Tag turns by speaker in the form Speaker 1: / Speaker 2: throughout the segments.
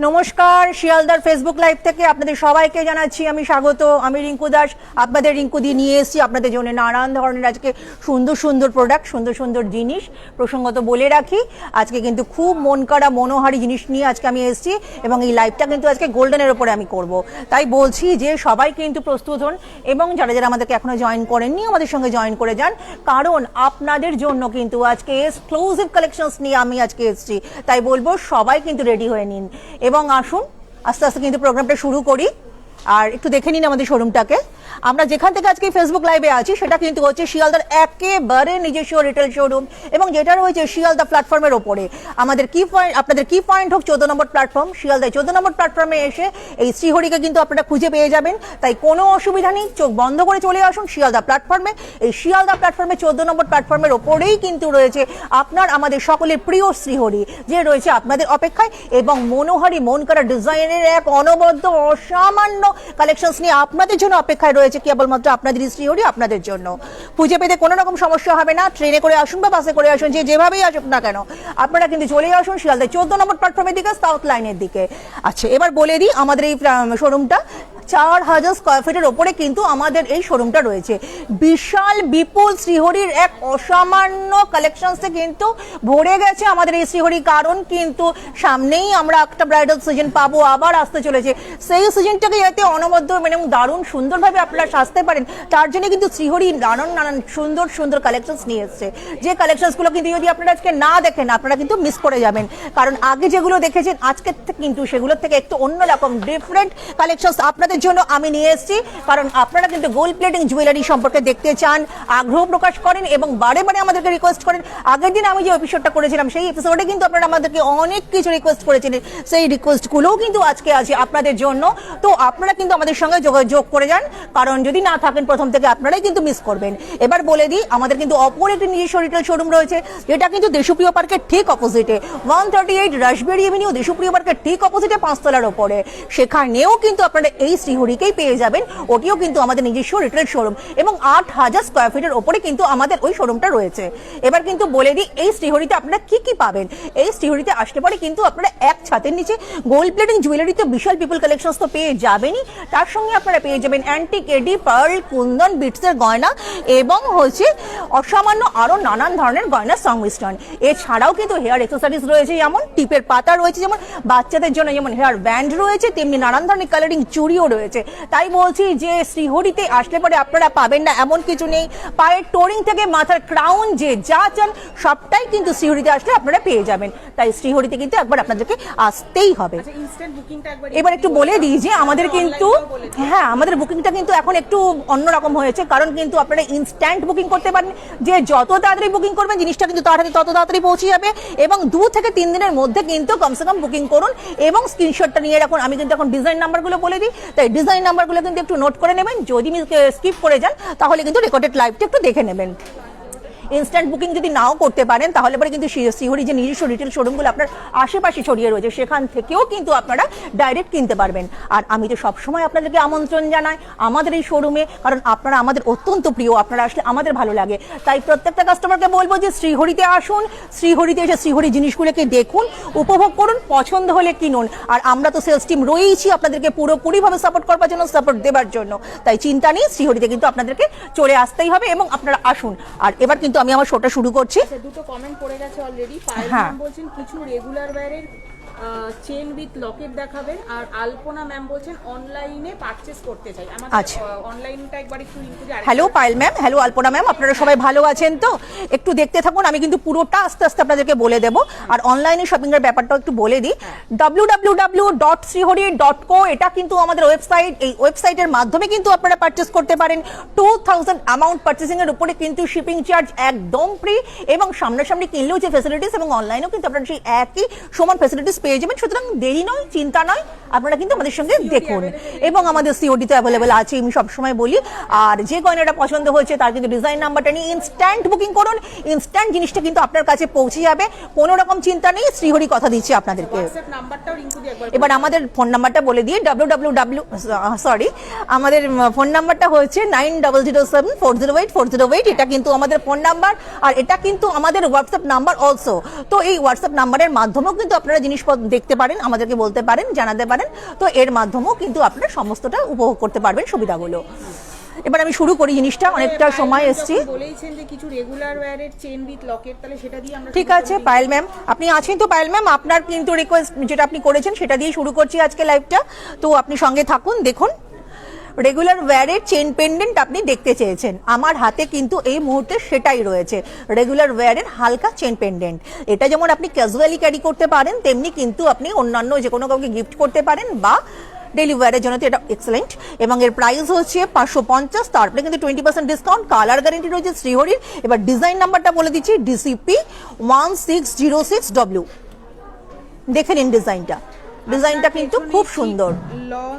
Speaker 1: নমস্কার, শিয়ালদার Facebook live থেকে আপনাদের সবাইকে জানাচ্ছি আমি স্বাগত। আমি রিঙ্কু দাস, আপনাদের রিঙ্কু দিয়ে নিয়ে এসেছি আপনাদের জন্য নানান ধরনের আজকে সুন্দর সুন্দর প্রোডাক্ট, সুন্দর সুন্দর জিনিস। প্রসঙ্গত বলে রাখি, আজকে কিন্তু খুব মন করা মনোহারী জিনিস নিয়ে আজকে আমি এসেছি এবং এই লাইভটা কিন্তু আজকে গোল্ডেনের ওপরে আমি করব। তাই বলছি যে সবাই কিন্তু প্রস্তুত হন এবং যারা যারা আমাদেরকে এখনো জয়েন করেননি আমাদের সঙ্গে জয়েন করে যান, কারণ আপনাদের জন্য কিন্তু আজকে এক্সক্লুসিভ কালেকশনস নিয়ে আমি আজকে এসেছি। তাই বলবো সবাই কিন্তু রেডি হয়ে নিন এবং আসুন আস্তে আস্তে কিন্তু প্রোগ্রামটা শুরু করি। আর একটু দেখে নিন আমাদের শোরুমটাকে। আমরা যেখান থেকে আজকে ফেসবুক লাইভে আছি সেটা কিন্তু হচ্ছে শিয়ালদার একেবারে নিজস্ব রিটেল শোরুম এবং যেটা রয়েছে শিয়ালদা প্ল্যাটফর্মের ওপরে। আমাদের কি পয়েন্ট, আপনাদের কি পয়েন্ট হোক 14 নম্বর প্ল্যাটফর্ম, শিয়ালদায় 14 নম্বর প্ল্যাটফর্মে এসে এই শ্রীহরিকে কিন্তু আপনারা খুঁজে পেয়ে যাবেন। তাই কোনো অসুবিধা নেই, চোখ বন্ধ করে চলে আসুন শিয়ালদা প্ল্যাটফর্মে। এই শিয়ালদা প্ল্যাটফর্মে 14 নম্বর প্ল্যাটফর্মের ওপরেই কিন্তু রয়েছে আপনার আমাদের সকলের প্রিয় শ্রীহরি, যে রয়েছে আপনাদের অপেক্ষায় এবং মনোহারী মন করা ডিজাইনের এক অনবদ্য অসামান্য কালেকশনস নিয়ে আপনাদের জন্য অপেক্ষায় রয়েছে। কেবলমাত্র আপনাদের শ্রীহরি আপনাদের জন্য। খুঁজে পেতে কোনো রকম সমস্যা হবে না। ট্রেনে করে আসুন বা বাসে করে আসুন, যেভাবেই আসুন না কেন আপনারা কিন্তু চলে আসুন শিয়ালদায় 14 নম্বর প্ল্যাটফর্মের দিকে, সাউথ লাইনের দিকে। আচ্ছা, এবার বলে দিই আমাদের এই শোরুমটা 4000 স্কোয়ার ফিটের ওপরে কিন্তু আমাদের এই শোরুমটা রয়েছে। বিশাল বিপুল শ্রীহরির এক অসামান্য কালেকশনসে কিন্তু ভরে গেছে আমাদের এই শ্রীহরি, কারণ কিন্তু সামনেই আমরা একটা ব্রাইডাল সিজন পাবো, আবার আসতে চলেছে। সেই সিজনটাকে যাতে অনবদ্য মানে দারুণ সুন্দরভাবে আপনারা সাজতে পারেন, তার জন্য কিন্তু শ্রীহরি নানান সুন্দর সুন্দর কালেকশনস নিয়ে এসছে। যে কালেকশনসগুলো কিন্তু যদি আপনারা আজকে না দেখেন আপনারা কিন্তু মিস করে যাবেন, কারণ আগে যেগুলো দেখেছেন আজকের কিন্তু সেগুলোর থেকে একটু অন্যরকম ডিফারেন্ট কালেকশনস আপনাদের জন্য আমি নিয়ে এসেছি। কারণ আপনারা কিন্তু গোল্ড প্লেটিং জুয়েলারি সম্পর্কে দেখতে চান, আগ্রহ প্রকাশ করেন এবং বারে বারে আমাদেরকে রিকোয়েস্ট করেন। আগের দিন আমি যে এপিসোডটা করেছিলাম সেই এপিসোডে কিন্তু আপনারা আমাদেরকে অনেক কিছু রিকোয়েস্ট করেছিলেন, সেই রিকোয়েস্টগুলোও কিন্তু আজকে আছে আপনাদের জন্য। তো আপনারা কিন্তু আমাদের সঙ্গে যোগাযোগ করে যান, কারণ যদি না থাকেন প্রথম থেকে আপনারাই কিন্তু মিস করবেন। এবার বলে দিই আমাদের কিন্তু অপর একটি নিজস্ব রিটেল শোরুম রয়েছে, যেটা কিন্তু দেশপ্রিয় পার্কের ঠিক অপোজিটে, 138 রাসবেরি এভিনিউ, দেশপ্রিয় পার্কের ঠিক অপোজিটে 5 তলার ওপরে। সেখানেও কিন্তু আপনারা এই শ্রীহরিকেই পেয়ে যাবেন। ওটিও কিন্তু আমাদের নিজস্ব রিটেল শোরুম এবং 8000 স্কোয়ার ফিটের ওপরে কিন্তু আমাদের ওই শোরুমটা রয়েছে। এবার কিন্তু বলে দিই এই শ্রীহরিতে আপনারা কি কি পাবেন। এই শ্রীহরিতে আসতে পারে কিন্তু আপনারা এক ছাদের নিচে গোল্ড প্লেটিং জুয়েলারিতে বিশাল পিপল কালেকশনস তো পেয়ে যাবেনই, তার সঙ্গে আপনারা পেয়ে যাবেন অ্যান্টিক এডি, পার্ল, কুন্দন, বিটসের গয়না এবং হচ্ছে অসামান্য আরো নানান ধরনের গয়না সংমিশ্রণ। এছাড়াও কিন্তু হেয়ার অ্যাক্সেসরিজ রয়েছে, যেমন টিপের পাতা রয়েছে, যেমন বাচ্চাদের জন্য যেমন হেয়ার ব্যান্ড রয়েছে, তেমনি নানান ধরনের কালারিং চুড়িও রয়েছে। তাই বলছি যে শ্রীহরিতে আসলে পরে আপনারা পাবেন না এমন কিছু নেই। পায়ের টোরিং থেকে মাথার ক্রাউন যে যা চান সবটাই কিন্তু শ্রীহরিতে আসলে আপনারা পেয়ে যাবেন। তাই শ্রীহরিতে কিন্তু একবার আপনাদেরকে আসতেই হবে। এবার একটু বলে দিই যে আমাদের কিন্তু আমাদের বুকিংটা কিন্তু এখন একটু অন্যরকম হয়েছে, কারণ কিন্তু আপনারা ইনস্ট্যান্ট বুকিং করতে পারেন। যে যত তাড়াতাড়ি বুকিং করবেন জিনিসটা কিন্তু তত তাড়াতাড়ি পৌঁছে যাবে এবং 2 থেকে 3 দিনের মধ্যে কিন্তু কমসে কম বুকিং করুন এবং স্ক্রিনশটটা নিয়ে রাখুন। আমি কিন্তু এখন ডিজাইন নাম্বারগুলো বলে দিই, তাই ডিজাইন নাম্বারগুলো কিন্তু একটু নোট করে নেবেন। যদি স্কিপ করে যান তাহলে কিন্তু রেকর্ডেড লাইভটা একটু দেখে নেবেন। ইনস্ট্যান্ট বুকিং যদি নাও করতে পারেন তাহলে পরে কিন্তু শ্রীহরি যে নিজস্ব রিটেল শোরুমগুলো আপনার আশেপাশে ছড়িয়ে রয়েছে সেখান থেকেও কিন্তু আপনারা ডাইরেক্ট কিনতে পারবেন। আর আমি তো সবসময় আপনাদেরকে আমন্ত্রণ জানাই আমাদের এই শোরুমে, কারণ আপনারা আমাদের অত্যন্ত প্রিয়, আপনারা আসলে আমাদের ভালো লাগে। তাই প্রত্যেকটা কাস্টমারকে বলবো যে শ্রীহরিতে আসুন, শ্রীহরিতে এসে শ্রীহরি জিনিসগুলোকে দেখুন, উপভোগ করুন, পছন্দ হলে কিনুন। আর আমরা তো সেলস টিম রয়েইছি আপনাদেরকে পুরোপুরিভাবে সাপোর্ট করবার জন্য, সাপোর্ট দেবার জন্য। তাই চিন্তা নেই, শ্রীহরিতে কিন্তু আপনাদেরকে চলে আসতেই হবে এবং আপনারা আসুন। আর এবার কিন্তু আমি আমার শোটা শুরু করছি।
Speaker 2: দুটো কমেন্ট পড়ে গেছে অলরেডি। পায়েল ম্যাম বলছেন কিছু রেগুলার ওয়্যারের চেন উইথ লকেট দেখাবেন, আর আলপনা ম্যাম বলছেন অনলাইনে পারচেজ করতে চাই। আমাদের অনলাইনটা একবার একটু লিংক দিয়ে।
Speaker 1: হ্যালো পায়েল ম্যাম, হ্যালো আলপনা ম্যাম, আপনারা সবাই ভালো আছেন তো? একটু দেখতে থাকুন, আমি কিন্তু পুরোটা আস্তে আস্তে আপনাদেরকে বলে দেবো। আর অনলাইনে শপিং এর ব্যাপারটা একটু বলে দিই। www.srihori.co এটা কিন্তু আমাদের ওয়েবসাইট। এই ওয়েবসাইটের মাধ্যমে কিন্তু আপনারা পারচেজ করতে পারেন। 2000 অ্যামাউন্ট পারচেজিং এর উপরে কিন্তু শিপিং চার্জ একদম ফ্রি এবং সামনাসামনি কিনলেও যে ফ্যাসিলিটিস এবং অনলাইনেও কিন্তু আপনারা সেই একই সমান ফ্যাসিলিটিস পেয়ে যাবেন। সুতরাং দেরি নয়, চিন্তা নয়, আপনারা কিন্তু আমাদের সঙ্গে দেখুন। এবং আমাদের সিওডি তো অ্যাভেলেবেল আছে, আমি সবসময় বলি। আর যে গয়নাটা পছন্দ হয়েছে তার কিন্তু ডিজাইন নাম্বারটা নিয়ে ইনস্ট্যান্ট বুকিং করুন, ইনস্ট্যান্ট জিনিসটা কিন্তু আপনার কাছে পৌঁছে যাবে, কোনো রকম চিন্তা নেই। শ্রীহরি কথা দিচ্ছি আপনাদেরকে। এবার আমাদের ফোন নাম্বারটা বলে দিয়ে আমাদের ফোন নাম্বারটা হচ্ছে 9007408408। এটা কিন্তু আমাদের ফোন নাম্বার আর এটা কিন্তু আমাদের হোয়াটসঅ্যাপ নাম্বার অলসো। তো এই হোয়াটসঅ্যাপ নাম্বারের মাধ্যমেও কিন্তু আপনারা জিনিসপত্র দেখতে পারেন, আমাদেরকে বলতে পারেন, জানাতে পারেন, তো এর মাধ্যমেও কিন্তু আপনারা সমস্তটা উপভোগ করতে পারবেন সুবিধাগুলো। এবার আমি শুরু করি জিনিসটা, অনেকটা সময় এসছি।
Speaker 2: বলেইছেন যে কিছু রেগুলার ওয়্যারের চেন উইথ লকেট, তাহলে সেটা দিয়ে আমরা
Speaker 1: ঠিক আছে পায়েল ম্যাম, আপনি আছেন তো পায়েল ম্যাম, আপনার কিন্তু রিকোয়েস্ট যেটা আপনি করেছেন সেটা দিয়ে শুরু করছি আজকে লাইভটা, তো আপনি সঙ্গে থাকুন। দেখুন রেগুলার ওয়্যারের চেন পেন্ডেন্ট আপনি দেখতে চেয়েছেন, আমার হাতে কিন্তু এই মুহূর্তে সেটাই রয়েছে, রেগুলার ওয়্যারের হালকা চেন পেন্ডেন্ট। এটা যেমন আপনি ক্যাজুয়ালি ক্যারি করতে পারেন, তেমনি কিন্তু আপনি অন্যান্য যে কোনো কাউকে গিফট করতে পারেন বা ডেলি ওয়্যারের জন্য তো এটা এক্সেলেন্ট। এবং এর প্রাইস হচ্ছে 550, তারপরে কিন্তু 20% ডিসকাউন্ট, কালার গ্যারেন্টি রয়েছে শ্রীহরির। এবার ডিজাইন নাম্বারটা বলে দিচ্ছি, DCP 1606W। দেখে নিন ডিজাইনটা কিন্তু খুব সুন্দর।
Speaker 2: লং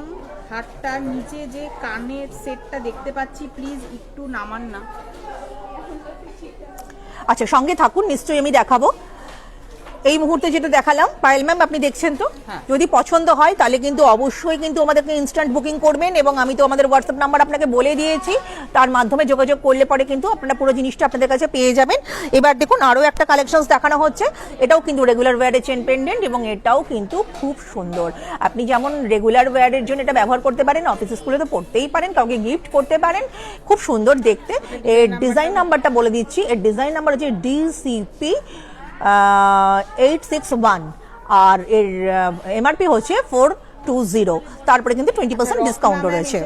Speaker 2: হাতটার নিচে যে কানের সেটটা দেখতে পাচ্ছি, প্লিজ একটু নামান না।
Speaker 1: আচ্ছা সঙ্গে থাকুন, নিশ্চয়ই আমি দেখাবো। এই মুহূর্তে যেটা দেখালাম পায়েল ম্যাম আপনি দেখছেন তো, যদি পছন্দ হয় তাহলে কিন্তু অবশ্যই কিন্তু আমাদেরকে ইনস্ট্যান্ট বুকিং করবেন, এবং আমি তো আমাদের হোয়াটসঅ্যাপ নাম্বার আপনাকে বলে দিয়েছি, তার মাধ্যমে যোগাযোগ করলে পরে কিন্তু আপনারা পুরো জিনিসটা আপনাদের কাছে পেয়ে যাবেন। এবার দেখুন আরও একটা কালেকশনস দেখানো হচ্ছে, এটাও কিন্তু রেগুলার ওয়্যারের চেন পেন্ডেন্ট, এবং এটাও কিন্তু খুব সুন্দর। আপনি যেমন রেগুলার ওয়্যারের জন্য এটা ব্যবহার করতে পারেন, অফিস স্কুলে তো পড়তেই পারেন, কাউকে গিফট করতে পারেন, খুব সুন্দর দেখতে। এর ডিজাইন নাম্বারটা বলে দিচ্ছি, এর ডিজাইন নাম্বার হচ্ছে DCP 861, আর এর MRP হচ্ছে 420, তারপরে কিন্তু 20% ডিসকাউন্ট রয়েছে।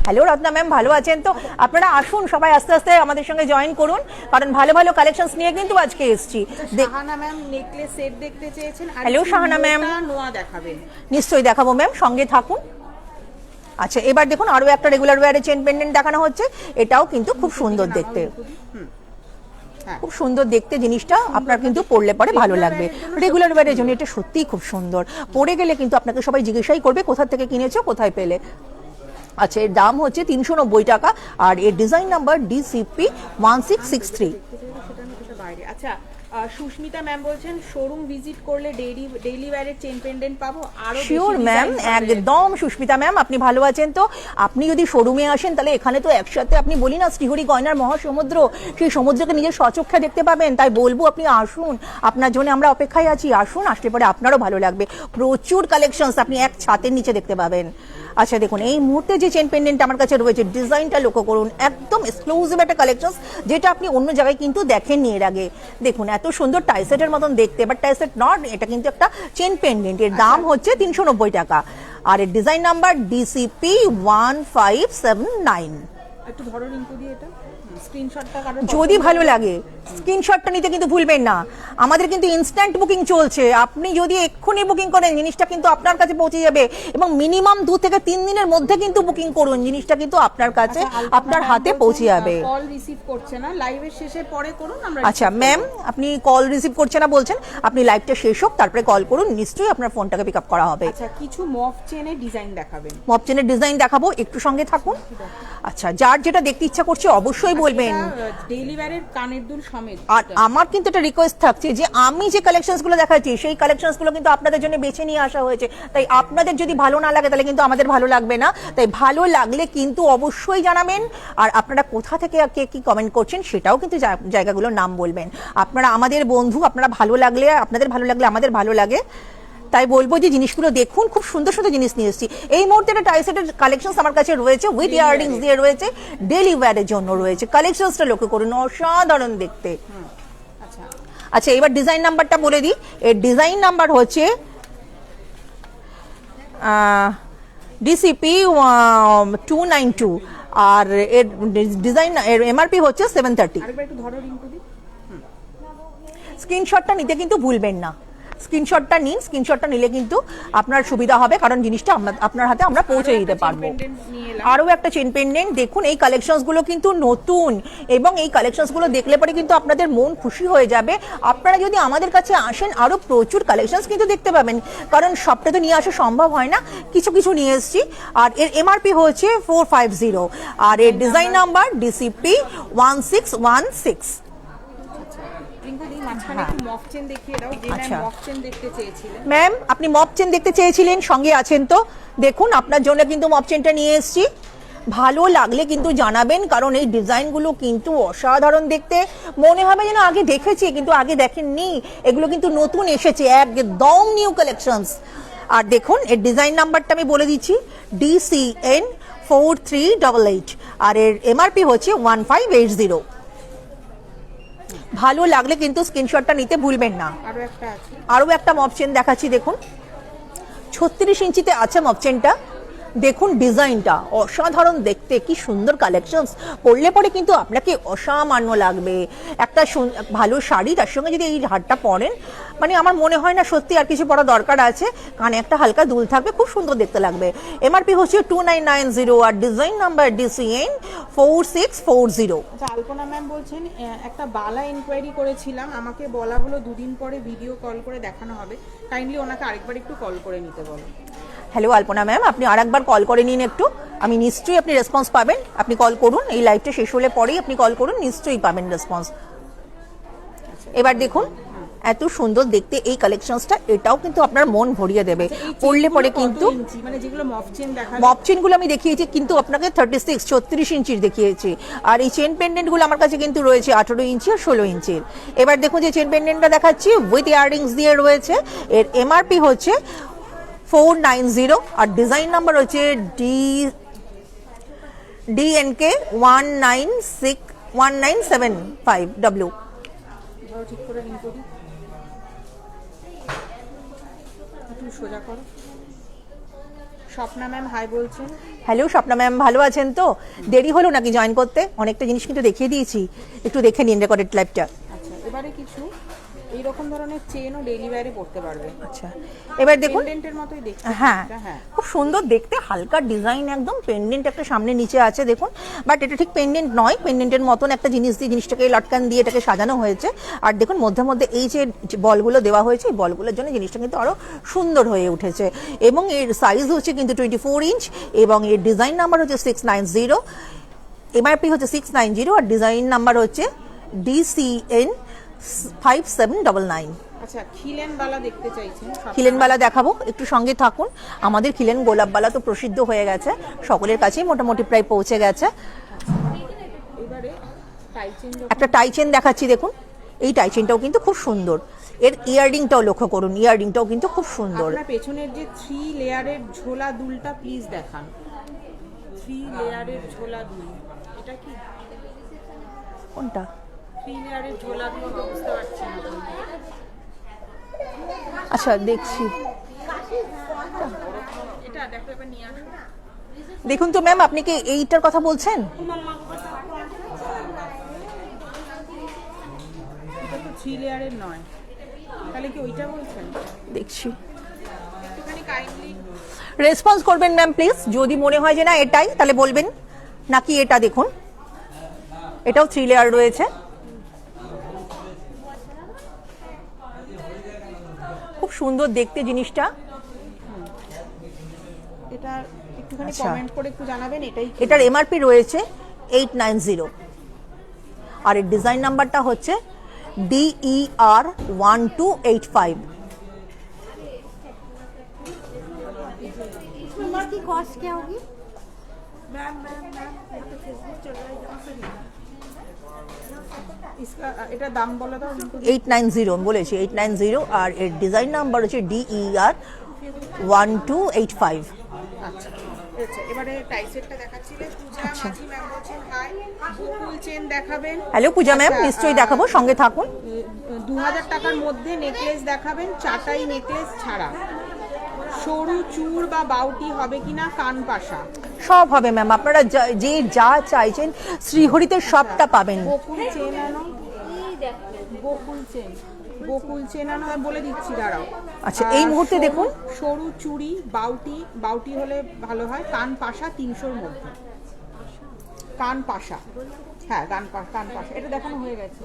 Speaker 1: হ্যালো রত্না ম্যাম, ভালো আছেন তো? আপনারা আসুন সবাই আস্তে আস্তে আমাদের সঙ্গে জয়েন করুন, কারণ ভালো ভালো কালেকশনস নিয়ে কিন্তু আজকে এসেছি।
Speaker 2: শাহানা ম্যাম নেকলেস সেট দেখতে চেয়েছেন,
Speaker 1: হ্যালো শাহানা ম্যাম,
Speaker 2: নোয়া দেখাবেন?
Speaker 1: নিশ্চয়ই দেখাবো ম্যাম, সঙ্গে থাকুন। আচ্ছা এবার দেখুন আরো একটা রেগুলার ওয়্যারের চেন পেন্ডেন্ট দেখানো হচ্ছে, এটাও কিন্তু খুব সুন্দর দেখতে, খুব সুন্দর দেখতে জিনিসটা, আপনার কিন্তু পরলে পরে ভালো লাগবে। রেগুলার ওয়্যারের জন্য এটা সত্যিই খুব সুন্দর, পরে গেলে কিন্তু আপনাকে সবাই জিজ্ঞাসাই করবে কোথা থেকে কিনেছো, কোথায় পেলে। আচ্ছা এর দাম হচ্ছে 390 টাকা, আর এর ডিজাইন নাম্বার DCP 1663।
Speaker 2: আচ্ছা সুস্মিতা ম্যাম বলছেন শোরুম ভিজিট করলে ডেইলি ওয়্যারের চেন পেন্ডেন্ট পাবো আরো বেশি।
Speaker 1: শিওর ম্যাম, একদম সুস্মিতা ম্যাম, আপনি ভালো আছেন তো? আপনি যদি শোরুমে আসেন তাহলে এখানে তো একসাথে আপনি বলি না শ্রীহরি গয়নার মহাসমুদ্র, সেই সমুদ্রকে নিজের স্বচক্ষে দেখতে পাবেন। তাই বলবো আপনি আসুন, আপনার জন্য আমরা অপেক্ষায় আছি, আসুন, আসলে পরে আপনারও ভালো লাগবে। প্রচুর কালেকশনস আপনি এক ছাতের নিচে দেখতে পাবেন। আচ্ছা দেখুন এই মুহূর্তে যে চেন পেন্ডেন্ট আমার কাছে রয়েছে, ডিজাইনটা লক্ষ্য করুন, একদম এক্সক্লুসিভ একটা কালেকশন, যেটা আপনি অন্য জায়গায় কিন্তু দেখেননি এর আগে। দেখুন এত সুন্দর টাইসেটের মতন দেখতে, বাট টাইসেট নট, এটা কিন্তু একটা চেন পেন্ডেন্ট। এর দাম হচ্ছে 390 টাকা, আর এর ডিজাইন নাম্বার DCP 1579।
Speaker 2: একটু ধরো রিঙ্কু দিয়ে এটা স্ক্রিনশটটা,
Speaker 1: যদি ভালো লাগে স্ক্রিনশটটা নিতে কিন্তু ভুলবেন না। আমাদের কিন্তু ইনস্ট্যান্ট বুকিং চলছে, আপনি যদি এক্ষুনি বুকিং করেন জিনিসটা কিন্তু আপনার কাছে পৌঁছে যাবে, এবং মিনিমাম 2 থেকে 3 দিনের মধ্যে কিন্তু বুকিং করুন, জিনিসটা কিন্তু আপনার কাছে আপনার হাতে পৌঁছে যাবে।
Speaker 2: কল রিসিভ করছে না, লাইভের শেষে পরে করুন আমরা।
Speaker 1: আচ্ছা ম্যাম আপনি কল রিসিভ করছে না বলছেন, আপনি লাইভটা শেষ হোক তারপরে কল করুন, নিশ্চয়ই আপনার ফোনটাকে পিক আপ করা হবে।
Speaker 2: আচ্ছা কিছু মফ চেনের ডিজাইন দেখাবেন?
Speaker 1: মফ চেনের ডিজাইন দেখাবো, একটু সঙ্গে থাকুন। আচ্ছা যার যেটা দেখতে ইচ্ছা করছে অবশ্যই বলবেন।
Speaker 2: ডেইলি ওয়্যারের কানের দুল সমেত।
Speaker 1: আর আমার কিন্তু একটা রিকোয়েস্ট থাকছে যে আমি যে কালেকশনসগুলো দেখাচ্ছি সেই কালেকশনসগুলো কিন্তু আপনাদের জন্য বেছে নিয়ে আসা হয়েছে, তাই আপনাদের যদি ভালো না লাগে তাহলে কিন্তু আমাদের ভালো লাগবে না। তাই ভালো লাগলে কিন্তু অবশ্যই জানাবেন, আর আপনারা কোথা থেকে কে কি কমেন্ট করছেন সেটাও কিন্তু জায়গাগুলোর নাম বলবেন। আপনারা আমাদের বন্ধু, আপনারা ভালো লাগলে, আপনাদের ভালো লাগলে আমাদের ভালো লাগে, তাই বলবো যে জিনিসগুলো দেখুন, খুব সুন্দর সুন্দর জিনিস নিয়ে এসেছি। এই মুহূর্তে একটা টাইসেটের কালেকশনস আমার কাছে রয়েছে, উইথ ইয়াররিংস দিয়ে রয়েছে, ডেইলি ওয়্যারের জন্য রয়েছে। কালেকশনসটা লক্ষ্য করুন, অসাধারণ দেখতে। আচ্ছা এবার ডিজাইন নাম্বারটা বলে দিই, এর ডিজাইন নাম্বার হচ্ছে DCP 292, আর এর ডিজাইন এর MRP হচ্ছে 730।
Speaker 2: একটু ধরো রিঙ্কু দি,
Speaker 1: স্ক্রিনশটটা নিতে কিন্তু ভুলবেন না, স্ক্রিনশটটা নিন, স্ক্রিনশটটা নিলে কিন্তু আপনার সুবিধা হবে, কারণ জিনিসটা আপনার হাতে আমরা পৌঁছে দিতে পারবো। আরও একটা চেন পেন্ডেন্ট দেখুন, এই কালেকশনসগুলো কিন্তু নতুন, এবং এই কালেকশনসগুলো দেখলে পরে কিন্তু আপনাদের মন খুশি হয়ে যাবে। আপনারা যদি আমাদের কাছে আসেন আরও প্রচুর কালেকশনস কিন্তু দেখতে পাবেন, কারণ সবটা তো নিয়ে আসা সম্ভব হয় না, কিছু কিছু নিয়ে এসেছি। আর এর MRP হচ্ছে 450, আর এর ডিজাইন নাম্বার DCP 1616। ম্যাম আপনি মপ চেন দেখতে চেয়েছিলেন, সঙ্গে আছেন তো? দেখুন আপনার জন্য কিন্তু মপ চেনটা নিয়ে এসেছি, ভালো লাগলে কিন্তু জানাবেন, কারণ এই ডিজাইনগুলো কিন্তু অসাধারণ দেখতে, মনে হবে যেন আগে দেখেছি কিন্তু আগে দেখেননি। এগুলো কিন্তু নতুন এসেছে, একদম নিউ কালেকশনস। আর দেখুন এর ডিজাইন নাম্বারটা আমি বলে দিচ্ছি, DCN 4388, আর এর MRP হচ্ছে 1580। ভালো লাগলে কিন্তু স্ক্রিনশটটা নিতে ভুলবেন না। আরও একটা মপ চেন দেখাচ্ছি, দেখুন 36 ইঞ্চিতে আছে মপ চেনটা। দেখুন ডিজাইনটা অসাধারণ দেখতে, কি সুন্দর কালেকশনস, পরলে পরে কিন্তু আপনাকে অসামান্য লাগবে। একটা ভালো শাড়ি তার সঙ্গে যদি এই হারটা পরেন, মানে আমার মনে হয় না সত্যি আর কিছু পরা দরকার আছে। কানে একটা হালকা দুল থাকবে, খুব সুন্দর দেখতে লাগবে। MRP হচ্ছে 2990, আর ডিজাইন নাম্বার DCN 4640।
Speaker 2: আচ্ছা, আলপনা ম্যাম বলছেন একটা বালা ইনকোয়ারি করেছিলাম, আমাকে বলা হলো 2 দিন পরে ভিডিও কল করে দেখানো হবে, কাইন্ডলি ওনাকে আরেকবার একটু কল করে নিতে বলো।
Speaker 1: হ্যালো আলপনা ম্যাম, আপনি আরেকবার কল করে নিন একটু, আমি নিশ্চয়ই আপনি রেসপন্স পাবেন। আপনি কল করুন, এই লাইভটা শেষ হলে পরেই আপনি কল করুন, নিশ্চয়ই পাবেন রেসপন্স। এবার দেখুন এত সুন্দর দেখতে এই কালেকশনসটা, এটাও কিন্তু আপনার মন ভরিয়ে দেবে পরলে পরে কিন্তু।
Speaker 2: মানে যেগুলো
Speaker 1: মপ চেনগুলো আমি দেখিয়েছি কিন্তু আপনাকে 36 ইঞ্চির দেখিয়েছি, আর এই চেন পেন্ডেন্টগুলো আমার কাছে কিন্তু রয়েছে 18 ইঞ্চি আর 16 ইঞ্চির। এবার দেখুন যে চেন পেন্ডেন্টটা দেখাচ্ছি উইথ ইয়াররিংস দিয়ে রয়েছে, এর MRP হচ্ছে 490, আর ডিজাইন নাম্বার হচ্ছে DNK 1975W।
Speaker 2: ঠিক করে নিন করি, একটু সোজা করো। স্বপ্না ম্যাম হাই বলছেন।
Speaker 1: হ্যালো স্বপ্না ম্যাম, ভালো আছেন তো? দেরি হলো নাকি জয়েন করতে? অনেকটা জিনিস কিন্তু দেখিয়ে দিয়েছি, একটু দেখে নিন রেকর্ডেড লাইভটা।
Speaker 2: আচ্ছা, এবারে কিছু এইরকম ধরনের চেনও ডেইলি ওয়্যারে পড়তে পারবে।
Speaker 1: আচ্ছা এবার দেখুন
Speaker 2: পেন্ডেন্টের মতোই দেখতে।
Speaker 1: হ্যাঁ খুব সুন্দর দেখতে, হালকা ডিজাইন, একদম পেন্ডেন্ট একটা সামনে নিচে আছে দেখুন, বাট এটা ঠিক পেন্ডেন্ট নয়, পেন্ডেন্টের মতন একটা জিনিস দিয়ে জিনিসটাকে লটকান দিয়ে এটাকে সাজানো হয়েছে। আর দেখুন মধ্যে মধ্যে এই যে বলগুলো দেওয়া হয়েছে, এই বলগুলোর জন্য জিনিসটা কিন্তু আরো সুন্দর হয়ে উঠেছে। এবং এর সাইজ হচ্ছে কিন্তু 24 ইঞ্চ, এবং এর ডিজাইন নাম্বার হচ্ছে 690, MRP হচ্ছে 690, আর ডিজাইন নাম্বার হচ্ছে DCN 5799।
Speaker 2: আচ্ছা, খিলেন বালা দেখতে চাইছেন?
Speaker 1: খিলেন বালা দেখাবো, একটু সঙ্গে থাকুন। আমাদের খিলেন গোলাপ বালা তো প্রসিদ্ধ হয়ে গেছে, সকলের কাছেই মোটামুটি প্রায় পৌঁছে গেছে।
Speaker 2: এবারে
Speaker 1: একটা টাই চেন দেখাচ্ছি, দেখুন এই টাই চেনটাও কিন্তু খুব সুন্দর। এর ইয়াররিংটাও লক্ষ্য করুন, ইয়াররিংটাও কিন্তু খুব সুন্দর।
Speaker 2: আপনার পেছনের যে 3 লেয়ারের ঝোলা দুলটা প্লিজ দেখান। 3 লেয়ারের ঝোলা দুল, এটা কি?
Speaker 1: কোনটা?
Speaker 2: 3 লেয়ারের ঝোলা দুল তো বুঝতে পারছি না।
Speaker 1: আচ্ছা দেখছি,
Speaker 2: এটা দেখো, এবার নিয়ে আসো।
Speaker 1: দেখুন তো ম্যাম, আপনি কি এইটার কথা বলছেন?
Speaker 2: এটা তো 3 লেয়ারের নয়, তাহলে কি ওইটা বলছেন?
Speaker 1: দেখছি,
Speaker 2: একটুখানি কাইন্ডলি
Speaker 1: রেসপন্স করবেন ম্যাম প্লিজ। যদি মনে হয় যে না এটাই, তাহলে বলবেন, নাকি এটা দেখুন, এটাও 3 লেয়ার রয়েছে, খুব সুন্দর দেখতে জিনিসটা।
Speaker 2: এটা একটুখানি কমেন্ট করে একটু জানাবেন এটাই।
Speaker 1: এটার MRP রয়েছে 890, আর এর ডিজাইন নাম্বারটা হচ্ছে DER 1285।
Speaker 3: इसकी की कॉस्ट क्या होगी?
Speaker 2: मैम यहाँ पे फेसबुक चल रहा है, यहाँ से नहीं। इसका এটা দাম বলে দাও।
Speaker 1: 890 বলেছি, 890, আর এর ডিজাইন নাম্বার হচ্ছে DER 1285।
Speaker 2: আচ্ছা আচ্ছা, এবারে টাই সেটটা দেখাচ্ছিলেন। পূজা মাঝি ম্যাম বলছেন হাই, বকুল চেন দেখাবেন।
Speaker 1: হ্যালো পূজা ম্যাম, নিশ্চয়ই দেখাবো, সঙ্গে থাকুন।
Speaker 2: 2000 টাকার মধ্যে নেকলেস দেখাবেন, চাটাই নেকলেস ছাড়া। সরু চূড় বা বাউটি হবে কিনা, কান পাশা
Speaker 1: সব হবে ম্যাম, আপনারা যে যা চাইছেন শ্রীহরিতে সবটা পাবেন।
Speaker 2: বকুল চেন আনো, বকুল চেন আনো, আমি বলে দিচ্ছি দাঁড়াও।
Speaker 1: আচ্ছা এই মুহূর্তে দেখুন,
Speaker 2: সরু চুড়ি, বাউটি হলে ভালো হয়। কান পাশা 300-র মধ্যে, কান পাশা, হ্যাঁ কান পাশা, এটা দেখানো হয়ে গেছে।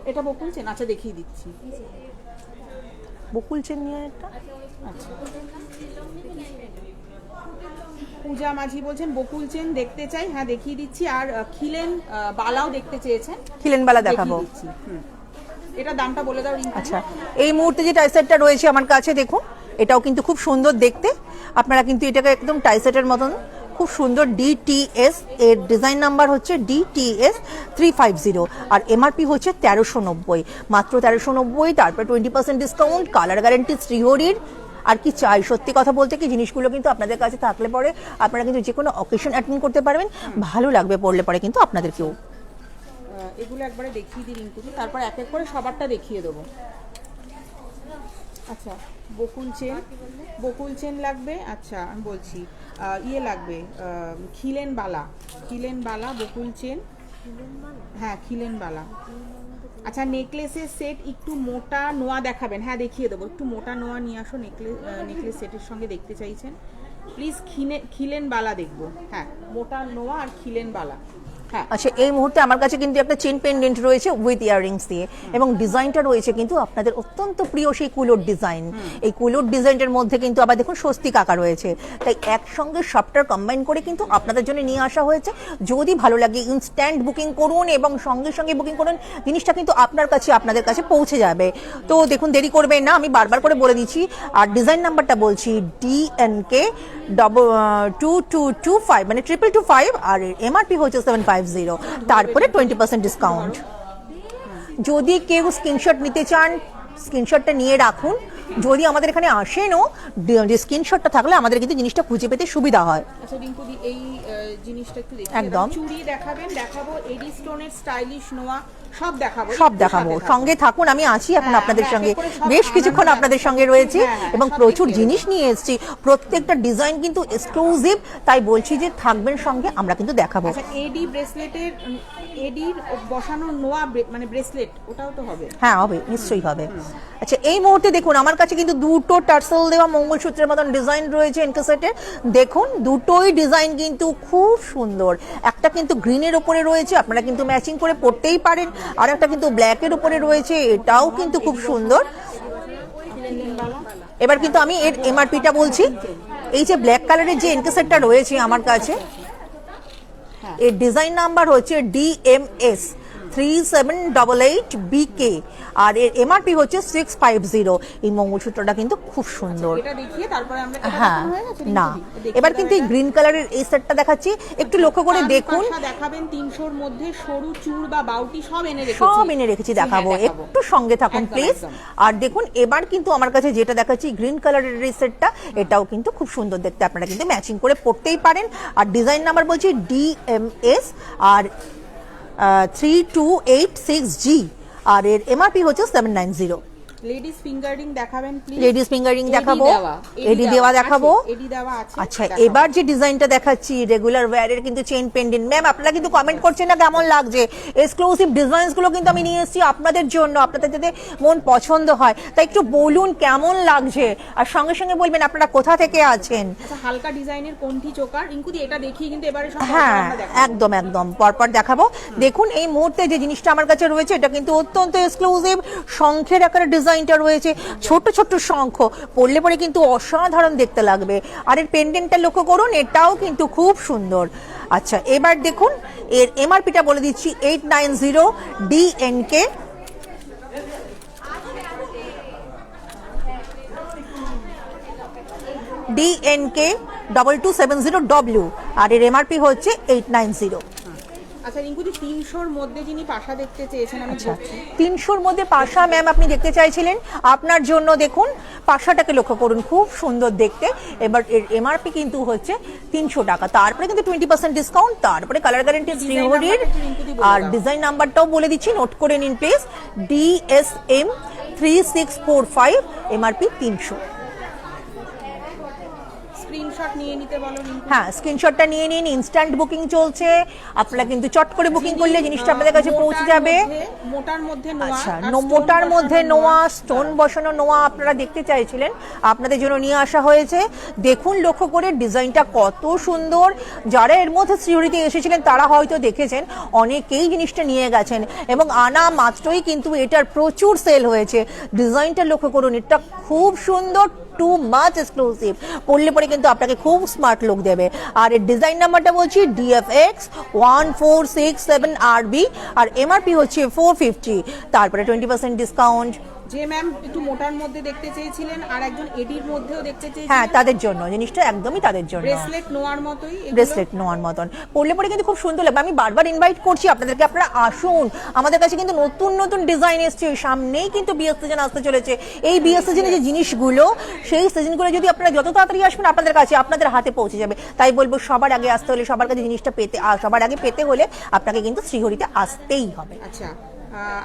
Speaker 2: এটা বকুল চেন, আচ্ছা দেখিয়ে দিচ্ছি।
Speaker 1: বকুল চেন নিয়ে একটা,
Speaker 2: আচ্ছা পূজা মাঝি বলছেন বকুল চেন দেখতে চাই, হ্যাঁ দেখিয়ে দিচ্ছি। আর খিলেন বালাও দেখতে চেয়েছেন,
Speaker 1: খিলেন বালা দেখাবো।
Speaker 2: এটা দামটা বলে দাও রিঙ্কি।
Speaker 1: আচ্ছা এই মুহূর্তে যে টাইসেটটা রয়েছে আমার কাছে দেখুন, এটাও কিন্তু খুব সুন্দর দেখতে। আপনারা কিন্তু এটাকে একদম টাইসেটের মতন খুব সুন্দর DTS, এর ডিজাইন নাম্বার হচ্ছে DTS 350 আর এমআরপি হচ্ছে 1390, মাত্র 1390। তারপরে 20% ডিসকাউন্ট, কালার গ্যারেন্টি শ্রীহরির। আর কি চাই, সত্যি কথা বলতে কি জিনিসগুলো কিন্তু আপনাদের কাছে থাকলে পরে আপনারা কিন্তু যে কোনো অকেশন অ্যাটেন্ড করতে পারবেন, ভালো লাগবে পড়লে পরে কিন্তু আপনাদেরকেও।
Speaker 2: এগুলো একবারে দেখিয়ে দিই রিঙ্কুদি, তারপর এক এক করে সবারটা দেখিয়ে দেবো। আচ্ছা, বকুল চেন লাগবে। আচ্ছা আমি বলছি ইয়ে লাগবে, খিলেন বালা বকুল চেন। হ্যাঁ খিলেন বালা। আচ্ছা নেকলেসের সেট একটু মোটা নোয়া দেখাবেন। হ্যাঁ দেখিয়ে দেবো, একটু মোটা নোয়া নিয়ে আসো। নেকলেস সেটের সঙ্গে দেখতে চাইছেন, প্লিজ খিলেন বালা দেখবো। হ্যাঁ মোটা নোয়া আর খিলেন বালা।
Speaker 1: আচ্ছা, এই মুহূর্তে আমার কাছে কিন্তু একটা চেন পেন্ডেন্ট রয়েছে উইথ ইয়াররিংস দিয়ে, এবং ডিজাইনটা রয়েছে কিন্তু আপনাদের অত্যন্ত প্রিয় সেই কুলোর ডিজাইন। এই কুলোর ডিজাইনের মধ্যে কিন্তু আবার দেখুন স্বস্তিক আঁকা রয়েছে, তাই একসঙ্গে সবটার কম্বাইন করে কিন্তু আপনাদের জন্য নিয়ে আসা হয়েছে। যদি ভালো লাগে ইনস্ট্যান্ট বুকিং করুন এবং সঙ্গে সঙ্গে বুকিং করুন, জিনিসটা কিন্তু আপনাদের কাছে পৌঁছে যাবে। তো দেখুন দেরি করবেন না, আমি বারবার করে বলে দিচ্ছি। আর ডিজাইন নাম্বারটা বলছি DNK 2225, মানে 2225, আর এমআরপি হচ্ছে 750। তারপরে 20% ডিসকাউন্ট। যদি কেউ স্ক্রিনশট নিতে চান, স্ক্রিনশটটা নিয়ে রাখুন। যদি আমাদের এখানে আসেনও, যে স্ক্রিনশটটা থাকলে আমাদের কিন্তু জিনিসটা খুঁজে পেতে সুবিধা হয়।
Speaker 2: আচ্ছা রিঙ্কুদি, এই জিনিসটা একটু দেখিয়ে
Speaker 1: একদম
Speaker 2: চুড়ি দেখাবো এডি স্টোনের স্টাইলিশ নোয়া সব দেখাবো।
Speaker 1: সঙ্গে থাকুন, আমি আছি এখন আপনাদের সঙ্গে, বেশ কিছুক্ষণ আপনাদের সঙ্গে রয়েছে এবং প্রচুর জিনিস নিয়ে এসেছি। প্রত্যেকটা ডিজাইন কিন্তু এক্সক্লুসিভ, তাই বলছি যে থাকবেন সঙ্গে, আমরা কিন্তু দেখাবো।
Speaker 2: এডি ব্রেসলেটের, এডির বসানো নোয়া মানে ব্রেসলেট, ওটাও তো হবে?
Speaker 1: হ্যাঁ হবে, নিশ্চয়ই হবে। আচ্ছা এই মুহূর্তে দেখুন আমার কাছে কিন্তু দুটো টার্সেল দেওয়া মঙ্গলসূত্রের মতন ডিজাইন রয়েছে এনকে সেটে। দেখুন দুটোই ডিজাইন কিন্তু খুব সুন্দর। একটা কিন্তু গ্রিনের উপরে রয়েছে, আপনারা কিন্তু ম্যাচিং করে পরতেই পারেন, আর একটা কিন্তু ব্ল্যাকের উপরে রয়েছে, এটাও কিন্তু খুব সুন্দর। এবার কিন্তু আমি এর এমআরপিটা বলছি। এই যে ব্ল্যাক কালারের যে এনকে সেটটা রয়েছে আমার কাছে, এর ডিজাইন নাম্বার হচ্ছে DMS 3788BK, আর এর এমআরপি হচ্ছে 650। এই মঙ্গলসূত্রটা কিন্তু খুব সুন্দর। হ্যাঁ না, এবার কিন্তু এই গ্রিন কালারের এই সেটটা দেখাচ্ছি, একটু লক্ষ্য করে দেখুন।
Speaker 2: দেখাবেন 300-র মধ্যে সরু চূড় বা বাউটি সব এনে রেখেছি,
Speaker 1: দেখাবো, একটু সঙ্গে থাকুন প্লিজ। আর দেখুন এবার কিন্তু আমার কাছে যেটা দেখাচ্ছি গ্রিন কালারের এই সেটটা, এটাও কিন্তু খুব সুন্দর দেখতে, আপনারা কিন্তু ম্যাচিং করে পরতেই পারেন। আর ডিজাইন নাম্বার বলছি DMS আর 3286G, আর এর এমআরপি হচ্ছে 790।
Speaker 2: লেডিস ফিঙ্গারিং দেখাবেন প্লিজ।
Speaker 1: লেডিস ফিঙ্গারিং দেখাবো, এডি দেওয়া দেখাবো। আচ্ছা এবার যে ডিজাইনটা দেখাচ্ছি রেগুলার ওয়্যারের কিন্তু চেইন পেন্ডেন্ট। ম্যাম আপনারা কিন্তু কমেন্ট করছেন না কেমন লাগছে। এক্সক্লুসিভ ডিজাইনস গুলো কিন্তু আমি নিয়ে এসেছি আপনাদের জন্য, আপনাদের যাতে মন পছন্দ হয়, তাই একটু বলুন কেমন লাগছে, আর সঙ্গে সঙ্গে বলবেন আপনারা কোথা থেকে আছেন।
Speaker 2: হালকা ডিজাইনের কোনটি চোকার রিঙ্কুদি, এটা দেখিয়ে কিন্তু এবারে সব।
Speaker 1: হ্যাঁ একদম পরপর দেখাবো। দেখুন এই মুহূর্তে যে জিনিসটা আমার কাছে রয়েছে, এটা কিন্তু অত্যন্ত এক্সক্লুসিভ। শঙ্খের আকারের ডিজাইনটা রয়েছে, ছোট ছোট শঙ্খ, পরলে পরে কিন্তু অসাধারণ দেখতে লাগবে। আর এর পেন্ডেন্টটা লক্ষ্য করুন, এটাও কিন্তু খুব সুন্দর। আচ্ছা এবার দেখুন এর এমআরপিটা বলে দিচ্ছি 890 DNK DNK 2270W, আর এর এমআরপি হচ্ছে 890।
Speaker 2: আচ্ছা রিঙ্কুদি 300-র মধ্যে যিনি পাশা দেখতে চেয়েছেন, আমি বলছি
Speaker 1: 300-র মধ্যে পাশা ম্যাম আপনি দেখতে চাইছিলেন, আপনার জন্য দেখুন পাশাটাকে লক্ষ্য করুন, খুব সুন্দর দেখতে। এবার এর এমআরপি কিন্তু হচ্ছে 300 টাকা, তারপরে কিন্তু 20% ডিসকাউন্ট, তারপরে কালার গ্যারান্টি শ্রীহরির। আর ডিজাইন নাম্বারটাও বলে দিচ্ছি, নোট করে নিন প্লিজ, DSM 3645, এমআরপি 300।
Speaker 2: স্ক্রিনশট নিয়ে নিতে বলো রিঙ্কু।
Speaker 1: হ্যাঁ স্ক্রিনশটটা নিয়ে নিন, ইনস্ট্যান্ট বুকিং চলছে, আপনারা কিন্তু চট করে বুকিং করলে জিনিসটা আপনাদের কাছে পৌঁছে যাবে।
Speaker 2: মোটার মধ্যে নোয়া,
Speaker 1: আচ্ছা মোটার মধ্যে নোয়া, স্টোন বসানো নোয়া আপনারা দেখতে চাইছিলেন, আপনাদের জন্য নিয়ে আসা হয়েছে। দেখুন লক্ষ্য করে ডিজাইনটা কত সুন্দর। যারা এর মধ্যে শ্রীহরিতে এসেছিলেন তারা হয়তো দেখেছেন, অনেকেই জিনিসটা নিয়ে গেছেন এবং আনা মাত্রই কিন্তু এটার প্রচুর সেল হয়েছে। ডিজাইনটা লক্ষ্য করুন, এটা খুব সুন্দর, টু মাচ এক্সক্লুসিভ, পড়লে পরে কিন্তু আপনাকে খুব স্মার্ট লুক দেবে। আর এর ডিজাইন নাম্বারটা বলছি DFX 1467RB, আর এমআরপি হচ্ছে 450, তারপরে 20% ডিসকাউন্ট,
Speaker 2: যে ম্যাম একটু মোটার মধ্যে দেখতে চেয়েছিলেন আর একজন এডির মধ্যেও দেখতে
Speaker 1: হ্যাঁ
Speaker 2: চেয়েছিলেন,
Speaker 1: তাদের জন্য জিনিসটা একদমই তাদের জন্য।
Speaker 2: ব্রেসলেট নোয়ার মতোই এগুলো।
Speaker 1: ব্রেসলেট নোয়ার মতন পরলে পরে কিন্তু খুব সুন্দর লাগবে। আমি বারবার ইনভাইট করছি আপনাদেরকে, আপনারা আসুন, আমাদের কাছে কিন্তু নতুন নতুন ডিজাইন এসছে, সামনেই কিন্তু বিয়ের সিজন আসতে চলেছে। এই বিয়ের সিজনে যে জিনিসগুলো, সেই সিজনগুলো যদি আপনারা যত তাড়াতাড়ি আসবেন আপনাদের কাছে, আপনাদের হাতে পৌঁছে যাবে। তাই বলবো সবার আগে আসতে হলে, সবার কাছে জিনিসটা পেতে, সবার আগে পেতে হলে আপনাকে কিন্তু শ্রীহরিতে আসতেই হবে।
Speaker 2: আচ্ছা,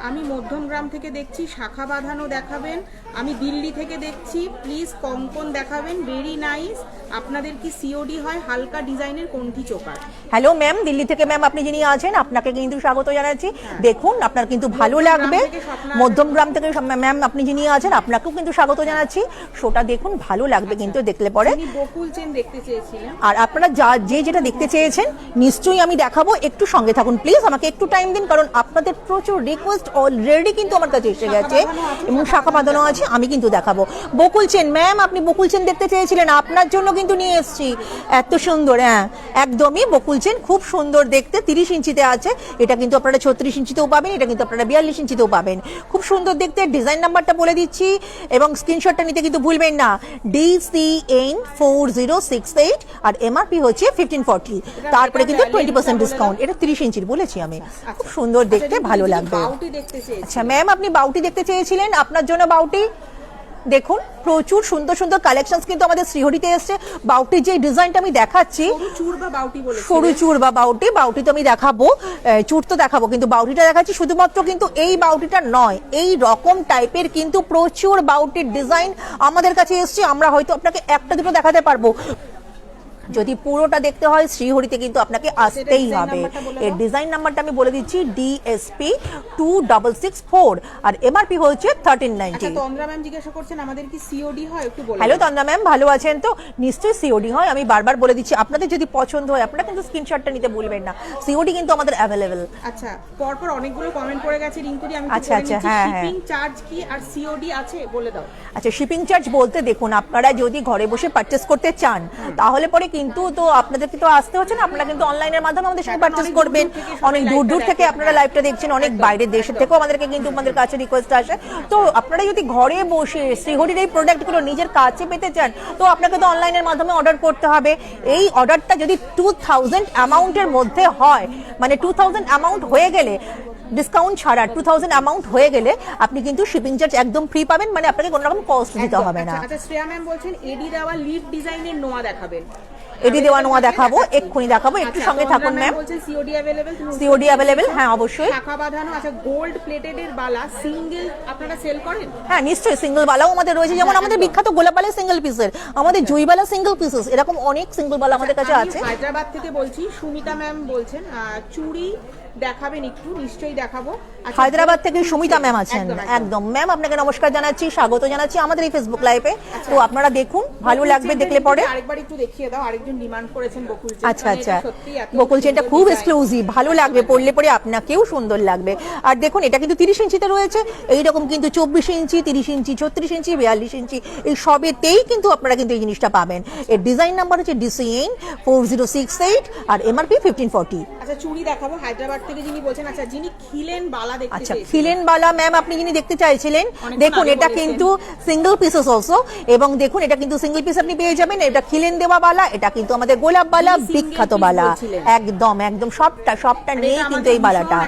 Speaker 2: আমি মধ্যমগ্রাম থেকে দেখছি, শাখা বাঁধানো দেখাবেন। আমি দিল্লি থেকে দেখছি, প্লিজ কঙ্কন দেখাবেন, ভেরি নাইস। আপনাদের কি সিওডি হয়? হালকা ডিজাইনের কোনটি চোকার।
Speaker 1: হ্যালো ম্যাম, দিল্লি থেকে ম্যাম আপনি যিনি আছেন আপনাকে কিন্তু স্বাগত জানাচ্ছি। দেখুন আপনার কিন্তু ভালো লাগবে। মধ্যমগ্রাম থেকে ম্যাম আপনি যিনি আছেন আপনাকেও কিন্তু স্বাগত জানাচ্ছি। শোটা দেখুন, ভালো লাগবে কিন্তু দেখলে পরে।
Speaker 2: আমি বকুল চেন দেখতে চেয়েছিলেন।
Speaker 1: আর আপনারা যেটা দেখতে চেয়েছেন নিশ্চয়ই আমি দেখাবো, একটু সঙ্গে থাকুন প্লিজ, আমাকে একটু টাইম দিন, কারণ আপনাদের প্রচুর রিকোয়েস্ট অলরেডি কিন্তু আমার কাছে এসে গেছে এবং শাখা বাঁধানো আছে, আমি কিন্তু দেখাবো। বকুল চেন ম্যাম, আপনি বকুল চেন দেখতে চেয়েছিলেন, আপনার জন্য কিন্তু নিয়ে এসেছি। এত সুন্দর, হ্যাঁ একদমই বকুল চেন, খুব সুন্দর দেখতে, 30 ইঞ্চিতে আছে। এটা কিন্তু আপনারা 36 ইঞ্চিতেও পাবেন, এটা কিন্তু আপনারা 42 ইঞ্চিতেও পাবেন। খুব সুন্দর দেখতে। ডিজাইন নাম্বারটা বলে দিচ্ছি এবং স্ক্রিনশটটা নিতে কিন্তু ভুলবেন না, DCN4068 আর এমআরপি হচ্ছে 1540। তারপরে কিন্তু 20% ডিসকাউন্ট। এটা 30 ইঞ্চির বলেছি আমি। খুব সুন্দর দেখতে, ভালো লাগবে। আচ্ছা ম্যাম, আপনি বাউটি দেখতে চেয়েছিলেন, আপনার জন্য বাউটি দেখুন, প্রচুর সুন্দর সুন্দর কালেকশনস কিন্তু আমাদের শ্রীহরিতে এসছে। বাউটির যে ডিজাইনটা আমি দেখাচ্ছি,
Speaker 2: সরু চূড় বা বাউটি,
Speaker 1: বাউটি তো আমি দেখাবো, চূড় তো দেখাবো, কিন্তু বাউটিটা দেখাচ্ছি। শুধুমাত্র কিন্তু এই বাউটিটা নয়, এই রকম টাইপের কিন্তু প্রচুর বাউটির ডিজাইন আমাদের কাছে এসছে। আমরা হয়তো আপনাকে একটা দুটো দেখাতে পারবো, যদি পুরোটা দেখতে হয় শ্রীহরিতে কিন্তু আপনাকে আসতেই হবে। এর ডিজাইন নাম্বারটা আমি বলে দিচ্ছি, DSP 2664 আর এমআরপি হচ্ছে 1390।
Speaker 2: তন্দ্রা ম্যাম জিজ্ঞাসা করছেন আমাদের কি সিওডি হয়, একটু বলুন।
Speaker 1: হ্যালো তন্দ্রা ম্যাম, ভালো আছেন তো? নিশ্চয়ই সিওডি হয়, আমি বারবার বলে দিচ্ছি। আপনাদের যদি পছন্দ হয় আপনারা কিন্তু স্ক্রিনশটটা নিতে ভুলবেন না, সিওডি কিন্তু আমাদের অ্যাভেলেবেল।
Speaker 2: আচ্ছা, পরপর অনেকগুলো কমেন্ট করে গেছে রিঙ্কুদি, আমি
Speaker 1: আচ্ছা আচ্ছা, হ্যাঁ হ্যাঁ,
Speaker 2: শিপিং চার্জ কি আর সিওডি আছে বলে দাও।
Speaker 1: আচ্ছা, শিপিং চার্জ বলতে দেখুন, আপনারা যদি ঘরে বসে পারচেস করতে চান তাহলে পরে কিন্তু তো আপনাদেরকে তো আসতে হচ্ছে না, আপনারা কিন্তু অনলাইনের মাধ্যমে আমাদের সঙ্গে পারচেস করবেন। অনেক দূর দূর থেকে আপনারা লাইভটা দেখছেন, অনেক বাইরের দেশের থেকেও আমাদেরকে কিন্তু আমাদের কাছে রিকোয়েস্ট আসে। তো আপনারা যদি ঘরে বসে শ্রীহরির এই প্রোডাক্টগুলো নিজের কাছে পেতে চান তো আপনাকে তো অনলাইনের মাধ্যমে অর্ডার করতে হবে। এই অর্ডারটা যদি 2000 অ্যামাউন্টের মধ্যে হয়, মানে 2000 অ্যামাউন্ট হয়ে গেলে, ডিসকাউন্ট ছাড়া 2000 অ্যামাউন্ট হয়ে গেলে আপনি কিন্তু শিপিং চার্জ একদম ফ্রি পাবেন, মানে আপনাকে কোনো রকম কস্ট দিতে হবে না।
Speaker 2: আচ্ছা, শ্রেয়া ম্যাম বলছেন এডি দেওয়া লিড ডিজাইনের নোয়া দেখাবেন।
Speaker 1: এডি দেওয়া নোয়া দেখাবো, এক্ষুনি দেখাবো, একটু সঙ্গে থাকুন ma'am.
Speaker 2: COD available,
Speaker 1: COD available, হ্যাঁ অবশ্যই।
Speaker 2: শাখা বাঁধানো। আচ্ছা, গোল্ড প্লেটেড এর বালা সিঙ্গেল আপনারা সেল করেন?
Speaker 1: হ্যাঁ নিশ্চয়ই, সিঙ্গেল বালাও আমাদের রয়েছে, যেমন আমাদের বিখ্যাত গোলাপ বালা সিঙ্গেল পিসের, আমাদের জুইবালা সিঙ্গেল পিসেস, এরকম অনেক সিঙ্গেল বালা আমাদের কাছে আছে।
Speaker 2: হায়দ্রাবাদ থেকে বলছি, সুমিতা ম্যাম বলছেন চুড়ি দেখাবেন একটু, নিশ্চয়ই দেখাবো।
Speaker 1: হায়দ্রাবাদ থেকে সুমিতা ম্যাম আছেন, একদম ম্যাম আপনাকে নমস্কার জানাচ্ছি, স্বাগত জানাচ্ছি আমাদের এই ফেসবুক লাইভে। তো আপনারা দেখুন, ভালো লাগবে দেখলে পরে।
Speaker 2: আরেকবার একটু দেখিয়ে দাও, আরেকজন ডিমান্ড করেছেন বকুল চেন।
Speaker 1: আচ্ছা আচ্ছা, বকুল চেনটা খুব এক্সক্লুসিভ, ভালো লাগবে পরলে পরে, আপনাকেও সুন্দর লাগবে। আর দেখুন এটা কিন্তু 30 ইঞ্চিতে রয়েছে, এইরকম কিন্তু 24 ইঞ্চি, 30 ইঞ্চি, 36 ইঞ্চি, 42 ইঞ্চি, এই সবেতেই কিন্তু আপনারা কিন্তু এই জিনিসটা পাবেন। এর ডিজাইন নাম্বার হচ্ছে DCN 4068 আর এমআরপি 1540।
Speaker 2: আচ্ছা, চুড়ি দেখাবো হায়দ্রাবাদ থেকে যিনি বলছেন। আচ্ছা, যিনি খিলেন বালা দেখতে
Speaker 1: আচ্ছা, খিলেন বালা ম্যাম আপনি যিনি দেখতে চাইছিলেন, দেখুন এটা কিন্তু সিঙ্গেল পিসেস অলসো, এবং দেখুন এটা কিন্তু সিঙ্গেল পিস আপনি পেয়ে যাবেন। এটা খিলেন দেওয়া বালা, এটা কিন্তু আমাদের গোলাপ বালা, বিখ্যাত বালা, একদম একদম সবটা নিয়ে কিন্তু এই বালাটা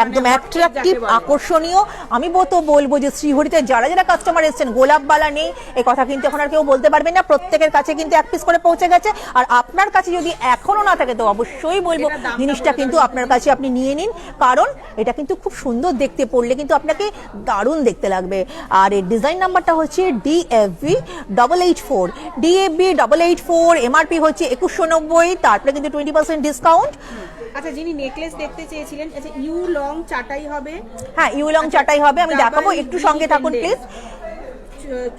Speaker 1: একদম অ্যাট্রাকটিভ, আকর্ষণীয়। আমি তো বলবো যে শ্রীহরিতে যারা যারা কাস্টমার এসেছেন গোলাপ বালা নেই এই কথা কিন্তু এখন আর কেউ বলতে পারবেন না, প্রত্যেকের কাছে কিন্তু এক পিস করে পৌঁছে গেছে। আর আপনার কাছে যদি এখনো না থাকে তো অবশ্যই বলবো জিনিসটা কিন্তু আপনার কাছে আপনি নিয়ে নিন, কারণ এটা কিন্তু খুব সুন্দর দেখতে, পড়লে কিন্তু আপনাকে দারুণ দেখতে লাগবে। আর এর ডিজাইন নাম্বারটা হচ্ছে DFV 884, DFV 884, এমআরপি হচ্ছে 2190, তারপরে কিন্তু 20% ডিসকাউন্ট।
Speaker 2: আচ্ছা, যিনি নেকলেস দেখতে চেয়েছিলেন, আচ্ছা ইউ লং চাটাই হবে,
Speaker 1: হ্যাঁ ইউ লং চাটাই হবে, আমি দেখাবো, একটু সঙ্গে থাকুন প্লিজ।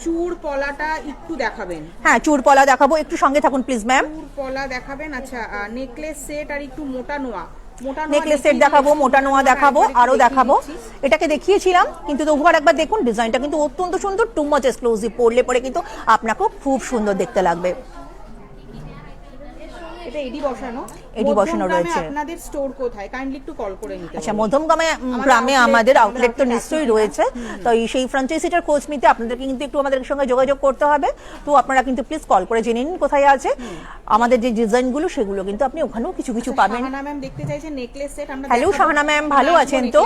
Speaker 2: চূড় পলাটা একটু দেখাবেন?
Speaker 1: হ্যাঁ চূড় পলা দেখাবো, একটু সঙ্গে থাকুন প্লিজ ম্যাম।
Speaker 2: চূড় পলা দেখাবেন। আচ্ছা, নেকলেস সেট আর একটু মোটা নোয়া,
Speaker 1: নেকলেস সেট দেখাবো, মোটা নোয়া দেখাবো, আরো দেখাবো। এটাকে দেখিয়েছিলাম কিন্তু তবুও একবার দেখুন, ডিজাইনটা কিন্তু অত্যন্ত সুন্দর, টু মাচ এক্সক্লুসিভ, পরলে পরে কিন্তু আপনাকেও খুব সুন্দর দেখতে লাগবে।
Speaker 2: এটা এডি বসানো,
Speaker 1: এটি বসানো রয়েছে।
Speaker 2: আপনাদের স্টোর কোথায় কাইন্ডলি একটু কল করে নিতে।
Speaker 1: আচ্ছা, মধ্যমগ্রামে আমাদের আউটলেট তো নিশ্চয়ই রয়েছে, তো সেই ফ্র্যাঞ্চাইজিটার খোঁজ নিতে আপনাদেরকে কিন্তু একটু আমাদের সঙ্গে যোগাযোগ করতে হবে। তো আপনারা কিন্তু প্লিজ কল করে জেনে নিন কোথায় আছে আমাদের যে ডিজাইনগুলো, সেগুলো কিন্তু আপনি ওখানেও কিছু কিছু পাবেন।
Speaker 2: শাহানা ম্যাম দেখতে চাইছেন নেকলেস সেট। আমরা
Speaker 1: হ্যালো শাহানা ম্যাম, ভালো আছেন তো?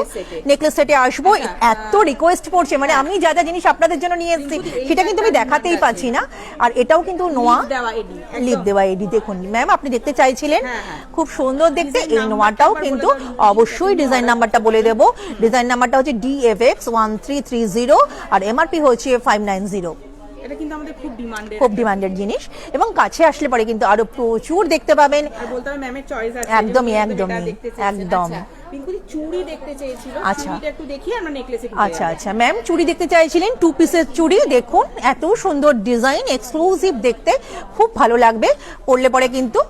Speaker 1: নেকলেস সেটে আসবো, এত রিকোয়েস্ট পড়ছে, মানে আমি যা যা জিনিস আপনাদের জন্য নিয়ে এসেছি সেটা কিন্তু আমি দেখাতেই পাচ্ছি না। আর এটাও কিন্তু নোয়া লিপ দেওয়া এডি, দেখুন ম্যাম আপনি দেখতে চাইছিলেন, খুব সুন্দর দেখতে। এই নোয়াটাও কিন্তু অবশ্যই ডিজাইন নাম্বারটা বলে দেবো। ডিজাইন নাম্বারটা হচ্ছে DFX 1330 আর MRP হচ্ছে 590।
Speaker 2: এটা কিন্তু আমাদের
Speaker 1: খুব ডিমান্ডেড জিনিস, এবং কাছে আসলে পরে কিন্তু আরো প্রচুর দেখতে পাবেন।
Speaker 2: আর বলতে হবে ম্যামের চয়েস আছে।
Speaker 1: একদম
Speaker 2: পিঙ্কুদি চুড়ি দেখতে চেয়েছিল, চুড়িটা একটু দেখি আমরা নেকলেসে ঢুকে
Speaker 1: আচ্ছা আচ্ছা ম্যাম চুড়ি দেখতে চাইছিলেন, 2 পিসের চুড়ি। দেখুন এত সুন্দর ডিজাইন, এক্সক্লুসিভ দেখতে, খুব ভালো লাগবে পরলে পরে কিন্তু।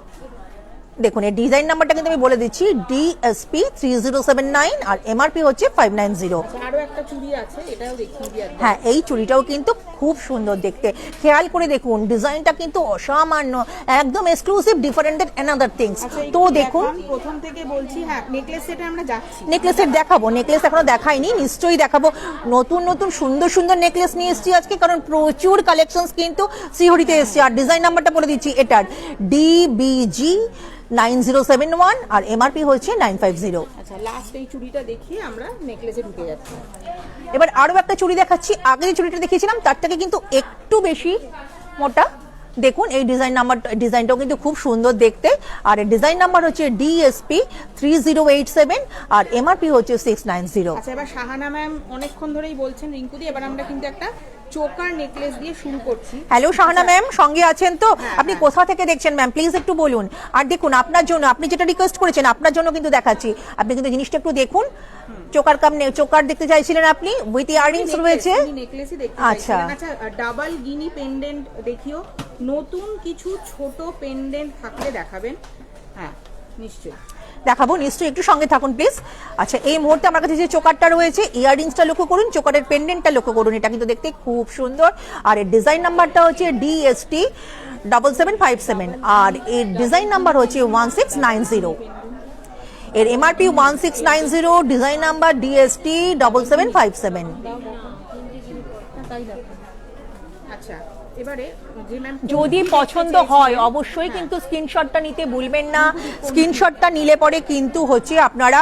Speaker 1: দেখুন এই ডিজাইন নাম্বারটা কিন্তু আমি বলে দিচ্ছি, DSP 3079 আর MRP হচ্ছে 590।
Speaker 2: আরো একটা চুড়ি আছে, এটাও দেখিয়ে দিই।
Speaker 1: হ্যাঁ, এই চুড়িটাও কিন্তু খুব সুন্দর দেখতে, খেয়াল করে দেখুন ডিজাইনটা কিন্তু অসামান্য, একদম এক্সক্লুসিভ, ডিফারেন্ট অ্যানাদার থিংস। তো দেখুন
Speaker 2: প্রথম থেকে বলছি, হ্যাঁ নেকলেস সেটে আমরা যাচ্ছি।
Speaker 1: নেকলেস সেট দেখাবো, নেকলেস এখনো দেখাইনি, নিশ্চয়ই দেখাবো। নতুন নতুন সুন্দর সুন্দর নেকলেস নিয়ে এসেছি আজকে, কারণ প্রচুর কালেকশনস কিন্তু শ্রীহরিতে এসেছে। আর ডিজাইন নাম্বারটা বলে দিচ্ছি, এটার DBG 9071 আর MRP হচ্ছে 950।
Speaker 2: আচ্ছা, লাস্ট এই চুড়িটা দেখিয়ে আমরা নেকলেসে ঢুকে যাচ্ছি।
Speaker 1: এবার আরো একটা চুড়ি দেখাচ্ছি। আগে যে চুড়িটা দেখিয়েছিলাম তার থেকে কিন্তু একটু বেশি মোটা। দেখুন এই ডিজাইনটাও কিন্তু খুব সুন্দর দেখতে। আর এর ডিজাইন নাম্বার হচ্ছে DSP 3087 আর MRP হচ্ছে 690।
Speaker 2: আচ্ছা, এবার শাহানা ম্যাম অনেকক্ষণ ধরেই বলছেন রিঙ্কুদি, এবার আমরা কিন্তু একটা চোকার নেকলেস দিয়ে শুরু করছি।
Speaker 1: হ্যালো শাহানা ম্যাম, সঙ্গে আছেন তো? আপনি কোথা থেকে দেখছেন ম্যাম, প্লিজ একটু বলুন। আর দেখুন আপনার জন্য, আপনি যেটা রিকোয়েস্ট করেছেন আপনার জন্য কিন্তু দেখাচ্ছি। আপনি কিন্তু জিনিসটা একটু দেখুন, চোকার দেখতে চাইছিলেন আপনি, উইথ ইয়াররিংস রয়েছে।
Speaker 2: নেকলেসই দেখতে
Speaker 1: আচ্ছা
Speaker 2: আচ্ছা, ডাবল গিনি পেন্ডেন্ট দেখিও, নতুন কিছু ছোট পেন্ডেন্ট থাকলে দেখাবেন। হ্যাঁ নিশ্চয়ই
Speaker 1: দেখাবো, নিশ্চয়ই একটু সঙ্গে থাকুন প্লিজ। আচ্ছা, এই মুহূর্তে আমার কাছে যে চোকারটা রয়েছে, ইয়াররিংসটা লক্ষ্য করুন, চোকারের পেন্ডেন্টটা লক্ষ্য করুন, এটা কিন্তু দেখতে খুব সুন্দর। আর এর ডিজাইন নাম্বারটা হচ্ছে DST 7757 আর এর ডিজাইন নাম্বার হচ্ছে 1690। এর MRP 1690, ডিজাইন নাম্বার DST 7757।
Speaker 2: আচ্ছা, এবারে
Speaker 1: যদি পছন্দ হয় অবশ্যই কিন্তু স্ক্রিনশটটা নিতে ভুলবেন না। স্ক্রিনশটটা নিলে পরে কিন্তু হচ্ছে আপনারা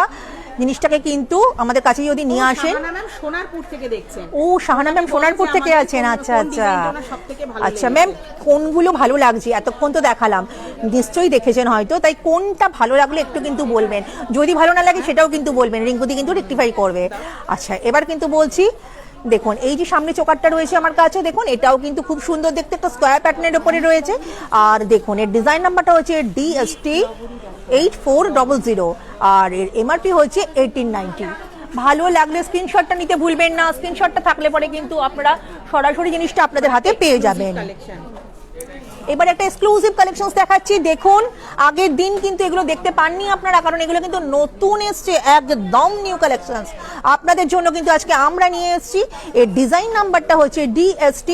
Speaker 1: জিনিসটাকে কিন্তু আমাদের কাছে যদি নিয়ে আসেন।
Speaker 2: শাহানা ম্যাম সোনারপুর থেকে দেখছেন।
Speaker 1: ও শাহানা ম্যাম সোনারপুর থেকে আছেন, আচ্ছা আচ্ছা আচ্ছা ম্যাম, কোনগুলো ভালো লাগছে এতক্ষণ তো দেখালাম, নিশ্চয়ই দেখেছেন হয়তো, তাই কোনটা ভালো লাগলো একটু কিন্তু বলবেন। যদি ভালো না লাগে সেটাও কিন্তু বলবেন, রিঙ্কুদি কিন্তু রেকটিফাই করবে। আচ্ছা, এবার কিন্তু বলছি, দেখুন এই যে সামনে চোকারটা রয়েছে আমার কাছে, দেখুন এটাও কিন্তু খুব সুন্দর দেখতে, একটা স্কোয়ার প্যাটার্নের উপরে রয়েছে। আর দেখুন এর ডিজাইন নাম্বারটা হচ্ছে DST 8400 আর এর MRP হচ্ছে 1890। ভালো লাগলে স্ক্রিনশটটা নিতে ভুলবেন না। স্ক্রিনশটটা থাকলে পরে কিন্তু আপনারা সরাসরি জিনিসটা আপনাদের হাতে পেয়ে যাবেন। এবার একটা এক্সক্লুসিভ কালেকশনস দেখাচ্ছি। দেখুন আগের দিন কিন্তু এগুলো দেখতে পাননি আপনারা, কারণ এগুলো কিন্তু নতুন এসছে, একদম নিউ কালেকশনস আপনাদের জন্য কিন্তু আজকে আমরা নিয়ে এসেছি। এর ডিজাইন নাম্বারটা হচ্ছে DST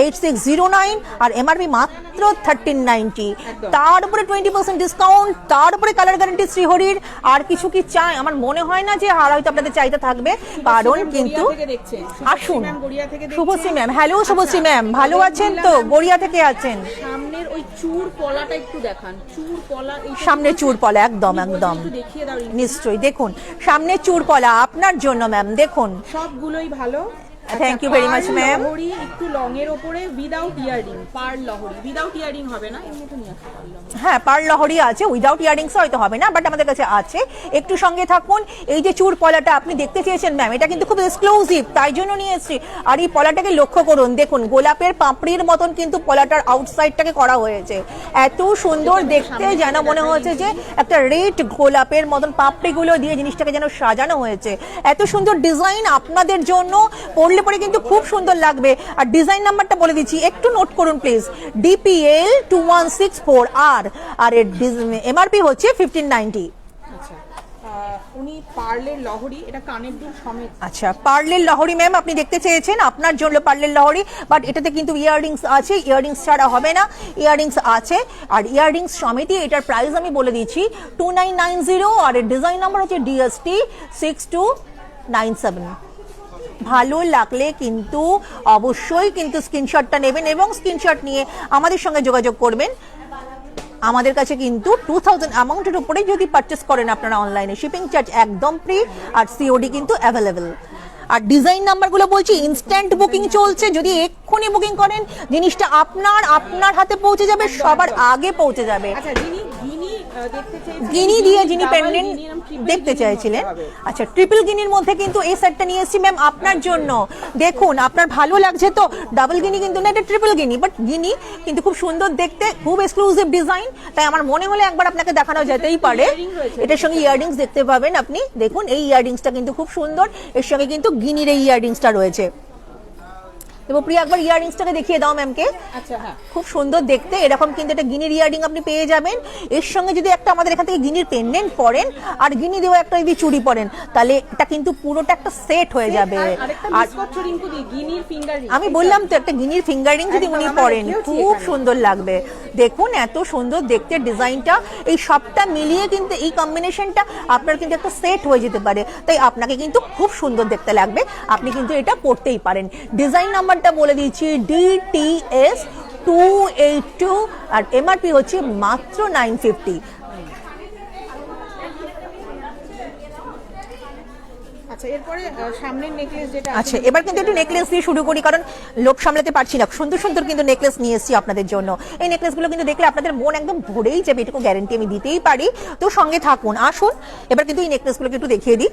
Speaker 1: 8609 আর MRP মাত্র 1390। তার উপরে 20% ডিসকাউন্ট, তার উপরে কালার গ্যারান্টি শ্রীহরির। আর কিছু কি চাই? আমার মনে হয় না যে আর হয়তো আপনাদের চাইতে থাকবে, কারণ কিন্তু আসুন। Subhashree ma'am, hello Subhashree ma'am, ভালো আছেন তো? গড়িয়া থেকে আছেন।
Speaker 2: সামনের ওই চূড় পলাটা একটু দেখান, চূড় পলা,
Speaker 1: সামনে চূড় পলা, একদম একদম নিশ্চয়ই। দেখুন সামনে চূড় পলা আপনার জন্য ম্যাম, দেখুন
Speaker 2: সবগুলোই ভালো।
Speaker 1: Thank you very much ma'am.
Speaker 2: লহরি একটু লং এর উপরে উইদাউট ইয়ারিং, পার্ল লহরি, উইদাউট ইয়ারিং হবে না, এমনিতে নিয়ে আসতে পারলাম।
Speaker 1: হ্যাঁ পার্ল লহরি আছে, উইদাউট ইয়ারিংস হয়তো হবে না, বাট আমাদের কাছে আছে। একটু সঙ্গে থাকুন। এই যে চূড় পলাটা আপনি দেখতে চেয়েছেন ম্যাম, এটা কিন্তু খুব এক্সক্লুসিভ, তাই জন্য নিয়ে এসেছি। আর এই পলাটাকে লক্ষ্য করুন, দেখুন গোলাপের পাপড়ির মতন কিন্তু পলাটার আউটসাইডটাকে করা হয়েছে, এত সুন্দর দেখতে, যেন মনে হচ্ছে যে একটা রেড গোলাপের মতন পাপড়িগুলো দিয়ে জিনিসটাকে যেন সাজানো হয়েছে। এত সুন্দর ডিজাইন আপনাদের জন্য, পরলে পরে কিন্তু খুব সুন্দর লাগবে। আর ডিজাইন নাম্বারটা বলে দিচ্ছি, একটু নোট করুন প্লিজ, DPL 2164 আর এর MRP হচ্ছে 1590।
Speaker 2: আচ্ছা, উনি পার্লের লহরি, এটা কানের দুল সমেত।
Speaker 1: আচ্ছা, পার্লের লহরি ম্যাম আপনি দেখতে চেয়েছেন, আপনার জন্য পার্লের লহরি, বাট এটাতে কিন্তু ইয়াররিংস আছে, ইয়াররিংস ছাড়া হবে না, ইয়াররিংস আছে। আর ইয়াররিংস সমেতই এটার প্রাইস আমি বলে দিচ্ছি 2990, আর এর ডিজাইন নাম্বার হচ্ছে DST 6297। ভালো লাগলে কিন্তু অবশ্যই কিন্তু স্ক্রিনশটটা নেবেন এবং স্ক্রিনশট নিয়ে আমাদের সঙ্গে যোগাযোগ করবেন। আমাদের কাছে কিন্তু 2000 অ্যামাউন্টের উপরে যদি পারচেস করেন আপনারা অনলাইনে, শিপিং চার্জ একদম ফ্রি, আর সিওডি কিন্তু অ্যাভেলেবেল। আর ডিজাইন নাম্বারগুলো বলছি ইনস্ট্যান্ট বুকিং চলছে, যদি এক্ষুনি বুকিং করেন জিনিসটা আপনার হাতে পৌঁছে যাবে, সবার আগে পৌঁছে যাবে।
Speaker 2: আচ্ছা,
Speaker 1: গিনি দিয়ে যিনি পেন্ডেন্ট দেখতে চাইছিলেন, আচ্ছা ট্রিপল গিনির মধ্যে কিন্তু এই সেটটা নিয়ে এসেছি ম্যাম আপনার জন্য। দেখুন আপনার ভালো লাগছে তো, ডাবল গিনি কিন্তু না, এটা ট্রিপল গিনি, বাট গিনি কিন্তু খুব সুন্দর দেখতে, খুব এক্সক্লুসিভ ডিজাইন, তাই আমার মনে হলে একবার আপনাকে দেখানো যেতেই পারে। এটার সঙ্গে ইয়াররিংস দেখতে পাবেন আপনি, দেখুন এই ইয়াররিংসটা কিন্তু খুব সুন্দর, এর সঙ্গে কিন্তু গিনির এই ইয়াররিংসটা রয়েছে। প্রিয়া একবার ইয়াররিংসটাকে দেখিয়ে দাও ম্যামকে।
Speaker 2: আচ্ছা, হ্যাঁ,
Speaker 1: খুব সুন্দর দেখতে, এরকম কিন্তু একটা গিনির ইয়াররিং আপনি পেয়ে যাবেন। এর সঙ্গে যদি একটা আমাদের এখান থেকে গিনির পেন্ডেন্ট পরেন আর গিনি দেওয়া একটা যদি চুড়ি পরেন, তাহলে এটা কিন্তু পুরোটা একটা সেট হয়ে যাবে। আর আমি বললাম তো একটা গিনির ফিঙ্গার রিং যদি উনি পরেন খুব সুন্দর লাগবে। দেখুন এত সুন্দর দেখতে ডিজাইনটা, এই সবটা মিলিয়ে কিন্তু এই কম্বিনেশনটা আপনার কিন্তু একটা সেট হয়ে যেতে পারে, তাই আপনাকে কিন্তু খুব সুন্দর দেখতে লাগবে, আপনি কিন্তু এটা পরতেই পারেন। ডিজাইন নাম্বারটা বলে দিচ্ছি DTS 282, আর MRP হচ্ছে মাত্র 950।
Speaker 2: আচ্ছা, এরপরে সামনের নেকলেস যেটা,
Speaker 1: আচ্ছা এবার কিন্তু একটু নেকলেস দিয়ে শুরু করি, কারণ লোক সামলাতে পারছি না। সুন্দর সুন্দর কিন্তু নেকলেস নিয়ে এসেছি আপনাদের জন্য। এই নেকলেসগুলো কিন্তু দেখলে আপনাদের মন একদম ভরেই যাবে, এটুকু গ্যারান্টি আমি দিতেই পারি। তো সঙ্গে থাকুন, আসুন এবার কিন্তু এই নেকলেসগুলোকে একটু দেখিয়ে দিই।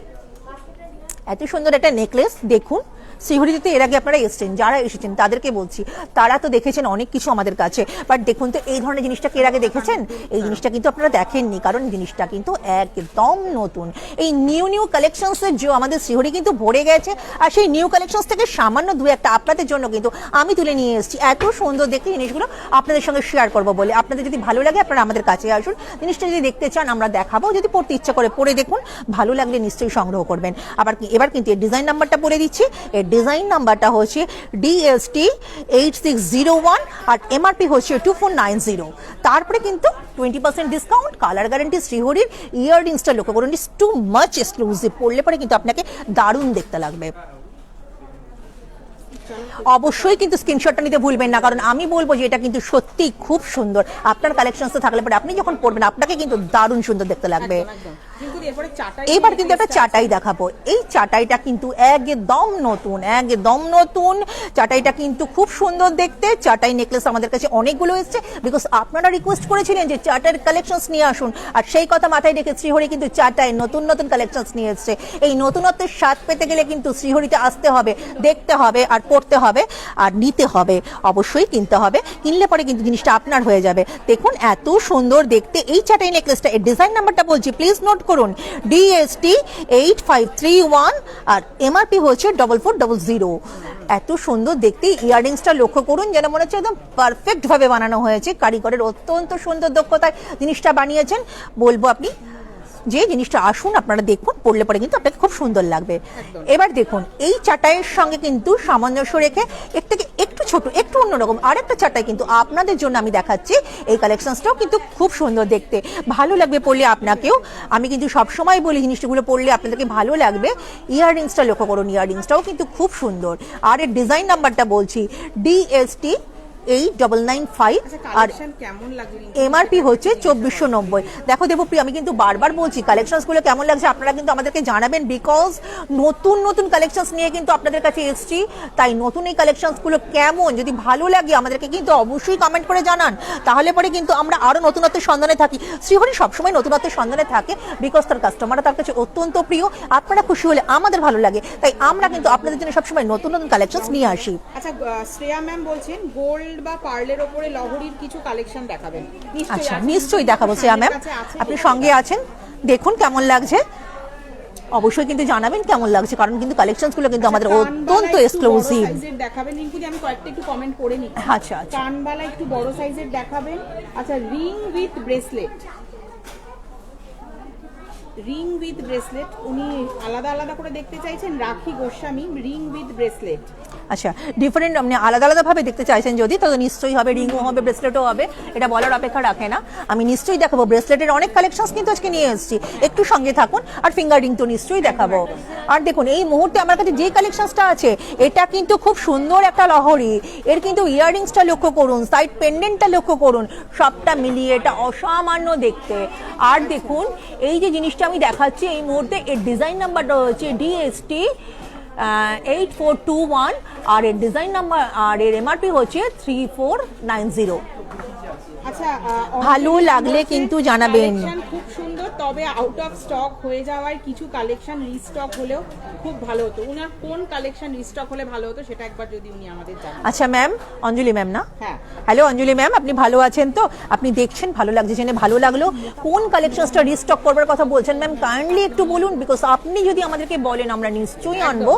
Speaker 1: এত সুন্দর একটা নেকলেস দেখুন, শ্রীহরিতে এর আগে আপনারা এসেছেন, যারা এসেছেন তাদেরকে বলছি, তারা তো দেখেছেন অনেক কিছু আমাদের কাছে, বাট দেখুন তো এই ধরনের জিনিসটা এর আগে দেখেছেন? এই জিনিসটা কিন্তু আপনারা দেখেননি, কারণ জিনিসটা কিন্তু একদম নতুন। এই নিউ কালেকশনসের যে আমাদের শ্রীহরি কিন্তু ভরে গেছে, আর সেই নিউ কালেকশনস থেকে সামান্য দু একটা আপনাদের জন্য কিন্তু আমি তুলে নিয়ে এসেছি। এত সুন্দর দেখতে জিনিসগুলো আপনাদের সঙ্গে শেয়ার করবো বলে, আপনাদের যদি ভালো লাগে আপনারা আমাদের কাছে আসুন, জিনিসটা যদি দেখতে চান আমরা দেখাবো, যদি পড়তে ইচ্ছা করে পড়ে দেখুন, ভালো লাগলে নিশ্চয়ই সংগ্রহ করবেন। আবার এবার কিন্তু এর ডিজাইন নাম্বারটা বলে দিচ্ছি, এর ডিজাইন নাম্বারটা হচ্ছে DST 8601, আর MRP হচ্ছে 2490। তারপরে কিন্তু 20% ডিসকাউন্ট, কালার গ্যারান্টি, শ্রীহরির ইয়াররিংসটা লক্ষ্য করুন, ইটস টু মাচ এক্সক্লুসিভ, পড়লে পরে কিন্তু আপনাকে দারুণ দেখতে লাগবে। অবশ্যই কিন্তু স্ক্রিনশটটা নিতে ভুলবেন না, কারণ আমি বলবো যে এটা কিন্তু সত্যি খুব সুন্দর। আপনার কালেকশনস থাকলে পরে আপনি যখন পড়বেন আপনাকে কিন্তু দারুণ সুন্দর দেখতে লাগবে। এবার কিন্তু একটা চাটাই দেখাবো, এই চাটাইটা কিন্তু একদম নতুন, চাটাইটা কিন্তু খুব সুন্দর দেখতে। চাটাই নেকলেস আমাদের কাছে অনেকগুলো এসেছে, বিকজ আপনারা রিকোয়েস্ট করেছিলেন যে চাটাইয়ের কালেকশনস নিয়ে আসুন, আর সেই কথা মাথায় রেখে শ্রীহরি কিন্তু চাটাই নতুন কালেকশনস নিয়ে এসেছে। এই নতুনত্বের স্বাদ পেতে গেলে কিন্তু শ্রীহরিতে আসতে হবে, দেখতে হবে, আর পড়তে হবে, আর নিতে হবে, অবশ্যই কিনতে হবে। কিনলে পরে কিন্তু জিনিসটা আপনার হয়ে যাবে। দেখুন এত সুন্দর দেখতে এই চাটাই নেকলেসটা, এর ডিজাইন নাম্বারটা বলছি, প্লিজ নোট করুন, DST 8531, আর MRP হচ্ছে 4400। এত সুন্দর দেখতে ইয়াররিংসটা লক্ষ্য করুন, যেন মনে হচ্ছে একদম পারফেক্ট ভাবে বানানো হয়েছে, কারিগরের অত্যন্ত সুন্দর দক্ষতায় জিনিসটা বানিয়েছেন। বলবো আপনি যে জিনিসটা আসুন আপনারা দেখুন, পড়লে পরে কিন্তু আপনাকে খুব সুন্দর লাগবে। এবার দেখুন এই চাটাইয়ের সঙ্গে কিন্তু সামঞ্জস্য রেখে একটু ছোট, একটু অন্যরকম আরেকটা চাটাই কিন্তু আপনাদের জন্য আমি দেখাচ্ছি। এই কালেকশনসটাও কিন্তু খুব সুন্দর দেখতে, ভালো লাগবে পড়লে আপনাকেও। আমি কিন্তু সবসময় বলি জিনিসগুলো পড়লে আপনাদেরকে ভালো লাগবে। ইয়াররিংসটা লক্ষ্য করুন, ইয়াররিংসটাও কিন্তু খুব সুন্দর, আর এর ডিজাইন নাম্বারটা বলছি DST 8995, আর MRP হচ্ছে 2490। দেখো দেবপ্রিয়, আমি কিন্তু বারবার বলছি কালেকশনস গুলো কেমন লাগছে আপনারা কিন্তু আমাদেরকে জানাবেন, বিকজ নতুন কালেকশনস নিয়ে কিন্তু আপনাদের কাছে এসেছি, তাই নতুন এই কালেকশনস গুলো কেমন, যদি ভালো লাগে আমাদেরকে কিন্তু অবশ্যই কমেন্ট করে জানান, তাহলে পরে কিন্তু আমরা আরো নতুনত্বের সন্ধানে থাকি। শ্রীহরি সবসময় নতুনত্বের সন্ধানে থাকে, বিকজ তার কাস্টমাররা তার কাছে অত্যন্ত প্রিয়। আপনারা খুশি হলে আমাদের ভালো লাগে, তাই আমরা কিন্তু আপনাদের জন্য সবসময় নতুন কালেকশনস নিয়ে আসি।
Speaker 2: আচ্ছা, শ্রেয়া ম্যাম বলছেন গোল্ড বা পার্লের উপরে লহরির কিছু কালেকশন দেখাবেন।
Speaker 1: আচ্ছা নিশ্চয়ই দেখাবো শ্রেয়া ম্যাম, আপনি সঙ্গে আছেন, দেখুন কেমন লাগছে, অবশ্যই কিন্তু জানাবেন কেমন লাগছে, কারণ কিন্তু কালেকশনস গুলো কিন্তু আমাদের অত্যন্ত এক্সক্লুসিভ
Speaker 2: দেখাবেন। রিঙ্কুদি আমি কয়েকটা একটু কমেন্ট করে নিচ্ছি।
Speaker 1: আচ্ছা,
Speaker 2: কানবালা একটু বড় সাইজের দেখাবেন। আচ্ছা, ring with bracelet, ring with bracelet, উনি আলাদা আলাদা করে দেখতে চাইছেন। রাখি গোস্বামী রিং উইথ ব্রেসলেট।
Speaker 1: আচ্ছা, ডিফারেন্ট আপনি আলাদা আলাদাভাবে দেখতে চাইছেন যদি, তাহলে নিশ্চয়ই হবে, রিংও হবে, ব্রেসলেটও হবে, এটা বলার অপেক্ষা রাখে না। আমি নিশ্চয়ই দেখাবো, ব্রেসলেটের অনেক কালেকশনস কিন্তু আজকে নিয়ে এসেছি, একটু সঙ্গে থাকুন। আর ফিঙ্গার রিং তো নিশ্চয়ই দেখাবো। আর দেখুন এই মুহূর্তে আমার কাছে যে কালেকশনসটা আছে এটা কিন্তু খুব সুন্দর একটা লহরি। এর কিন্তু ইয়াররিংসটা লক্ষ্য করুন, সাইড পেন্ডেন্টটা লক্ষ্য করুন, সবটা মিলিয়ে এটা অসামান্য দেখতে। আর দেখুন এই যে জিনিসটা আমি দেখাচ্ছি এই মুহূর্তে, এর ডিজাইন নাম্বারটা হচ্ছে DST 8421, আর এর ডিজাইন নাম্বার আর এর এমআরপি হচ্ছে 3490।
Speaker 2: আচ্ছা,
Speaker 1: ভালো লাগলে কিন্তু জানাবেন।
Speaker 2: কালেকশন খুব সুন্দর, তবে আউট অফ স্টক হয়ে যাওয়ার কিছু কালেকশন রিস্টক হলেও খুব ভালো হতো। উনার কোন কালেকশন রিস্টক হলে ভালো হতো সেটা একবার যদি উনি আমাদের জানান।
Speaker 1: আচ্ছা ম্যাম, অঞ্জলি ম্যাম না?
Speaker 2: হ্যাঁ।
Speaker 1: হ্যালো অঞ্জলি ম্যাম, আপনি ভালো আছেন তো? আপনি দেখছেন, ভালো লাগছে জেনে ভালো লাগলো। কোন কালেকশনসটা রিস্টক করবার কথা বলছেন ম্যাম, কাইন্ডলি একটু বলুন, বিকজ আপনি যদি আমাদেরকে বলেন আমরা নিশ্চয়ই আনবো।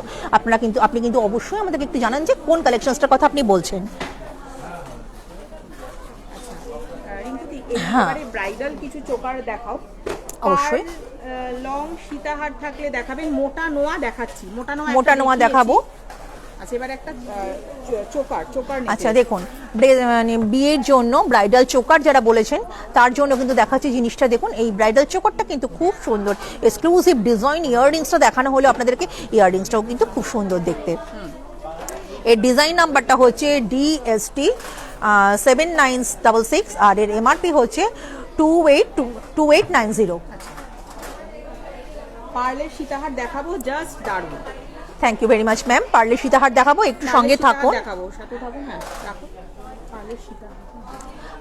Speaker 1: আপনি কিন্তু অবশ্যই আমাদেরকে একটু জানান যে কোন কালেকশনসটার কথা আপনি বলছেন।
Speaker 2: এবারে ব্রাইডাল কিছু চোকার দেখাও
Speaker 1: অবশ্যই।
Speaker 2: লং সীতাহার থাকলে দেখাবেন। মোটা নোয়া দেখাচ্ছি,
Speaker 1: মোটা নোয়া দেখাবো।
Speaker 2: আচ্ছা, এবার একটা চোকার
Speaker 1: আচ্ছা দেখুন, মানে বিয়ের জন্য ব্রাইডাল চোকার যারা বলেছেন তার জন্য কিন্তু দেখাচ্ছি জিনিসটা। দেখুন এই ব্রাইডাল চোকারটা কিন্তু খুব সুন্দর, এক্সক্লুসিভ ডিজাইন। ইয়াররিংসটা দেখানো হলো আপনাদেরকে, ইয়াররিংসটাও কিন্তু খুব সুন্দর দেখতে। এর ডিজাইন নাম্বারটা হচ্ছে DST 7966, আর এর এমআরপি হচ্ছে 2890।
Speaker 2: পার্লের সীতাহার দেখাবো, জাস্ট দারুণ।
Speaker 1: Thank you very much ma'am. পার্লের সীতাহার দেখাবো, একটু সঙ্গে থাকুন।
Speaker 2: দেখাবো, সাথে থাকুন। হ্যাঁ, রাখো পার্লের সীতাহার।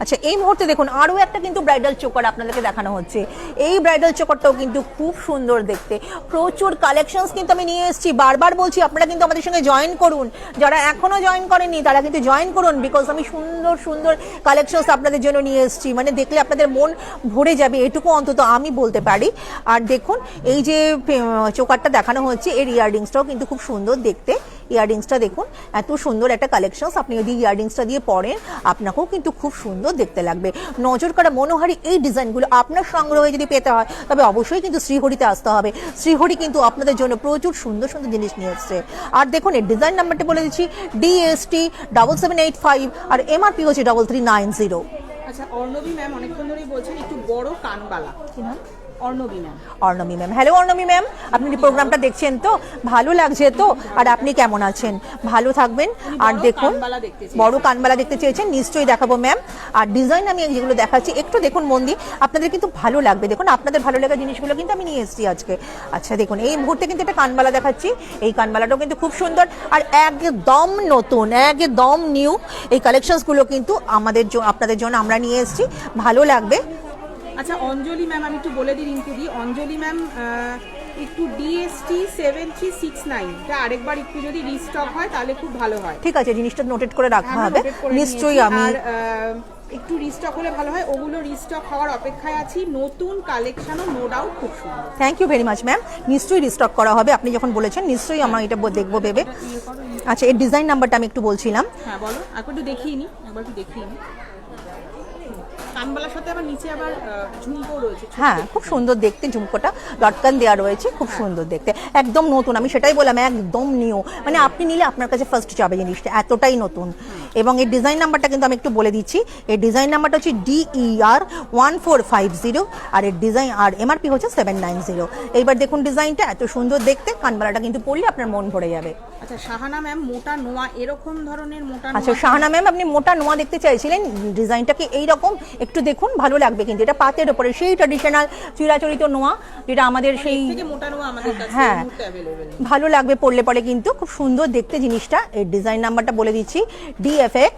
Speaker 1: আচ্ছা, এই মুহূর্তে দেখুন আরও একটা কিন্তু ব্রাইডাল চোকার আপনাদেরকে দেখানো হচ্ছে। এই ব্রাইডাল চোকারটাও কিন্তু খুব সুন্দর দেখতে। প্রচুর কালেকশনস কিন্তু আমি নিয়ে এসেছি। বারবার বলছি আপনারা কিন্তু আমাদের সঙ্গে জয়েন করুন, যারা এখনো জয়েন করেননি তারা কিন্তু জয়েন করুন, বিকজ আমি সুন্দর সুন্দর কালেকশনস আপনাদের জন্য নিয়ে এসেছি, মানে দেখলে আপনাদের মন ভরে যাবে, এটুকু অন্তত আমি বলতে পারি। আর দেখুন এই যে চোকারটা দেখানো হচ্ছে, এর ইয়াররিংসটাও কিন্তু খুব সুন্দর দেখতে। ইয়াররিংসটা দেখুন, এত সুন্দর একটা কালেকশনস। আপনি যদি ইয়াররিংসটা দিয়ে পরেন আপনাকেও কিন্তু খুব সুন্দর দেখতে লাগবে। নজর করা মনোহারী এই ডিজাইনগুলো আপনার সংগ্রহে যদি পেতে হয় তবে অবশ্যই কিন্তু শ্রীহরিতে আসতে হবে। শ্রীহরি কিন্তু আপনাদের জন্য প্রচুর সুন্দর সুন্দর জিনিস নিয়ে এসছে। আর দেখুন এর ডিজাইন নাম্বারটা বলে দিচ্ছি, DST 7785, আর এমআরপি হচ্ছে 3390।
Speaker 2: আচ্ছা, অর্ণবী ম্যাম অনেকক্ষণ ধরেই বলছেন একটু বড় কানবালা। কি নাম? Arnabi ma'am. Hello Arnabi ma'am, আপনি প্রোগ্রামটা দেখছেন তো? ভালো লাগছে তো? আর আপনি কেমন আছেন? ভালো থাকবেন। আর দেখুন বড় কানবালা দেখতে চেয়েছেন, নিশ্চয়ই দেখাবো ম্যাম। আর ডিজাইন আমি যেগুলো দেখাচ্ছি একটু দেখুন মন দিয়ে, আপনাদের কিন্তু ভালো লাগবে। দেখুন আপনাদের ভালো লাগা জিনিসগুলো কিন্তু আমি নিয়ে এসেছি আজকে। আচ্ছা দেখুন এই মুহূর্তে কিন্তু একটা কানবালা দেখাচ্ছি। এই কানবালাটাও কিন্তু খুব সুন্দর আর একদম নতুন, একদম নিউ। এই কালেকশনসগুলো কিন্তু আপনাদের জন্য আমরা নিয়ে এসেছি, ভালো লাগবে। আচ্ছা, অঞ্জলি ম্যাম আমি একটু বলে দিই, রিঙ্কু দি। অঞ্জলি ম্যাম একটু DST 7369 এটা আরেকবার একটু যদি রিস্টক হয় তাহলে খুব ভালো হয়।
Speaker 1: ঠিক আছে, জিনিসটা নোটেট করে রাখা হবে নিশ্চয়ই। আমি
Speaker 2: একটু রিস্টক হলে ভালো হয়, ওগুলো রিস্টক হওয়ার অপেক্ষায় আছি। নতুন কালেকশনও নো ডাউট খুব সুন্দর।
Speaker 1: Thank you very much ma'am, নিশ্চয়ই রিস্টক করা হবে। আপনি যখন বলেছেন নিশ্চয়ই আমরা এটা দেখবো ভেবে। আচ্ছা, এর ডিজাইন নাম্বারটা আমি একটু বলছিলাম।
Speaker 2: হ্যাঁ বলো, একবার একটু দেখিয়ে নি। কানবালার সাথে আবার নিচে আবার ঝুমকো রয়েছে।
Speaker 1: হ্যাঁ, খুব সুন্দর দেখতে, ঝুমকোটা লটকান দেওয়া রয়েছে, খুব সুন্দর দেখতে, একদম নতুন। আমি সেটাই বললাম, একদম নিউ, মানে আপনি নিলে আপনার কাছে ফার্স্ট যাবে জিনিসটা, এতটাই নতুন। এবং এর ডিজাইন নাম্বারটা কিন্তু আমি একটু বলে দিচ্ছি। এর ডিজাইন নাম্বারটা হচ্ছে DER 1450, আর এর ডিজাইন আর এমআরপি হচ্ছে 790। এইবার দেখুন ডিজাইনটা এত সুন্দর দেখতে, কানবালাটা কিন্তু পরলে আপনার মন ভরে যাবে।
Speaker 2: আচ্ছা, শাহানা ম্যাম মোটা নোয়া, এরকম ধরনের মোটা।
Speaker 1: আচ্ছা শাহানা ম্যাম, আপনি মোটা নোয়া দেখতে চাইছিলেন, ডিজাইনটাকে এইরকম একটু দেখুন, ভালো লাগবে কিন্তু। এটা পাতের উপরে সেই ট্র্যাডিশনাল চিরাচরিত নোয়া, যেটা আমাদের সেই
Speaker 2: মোটা নোয়া আমাদের কাছে
Speaker 1: হ্যাঁ ভালো লাগবে পরলে পরে কিন্তু, খুব সুন্দর দেখতে জিনিসটা। এর ডিজাইন নাম্বারটা বলে দিচ্ছি, DFX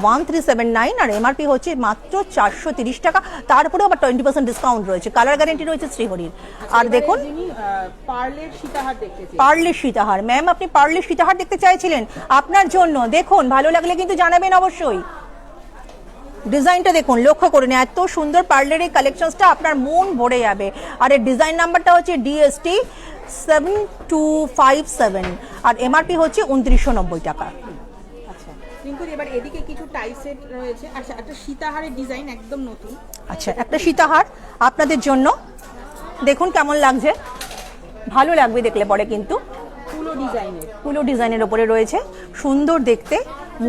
Speaker 1: 1379, আর এমআরপি হচ্ছে মাত্র 430 টাকা। তারপরে আবার 20% ডিসকাউন্ট রয়েছে, কালার গ্যারেন্টি রয়েছে শ্রীহরির। আর দেখুন পার্লের সীতাহার ম্যাম, আপনি পার্লের সীতাহার দেখতে চাইছিলেন, আপনার জন্য দেখুন, ভালো লাগলে কিন্তু জানাবেন অবশ্যই। ডিজাইনটা দেখুন, লক্ষ্য করুন, এত সুন্দর পার্লের এই কালেকশনসটা আপনার মন ভরে যাবে। আর এর ডিজাইন নাম্বারটা হচ্ছে DST 7257, আর এমআরপি হচ্ছে 2990 টাকা।
Speaker 2: এবার এদিকে কিছু টাই সেট রয়েছে। আচ্ছা, একটা সীতাহারের ডিজাইন একদম নতুন।
Speaker 1: আচ্ছা, একটা সীতাহার আপনাদের জন্য, দেখুন কেমন লাগছে, ভালো লাগবে দেখলে পরে কিন্তু। পুলো ডিজাইনের ওপরে রয়েছে, সুন্দর দেখতে,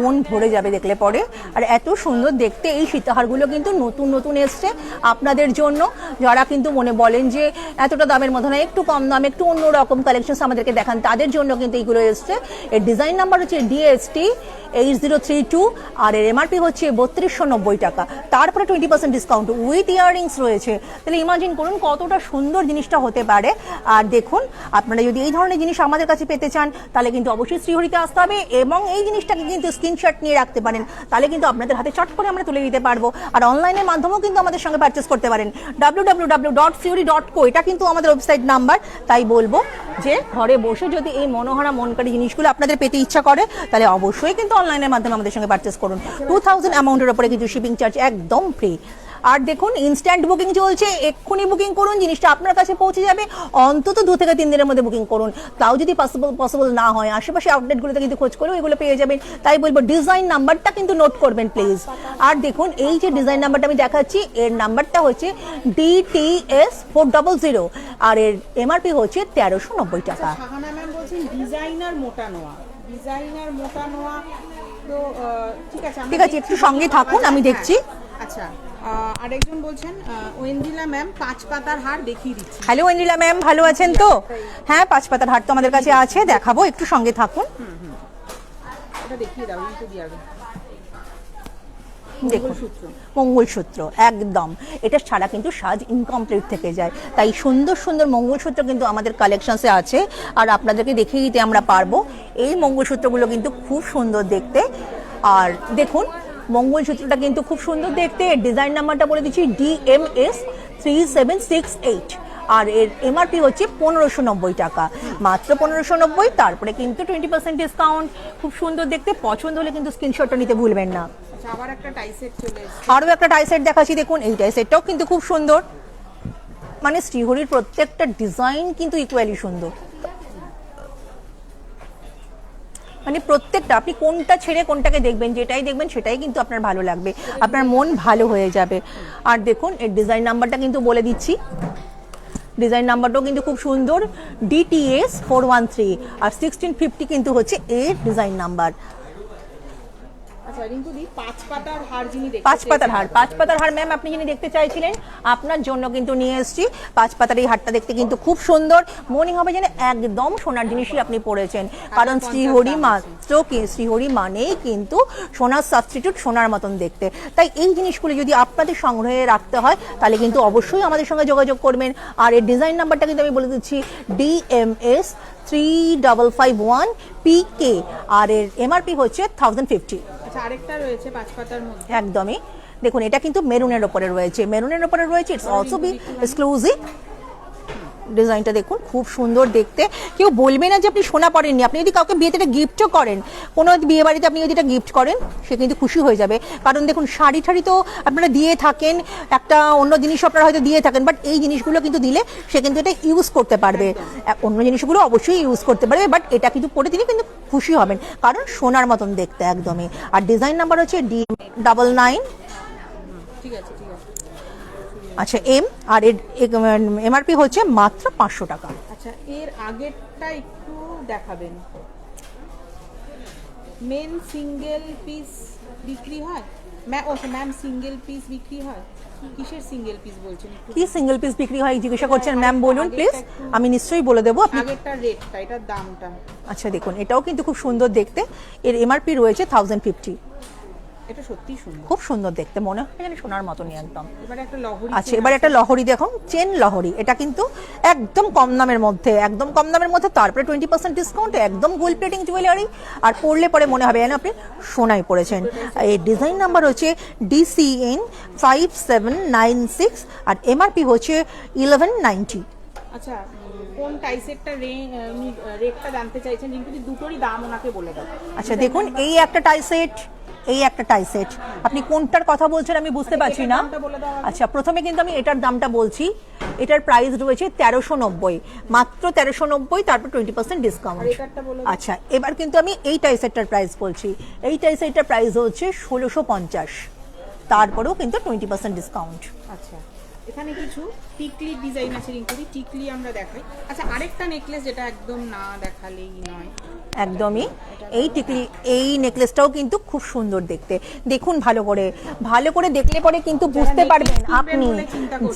Speaker 1: মন ভরে যাবে দেখলে পরে। আর এত সুন্দর দেখতে এই সীতাহারগুলো কিন্তু নতুন নতুন এসছে আপনাদের জন্য, যারা কিন্তু মনে বলেন যে এতটা দামের মধ্যে না, একটু কম দামে একটু অন্যরকম কালেকশন আমাদেরকে দেখান, তাদের জন্য কিন্তু এইগুলো এসছে। এর ডিজাইন নাম্বার হচ্ছে DST 8032 আর এর MRP হচ্ছে 3290 টাকা, তারপরে 20% ডিসকাউন্ট উইথ ইয়াররিংস রয়েছে। তাহলে ইমাজিন করুন কতটা সুন্দর জিনিসটা হতে পারে। আর দেখুন, আপনারা যদি এই ধরনের জিনিস আমাদের কাছে পেতে চান তাহলে কিন্তু অবশ্যই শ্রীহরিতে আসতে হবে, এবং এই জিনিসটাকে কিন্তু স্ক্রিনশট নিয়ে রাখতে পারেন, তাহলে কিন্তু আপনাদের হাতে চট করে আমরা তুলে দিতে পারবো। আর অনলাইনের মাধ্যমেও কিন্তু আমাদের সঙ্গে পারচেস করতে পারেন, www.srihori.co, এটা কিন্তু আমাদের ওয়েবসাইট নাম্বার। তাই বলবো যে ঘরে বসে যদি এই মনোহারা মনকারী জিনিসগুলো আপনাদের পেতে ইচ্ছা করে তাহলে অবশ্যই কিন্তু অনলাইনের মাধ্যমে আমাদের সঙ্গে পারচেস করুন। 2000 অ্যামাউন্টের উপরে কিন্তু শিপিং চার্জ একদম ফ্রি। আর দেখুন ইনস্ট্যান্ট বুকিং চলছে, এক্ষুনি বুকিং করুন, জিনিসটা আপনার কাছে পৌঁছে যাবে। অন্তত 2 থেকে 3 দিনের মধ্যে বুকিং করুন, তাও যদি পসিবল না হয় আশেপাশে আউটলেটগুলোতে কিন্তু খোঁজ করেও এগুলো পেয়ে যাবেন। তাই বলবো ডিজাইন নাম্বারটা কিন্তু নোট করবেন প্লিজ। আর দেখুন এই যে ডিজাইন নাম্বারটা আমি দেখাচ্ছি, এর নাম্বারটা হচ্ছে DTS 400 আর এর MRP হচ্ছে 1390 টাকা।
Speaker 2: শাহানা ম্যাম বলছেন ডিজাইনার মোটা নোয়া তো ঠিক আছে
Speaker 1: একটু সঙ্গে থাকুন, আমি দেখছি।
Speaker 2: আচ্ছা, আরেকজন বলছেন ওয়েন্দিলা ম্যাম 5 পাতার হার দেখিয়ে দিচ্ছি।
Speaker 1: হ্যালো ওয়েন্দিলা ম্যাম, ভালো আছেন তো? হ্যাঁ, 5 পাতার হার তো আমাদের কাছে আছে, দেখাবো, একটু সঙ্গে থাকুন।
Speaker 2: এটা দেখিয়ে দাও, কিন্তু দিয়ে
Speaker 1: দেখুন মঙ্গলসূত্র একদম, এটা ছাড়া কিন্তু সাজ ইনকমপ্লিট থেকে যায়। তাই সুন্দর সুন্দর মঙ্গলসূত্র কিন্তু আমাদের কালেকশনসে আছে, আর আপনাদেরকে দেখিয়ে দিতে আমরা পারবো। এই মঙ্গলসূত্রগুলো কিন্তু খুব সুন্দর দেখতে। আর দেখুন মঙ্গলসূত্রটা কিন্তু খুব সুন্দর দেখতে। ডিজাইন নাম্বারটা বলে দিচ্ছি DMS 3768 আর এর MRP হচ্ছে 1590 টাকা, মাত্র 1590। তারপরে কিন্তু 20% ডিসকাউন্ট। খুব সুন্দর দেখতে, পছন্দ হলে কিন্তু স্ক্রিনশটটা নিতে ভুলবেন না।
Speaker 2: আবার একটা টাই সেট চলে এসেছে,
Speaker 1: আরও একটা টাই সেট দেখাচ্ছি, দেখুন এই টাই সেটটাও কিন্তু খুব সুন্দর। মানে শ্রীহরির প্রত্যেকটা ডিজাইন কিন্তু ইকুয়ালি সুন্দর, মানে প্রত্যেকটা, আপনি কোনটা ছেড়ে কোনটাকে দেখবেন, যেটাই দেখবেন সেটাই কিন্তু আপনার ভালো লাগবে, আপনার মন ভালো হয়ে যাবে। আর দেখুন এর ডিজাইন নাম্বারটা কিন্তু বলে দিচ্ছি, ডিজাইন নাম্বারটাও কিন্তু খুব সুন্দর, DTS 413 আর 1650 কিন্তু হচ্ছে এর ডিজাইন নাম্বার।
Speaker 2: আচ্ছা রিঙ্কুদি, 5 পাতার হার যিনি দেখতে
Speaker 1: 5 পাতার হার, 5 পাতার হার ম্যাম আপনি যিনি দেখতে চাইছিলেন, আপনার জন্য কিন্তু নিয়ে এসেছি। 5 পাতার এই হারটা দেখতে কিন্তু খুব সুন্দর, মনে হবে যেন একদম সোনার জিনিসই আপনি পরেছেন। কারণ শ্রীহরি মাত্র কি, শ্রীহরি মানেই কিন্তু সোনার সাবস্টিটিউট, সোনার মতন দেখতে। তাই এই জিনিসগুলো যদি আপনাদের সংগ্রহে রাখতে হয় তাহলে কিন্তু অবশ্যই আমাদের সঙ্গে যোগাযোগ করবেন। আর এর ডিজাইন নাম্বারটা কিন্তু আমি বলে দিচ্ছি DMS 3551 PK আর এর MRP হচ্ছে 1050।
Speaker 2: আচ্ছা, আরেকটা রয়েছে 5 পাতার মধ্যে,
Speaker 1: একদমই দেখুন, এটা কিন্তু মেরুনের ওপরে রয়েছে, মেরুনের ওপরে রয়েছে, ইটস অলসো বি এক্সক্লুসিভ। ডিজাইনটা দেখুন খুব সুন্দর দেখতে, কেউ বলবে না যে আপনি সোনা পরেননি। আপনি যদি কাউকে বিয়েতে এটা গিফটও করেন, কোনো বিয়ে বাড়িতে আপনি যদি এটা গিফট করেন, সে কিন্তু খুশি হয়ে যাবে। কারণ দেখুন শাড়ি ঠাড়ি তো আপনারা দিয়ে থাকেন, একটা অন্য জিনিস আপনারা হয়তো দিয়ে থাকেন, বাট এই জিনিসগুলো কিন্তু দিলে সে কিন্তু এটা ইউজ করতে পারবে। অন্য জিনিসগুলো অবশ্যই ইউজ করতে পারবে, বাট এটা কিন্তু পরে তিনি কিন্তু খুশি হবেন, কারণ সোনার মতন দেখতে একদমই। আর ডিজাইন নাম্বার হচ্ছে D99।
Speaker 2: ঠিক আছে ঠিক আছে।
Speaker 1: আচ্ছা M আর এর MRP হচ্ছে মাত্র 500 টাকা।
Speaker 2: আচ্ছা, এর আগেরটা একটু দেখাবেন। মেন সিঙ্গেল পিস বিক্রি হয় ম্যাম, সিঙ্গেল পিস বিক্রি হয়, কিসের সিঙ্গেল পিস বলছেন?
Speaker 1: কি সিঙ্গেল পিস বিক্রি হয় জিজ্ঞাসা করছেন ম্যাম, বলুন প্লিজ, আমি নিশ্চয়ই বলে দেবো। আপনি
Speaker 2: আগেরটা রেটটা, এটার দামটা।
Speaker 1: আচ্ছা দেখুন এটাও কিন্তু খুব সুন্দর দেখতে, এর MRP রয়েছে 1050।
Speaker 2: এটা সত্যি সুন্দর,
Speaker 1: খুব সুন্দর দেখতে, মনে হয় যেন সোনার মতনই একদম।
Speaker 2: এবারে একটা লহরি।
Speaker 1: আচ্ছা এবার একটা লহরি দেখুন, চেন লহরি, এটা কিন্তু একদম কম দামের মধ্যে, একদম কম দামের মধ্যে, তারপরে 20% ডিসকাউন্ট, একদম গোল্ড প্লেটিং জুয়েলারি, আর পরলে পরে মনে হবে যেন আপনি সোনাই পরেছেন। এই ডিজাইন নাম্বার হচ্ছে DCN 5796 আর MRP হচ্ছে 1190।
Speaker 2: আচ্ছা, কোন টাইসেটটা রেটটা জানতে চাইছেন? কিন্তু দুটোরই দাম ওনাকে বলে দাও।
Speaker 1: আচ্ছা দেখুন এই একটা টাই সেট, এই একটা টাই সেট, আপনি কোনটার কথা বলছেন আমি বুঝতে পারছি না। আচ্ছা প্রথমে কিন্তু আমি এটার দামটা বলছি, এটার প্রাইস রয়েছে 1390, মাত্র 1390, তারপর 20% ডিসকাউন্ট। আচ্ছা এবার কিন্তু আমি এই টাই সেটটার প্রাইস বলছি, এই টাই সেটটার প্রাইস হচ্ছে 1650, তারপরেও কিন্তু 20% ডিসকাউন্ট।
Speaker 2: আচ্ছা এখানে কিছু টিকলি ডিজাইন আছে রিঙ্কুদি, টিকলি আমরা দেখাই। আচ্ছা, আরেকটা নেকলেস যেটা একদম না দেখালেই নয়,
Speaker 1: একদমই এই টিকলি, এই নেকলেসটাও কিন্তু খুব সুন্দর দেখতে। দেখুন ভালো করে দেখলে পরে কিন্তু বুঝতে পারবেন আপনি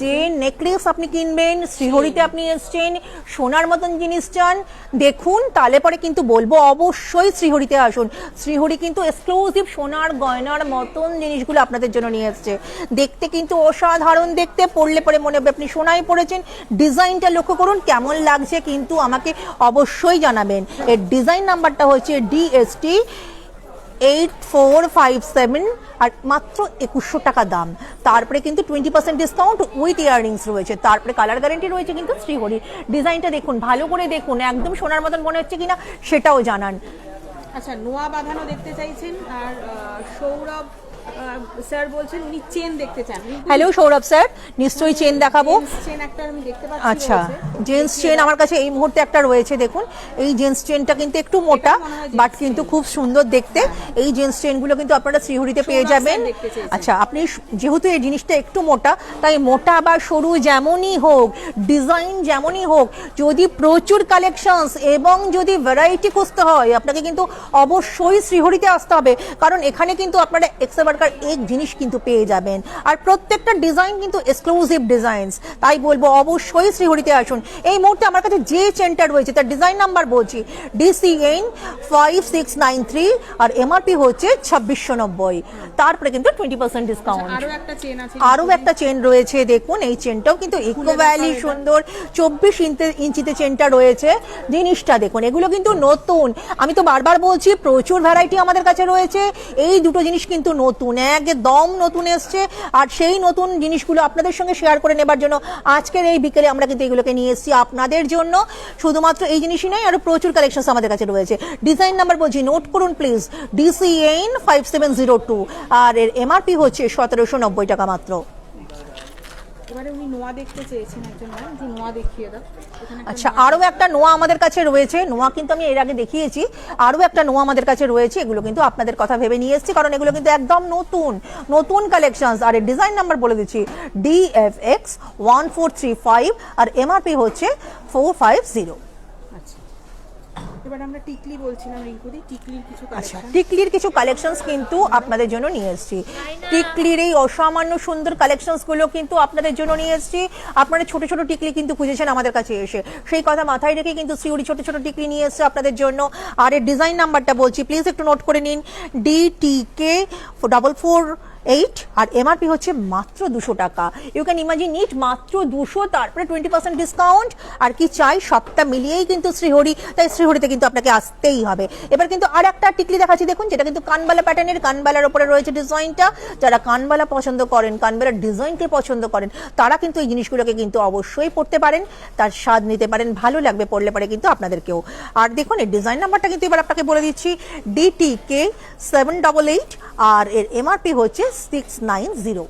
Speaker 1: যে নেকলেস আপনি কিনবেন, শ্রীহরিতে আপনি এসছেন, সোনার মতন জিনিস চান, দেখুন তাহলে পরে কিন্তু বলবো অবশ্যই শ্রীহরিতে আসুন। শ্রীহরি কিন্তু এক্সক্লুসিভ সোনার গয়নার মতন জিনিসগুলো আপনাদের জন্য নিয়ে এসছে। দেখতে কিন্তু অসাধারণ দেখতে, পরলে পরে মনে হবে আপনি সোনায় পড়েছেন। ডিজাইনটা লক্ষ্য করুন কেমন লাগছে, কিন্তু আমাকে অবশ্যই জানাবেন। এর ডিজাইন নাম্বারটা হচ্ছে DST 8457 আর মাত্র 2100 টাকা দাম। তারপরে কিন্তু 20% ডিসকাউন্ট উইথ ইয়াররিংস রয়েছে, তারপরে কালার গ্যারান্টি রয়েছে কিন্তু শ্রীহরি। ডিজাইনটা দেখুন, ভালো করে দেখুন, একদম সোনার মতন মনে হচ্ছে কিনা সেটাও জানান।
Speaker 2: আচ্ছা, নোয়া বাঁধানো দেখতে চাইছেন, আর সৌরভ স্যার বলছেন উনি চেন দেখতে চান।
Speaker 1: হ্যালো সৌরভ স্যার, নিশ্চয়ই চেন দেখাবো।
Speaker 2: চেন একটা আমি দেখতে পাচ্ছি।
Speaker 1: আচ্ছা, জেন্টস চেন আমার কাছে এই মুহূর্তে একটা রয়েছে। দেখুন এই জেন্টস চেনটা কিন্তু একটু মোটা, বাট কিন্তু খুব সুন্দর দেখতে। এই জেন্টস চেনগুলো কিন্তু আপনারা শ্রীহরিতে পেয়ে যাবেন। আচ্ছা, আপনি যেহেতু এই জিনিসটা একটু মোটা, তাই মোটা বা সরু যেমনই হোক, ডিজাইন যেমনই হোক, যদি প্রচুর কালেকশনস এবং যদি ভ্যারাইটি খুঁজতে হয়, আপনাকে কিন্তু অবশ্যই শ্রীহরিতে আসতে হবে। কারণ এখানে কিন্তু আপনারা এক জিনিস কিন্তু পেয়ে যাবেন, আর প্রত্যেকটা ডিজাইন কিন্তু এক্সক্লুসিভ ডিজাইনস। তাই বলবো অবশ্যই শ্রীহরিতে আসুন। এই মুহূর্তে আমার কাছে যে চেনটা রয়েছে তার ডিজাইন নাম্বার বলছি DCN 5693 আর MRP হচ্ছে 2690। তারপরে কিন্তু 20% ডিসকাউন্ট। আরো একটা চেন রয়েছে, দেখুন এই চেনটাও কিন্তু ইকোভ্যালি সুন্দর। 24 ইঞ্চিতে চেনটা রয়েছে। জিনিসটা দেখুন, এগুলো কিন্তু নতুন। আমি তো বারবার বলছি প্রচুর ভ্যারাইটি আমাদের কাছে রয়েছে। এই দুটো জিনিস কিন্তু নতুন, একদম নতুন এসছে। আর সেই নতুন জিনিসগুলো আপনাদের সঙ্গে শেয়ার করে নেবার জন্য আজকের এই বিকেলে আমরা কিন্তু এগুলোকে নিয়ে এসেছি আপনাদের জন্য। শুধুমাত্র এই জিনিসই নয়, আরো প্রচুর কালেকশন আমাদের কাছে রয়েছে। ডিজাইন নাম্বার বলছি, নোট করুন প্লিজ, DCN 5702 আর এর MRP হচ্ছে 1790 টাকা মাত্র।
Speaker 2: এবারে উনি নোয়া দেখতে চেয়েছেন একজন ম্যাম, যে নোয়া দেখিয়ে দাও।
Speaker 1: আচ্ছা, আরো একটা নোয়া আমাদের কাছে রয়েছে। নোয়া কিন্তু আমি এর আগে দেখিয়েছি, আরো একটা নোয়া আমাদের কাছে রয়েছে। এগুলো কিন্তু আপনাদের কথা ভেবে নিয়ে এসেছি, কারণ এগুলো কিন্তু একদম নতুন কালেকশনস। আর এর ডিজাইন নাম্বার বলে দিচ্ছি DFX 1435 আর MRP হচ্ছে 450।
Speaker 2: এবার আমরা টিকলি বলছিলাম রিঙ্কুদি, টিকলির কিছু
Speaker 1: আচ্ছা,
Speaker 2: কালেকশন।
Speaker 1: টিকলির কিছু কালেকশনস কিন্তু আপনাদের জন্য নিয়ে এসেছি। টিকলির এই অসামান্য সুন্দর কালেকশনস গুলো কিন্তু আপনাদের জন্য নিয়ে এসেছি। আপনারা ছোট ছোট টিকলি কিন্তু খুঁজেছেন আমাদের কাছে এসে, সেই কথা মাথায় রেখে কিন্তু শ্রীহরি ছোট ছোট টিকলি নিয়ে এসেছে আপনাদের জন্য। আর এর ডিজাইন নাম্বারটা বলছি, প্লিজ একটু নোট করে নিন, DTK 448 আর MRP হচ্ছে মাত্র 200 টাকা। ইউ ক্যান ইমাজিন ইট, মাত্র 200, তারপরে 20% ডিসকাউন্ট। আর কি চাই, সবটা মিলিয়েই কিন্তু শ্রীহরি, তাই শ্রীহরিতে কিন্তু আপনাকে আসতেই হবে। এবার কিন্তু আর একটা টিকলি দেখাচ্ছি, দেখুন যেটা কিন্তু কানবালা প্যাটার্নের, কানবালার উপরে রয়েছে ডিজাইনটা। যারা কানবালা পছন্দ করেন, কানবালার ডিজাইনকে পছন্দ করেন, তারা কিন্তু এই জিনিসগুলোকে কিন্তু অবশ্যই পড়তে পারেন, তার স্বাদ নিতে পারেন, ভালো লাগবে পড়লে পরে কিন্তু আপনাদেরকেও। আর দেখুন এর ডিজাইন নাম্বারটা কিন্তু এবার আপনাকে বলে দিচ্ছি, DTK 788 আর এর MRP হচ্ছে 690।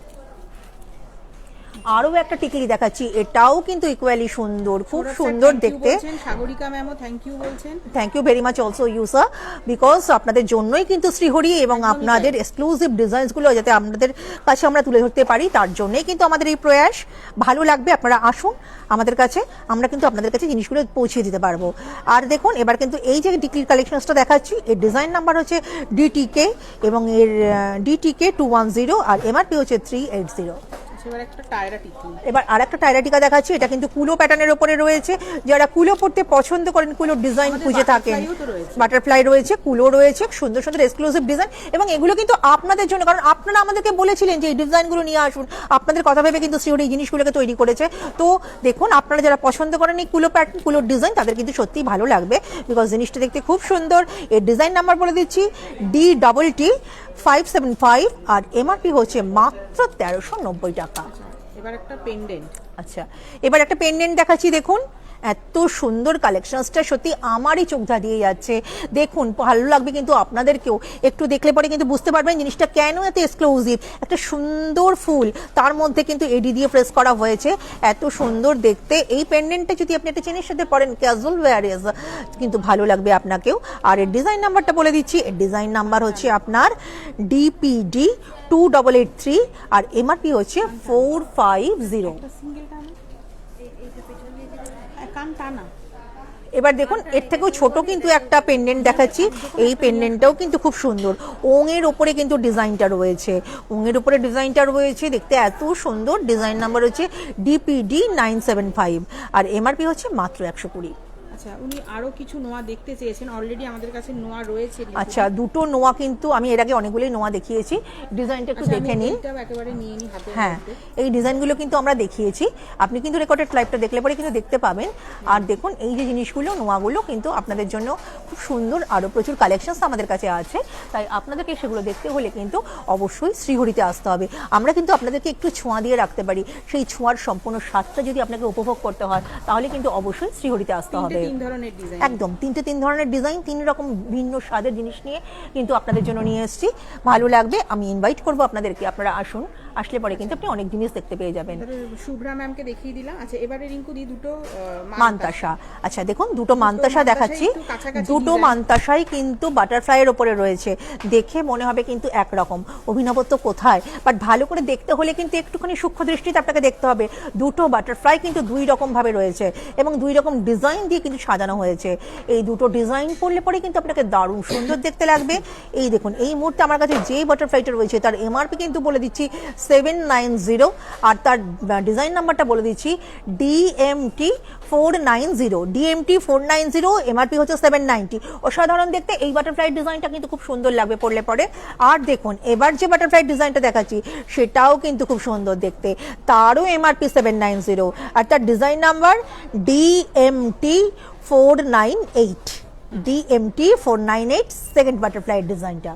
Speaker 1: আরো একটা টিকলি দেখাচ্ছি, এটাও কিন্তু ইকুয়ালি সুন্দর, খুব সুন্দর দেখতে।
Speaker 2: সাগরিকা ম্যামও থ্যাংক ইউ বলছেন।
Speaker 1: Thank you very much also you sir, because আপনাদের জন্যই কিন্তু শ্রীহরি এবং আপনাদের এক্সক্লুসিভ ডিজাইনসগুলো যাতে আপনাদের কাছে আমরা তুলে ধরতে পারি, তার জন্যই কিন্তু আমাদের এই প্রয়াস। ভালো লাগবে, আপনারা আসুন আমাদের কাছে, আমরা কিন্তু আপনাদের কাছে জিনিসগুলো পৌঁছে দিতে পারবো। আর দেখুন এবার কিন্তু এই যে টিকলির কালেকশনসটা দেখাচ্ছি, এর ডিজাইন নাম্বার হচ্ছে DTK এবং এর DTK 210 আর MRP হচ্ছে 380। এবার আর একটা টায়রা টিকা দেখাচ্ছি, এটা কিন্তু কুলো প্যাটার্নের উপরে রয়েছে। যারা কুলো পড়তে পছন্দ করেন, কুলোর ডিজাইন খুঁজে থাকেন, বাটারফ্লাই রয়েছে, কুলো রয়েছে, সুন্দর সুন্দর এক্সক্লুসিভ ডিজাইন। এবং এগুলো কিন্তু আপনাদের জন্য, কারণ আপনারা আমাদেরকে বলেছিলেন যে এই ডিজাইনগুলো নিয়ে আসুন, আপনাদের কথা ভেবে কিন্তু শ্রীহরি এই জিনিসগুলোকে তৈরি করেছে। তো দেখুন, আপনারা যারা পছন্দ করেন এই কুলো প্যাটার্ন, কুলোর ডিজাইন, তাদের কিন্তু সত্যিই ভালো লাগবে, বিকজ জিনিসটা দেখতে খুব সুন্দর। এর ডিজাইন নাম্বার বলে দিচ্ছি, DTT 575 আর MRP হচ্ছে মাত্র 1390 টাকা।
Speaker 2: এবার একটা পেন্ডেন্ট।
Speaker 1: আচ্ছা, এবার একটা পেন্ডেন্ট দেখাচ্ছি, দেখুন এত সুন্দর কালেকশনসটা সত্যি আমারই চোখ ধাঁধিয়ে যাচ্ছে। দেখুন ভালো লাগবে কিন্তু আপনাদেরকেও, একটু দেখলে পরে কিন্তু বুঝতে পারবেন জিনিসটা কেন এত এক্সক্লুসিভ। একটা সুন্দর ফুল, তার মধ্যে কিন্তু এডি দিয়ে প্রেস করা হয়েছে, এত সুন্দর দেখতে। এই পেন্ডেন্টটা যদি আপনি একটা চেনের সাথে পরেন ক্যাজুয়াল ওয়্যারেজ কিন্তু ভালো লাগবে আপনাকেও। আর এর ডিজাইন নাম্বারটা বলে দিচ্ছি, এর ডিজাইন নাম্বার হচ্ছে আপনার DPD 2883 আর MRP হচ্ছে 450।
Speaker 2: সিঙ্গেল কান টানা।
Speaker 1: এবার দেখুন এর থেকেও ছোট কিন্তু একটা পেন্ডেন্ট দেখাচ্ছি, এই পেন্ডেন্টটাও কিন্তু খুব সুন্দর। ওঙের ওপরে কিন্তু ডিজাইনটা রয়েছে, ওঙের ওপরে ডিজাইনটা রয়েছে, দেখতে এত সুন্দর। ডিজাইন নাম্বার হচ্ছে DPD 975 আর MRP হচ্ছে মাত্র 120।
Speaker 2: আচ্ছা, উনি আরো কিছু নোয়া দেখতে চেয়েছেন, অলরেডি আমাদের কাছে নোয়া রয়েছে।
Speaker 1: আচ্ছা, দুটো নোয়া কিন্তু আমি এর আগে অনেকগুলোই নোয়া দেখিয়েছি, ডিজাইনটা একটু দেখে নিন।
Speaker 2: একেবারে নিয়ে নি হাতে।
Speaker 1: হ্যাঁ, এই ডিজাইনগুলো কিন্তু আমরা দেখিয়েছি, আপনি কিন্তু রেকর্ডেড লাইভটা দেখলে পরে কিন্তু দেখতে পাবেন। আর দেখুন এই যে জিনিসগুলো, নোয়াগুলো কিন্তু আপনাদের জন্য খুব সুন্দর, আরও প্রচুর কালেকশনস আমাদের কাছে আছে, তাই আপনাদেরকে সেগুলো দেখতে হলে কিন্তু অবশ্যই শ্রীহরিতে আসতে হবে। আমরা কিন্তু আপনাদেরকে একটু ছোঁয়া দিয়ে রাখতে পারি, সেই ছোঁয়ার সম্পূর্ণ স্বাদটা যদি আপনাকে উপভোগ করতে হয় তাহলে কিন্তু অবশ্যই শ্রীহরিতে আসতে হবে। একদম তিন ধরনের ডিজাইন, 3 রকম ভিন্ন স্বাদের জিনিস নিয়ে কিন্তু আপনাদের জন্য নিয়ে এসেছি, ভালো লাগবে। আমি ইনভাইট করব আপনাদেরকে, আপনারা আসুন, আসলে পরে কিন্তু আপনি অনেক জিনিস দেখতে পেয়ে যাবেন।
Speaker 2: শুভ্রা ম্যামকে দেখিয়ে দিলাম। আচ্ছা, এবারে রিঙ্কু দি দুটো
Speaker 1: মান্তাসা। আচ্ছা দেখুন, দুটো মান্তাসা দেখাচ্ছি, দুটো মান্তাসাই কিন্তু বাটারফ্লাইয়ের ওপরে রয়েছে, দেখে মনে হবে কিন্তু একরকম, অভিনবত্ব কোথায়, বাট ভালো করে দেখতে হলে কিন্তু একটুখানি সূক্ষ্ম দৃষ্টিতে আপনাকে দেখতে হবে। দুটো বাটারফ্লাই কিন্তু 2 রকম ভাবে রয়েছে এবং 2 রকম ডিজাইন দিয়ে কিন্তু সাজানো হয়েছে। এই দুটো ডিজাইন করলে পরে কিন্তু আপনাকে দারুণ সুন্দর দেখতে লাগবে। এই দেখুন, এই মুহূর্তে আমার কাছে যে বাটারফ্লাইটা রয়েছে তার MRP কিন্তু বলে দিচ্ছি 790 আর তার ডিজাইন নাম্বারটা বলে দিচ্ছি DMT 490, MRP হচ্ছে 790। অসাধারণ দেখতে এই বাটারফ্লাই ডিজাইনটা কিন্তু খুব সুন্দর লাগবে পরলে পরে। আর দেখুন এবার যে বাটারফ্লাই ডিজাইনটা দেখাচ্ছি সেটাও কিন্তু খুব সুন্দর দেখতে, তারও MRP 790 আর তার design number DMT 498, second butterfly ডিজাইনটা।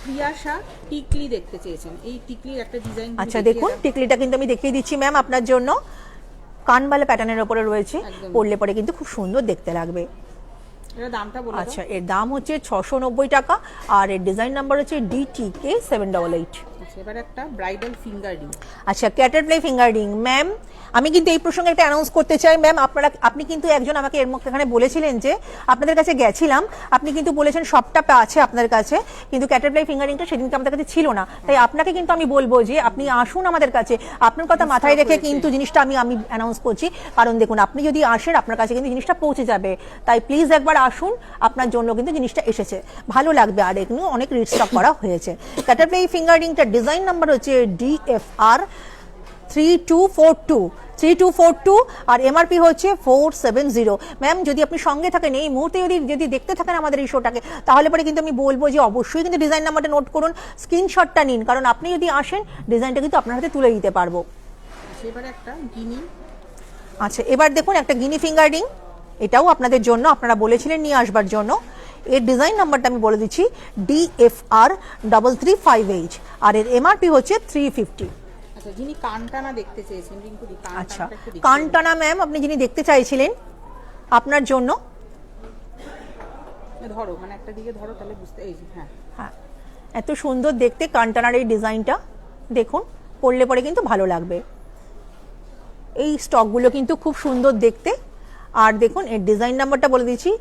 Speaker 2: প্রিয়াশা টিকলি দেখতে চেয়েছেন, এই টিকলির একটা ডিজাইন।
Speaker 1: আচ্ছা দেখুন, টিকলিটা কিন্তু আমি দেখিয়ে দিচ্ছি ম্যাম আপনার জন্য, কানবালা প্যাটার্নের উপরে রয়েছে, পরলে পরে কিন্তু খুব সুন্দর দেখতে লাগবে।
Speaker 2: এর দামটা বলে দাও।
Speaker 1: আচ্ছা, এর দাম হচ্ছে 690 টাকা আর এর ডিজাইন নাম্বার হচ্ছে DTK 788।
Speaker 2: আচ্ছা, এবার একটা ব্রাইডাল ফিঙ্গার রিং।
Speaker 1: আচ্ছা, ক্যাটারফ্লাই ফিঙ্গার রিং। ম্যাম আমি কিন্তু এই প্রসঙ্গে একটা অ্যানাউন্স করতে চাই ম্যাম, আপনি কিন্তু একজন আমাকে এর মধ্যে এখানে বলেছিলেন যে আপনাদের কাছে গেছিলাম, আপনি কিন্তু বলেছেন সবটা আছে আপনার কাছে, কিন্তু ক্যাটারফ্লাই ফিঙ্গারিংটা সেদিনকে আমাদের কাছে ছিল না, তাই আপনাকে কিন্তু আমি বলবো যে আপনি আসুন আমাদের কাছে। আপনার কথা মাথায় রেখে কিন্তু জিনিসটা আমি অ্যানাউন্স করছি, কারণ দেখুন আপনি যদি আসেন আপনার কাছে কিন্তু জিনিসটা পৌঁছে যাবে, তাই প্লিজ একবার আসুন, আপনার জন্য কিন্তু জিনিসটা এসেছে, ভালো লাগবে। আর এগুলো অনেক রিস্টক করা হয়েছে। ক্যাটারফ্লাই ফিঙ্গারিংটার ডিজাইন নাম্বার হচ্ছে DFR 3242 আর MRP হচ্ছে 470। ম্যাম যদি আপনি সঙ্গে থাকেন এই মুহূর্তে, যদি দেখতে থাকেন আমাদের এই শোটাকে, তাহলে পরে কিন্তু আমি বলবো যে অবশ্যই কিন্তু ডিজাইন নাম্বারটা নোট করুন, স্ক্রিনশটটা নিন, কারণ আপনি যদি আসেন ডিজাইনটা কিন্তু আপনার হাতে তুলে দিতে পারবো।
Speaker 2: এবারে একটা গিনি।
Speaker 1: আচ্ছা, এবার দেখুন একটা গিনি ফিঙ্গার রিং, এটাও আপনাদের জন্য, আপনারা বলেছিলেন নিয়ে আসবার জন্য। এর ডিজাইন নাম্বারটা আমি বলে দিচ্ছি DFR 335H আর এর MRP হচ্ছে 350।
Speaker 2: আচ্ছা, যিনি কানটানা দেখতে চেয়েছেন রিঙ্কু দি,
Speaker 1: আচ্ছা কানটানা ম্যাম আপনি যিনি দেখতে চাইছিলেন আপনার জন্য,
Speaker 2: ধরো মানে একটা দিকে ধরো তাহলে বুঝতে, এই হ্যাঁ
Speaker 1: হ্যাঁ, এত সুন্দর দেখতে কানটানার এই ডিজাইনটা দেখুন, পরলে পরে কিন্তু ভালো লাগবে। এই স্টকগুলো কিন্তু খুব সুন্দর দেখতে। আর দেখুন এর ডিজাইন নাম্বারটা বলে দিচ্ছি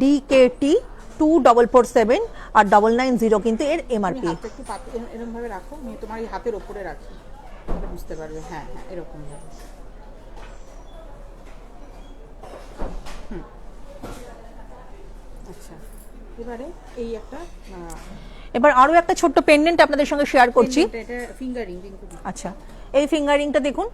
Speaker 1: DKT 2447 আর 990 কিন্তু এর MRP।
Speaker 2: একটু এরকম ভাবে রাখো, আমি তোমার এই হাতের উপরে রাখি, তাহলে বুঝতে পারবে। হ্যাঁ হ্যাঁ, এরকম ভাবে। আচ্ছা, এবারে এই একটা
Speaker 1: এবার আরো একটা ছোট্ট পেন্ডেন্ট আপনাদের সঙ্গে শেয়ার করছি।
Speaker 2: এটা ফিঙ্গারিং।
Speaker 1: আচ্ছা, এই ফিঙ্গারিংটা দেখুন,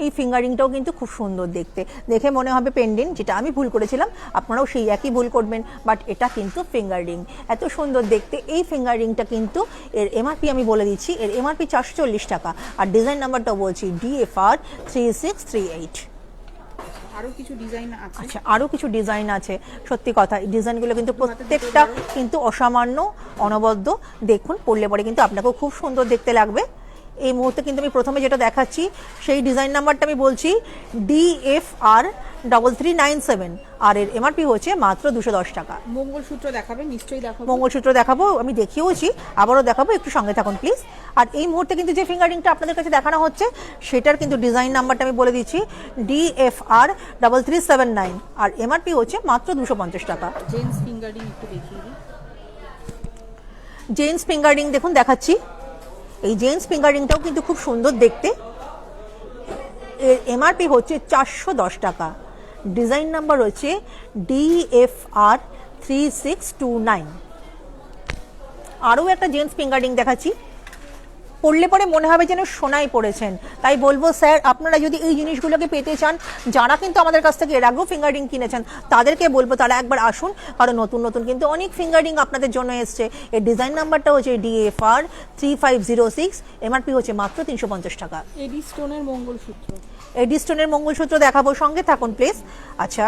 Speaker 1: এই ফিঙ্গারিংটাও কিন্তু খুব সুন্দর দেখতে, দেখে মনে হবে পেন্ডেন্ট, যেটা আমি ভুল করেছিলাম আপনারাও সেই একই ভুল করবেন, বাট এটা কিন্তু ফিঙ্গার রিং, এত সুন্দর দেখতে। এই ফিঙ্গার রিংটা কিন্তু এর MRP আমি বলে দিচ্ছি, এর MRP 440 টাকা আর ডিজাইন নাম্বারটাও বলছি DFR 3638।
Speaker 2: আরো কিছু ডিজাইন আছে।
Speaker 1: আচ্ছা, আরো কিছু ডিজাইন আছে, সত্যি কথা এই ডিজাইনগুলো কিন্তু প্রত্যেকটা কিন্তু অসামান্য, অনবদ্য, দেখুন পরলে পরে কিন্তু আপনাকেও খুব সুন্দর দেখতে লাগবে। এই মুহূর্তে কিন্তু আমি প্রথমে যেটা দেখাচ্ছি সেই ডিজাইন নাম্বারটা আমি বলছি DFR3397, আর এর এমআরপি হচ্ছে মাত্র 210 টাকা।
Speaker 2: মঙ্গলসূত্র দেখাবেন? নিশ্চয়ই দেখাবো।
Speaker 1: মঙ্গলসূত্র দেখাবো, আমি দেখিয়েওছি, আবারও দেখাবো, একটু সঙ্গে থাকুন প্লিজ। আর এই মুহূর্তে কিন্তু যে ফিঙ্গারিংটা আপনাদের কাছে দেখানো হচ্ছে সেটার কিন্তু ডিজাইন নাম্বারটা আমি বলে দিচ্ছি DFR3379, আর এমআরপি হচ্ছে মাত্র 250 টাকা।
Speaker 2: জেন্টস ফিঙ্গারিং একটু দেখিয়ে দিই।
Speaker 1: জেন্টস ফিঙ্গারিং দেখুন দেখাচ্ছি, এই জেন্টস ফিঙ্গারিংটাও কিন্তু খুব সুন্দর দেখতে। এর এমআরপি হচ্ছে 410 টাকা। ডিজাইন নাম্বার হচ্ছে DFR3629। আরও একটা জেন্টস ফিঙ্গারিং দেখাচ্ছি, পড়লে পরে মনে হবে যেন সোনাই পড়েছেন। তাই বলবো স্যার, আপনারা যদি এই জিনিসগুলোকে পেতে চান, যারা কিন্তু আমাদের কাছ থেকে এর আগেও ফিঙ্গারিং কিনেছেন তাদেরকে বলবো তারা একবার আসুন, কারণ নতুন নতুন কিন্তু অনেক ফিঙ্গারিং আপনাদের জন্য এসছে। এর ডিজাইন নাম্বারটা হচ্ছে DFR3506, এমআরপি হচ্ছে মাত্র 350 টাকা।
Speaker 2: এডি স্টোনের মঙ্গলসূত্র,
Speaker 1: এডি স্টোনের মঙ্গলসূত্র দেখাবো, সঙ্গে থাকুন প্লিজ। আচ্ছা,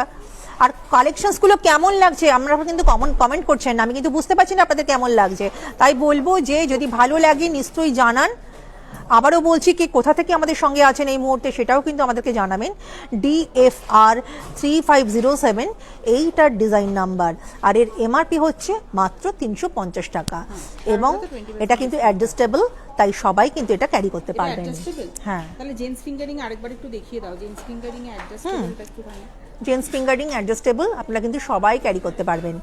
Speaker 1: আর কালেকশনসগুলো কেমন লাগছে আপনারা কিন্তু কমেন্ট করছেন না, আমি কিন্তু বুঝতে পারছি না আপনাদের কেমন লাগছে। তাই বলবো যে যদি ভালো লাগে নিশ্চয়ই জানান। আবারও বলছি কি কোথা থেকে আমাদের সঙ্গে আছেন এই মুহূর্তে সেটাও কিন্তু আমাদেরকে জানাবেন। DFR3507 এইটার ডিজাইন নাম্বার, আর এর এমআরপি হচ্ছে মাত্র 350 টাকা, এবং এটা কিন্তু অ্যাডজাস্টেবল, তাই সবাই কিন্তু এটা ক্যারি করতে পারবেন।
Speaker 2: হ্যাঁ, তাহলে জেন্টস ফিঙ্গারিং আরেকবার একটু দেখিয়ে দাও। জেন্টস ফিঙ্গারিং এ অ্যাডজাস্টেবলটা একটু ভালো।
Speaker 1: জেন্টস ফিঙ্গারিং অ্যাডজাস্টেবল, আপনারা কিন্তু সবাই ক্যারি করতে পারবেন।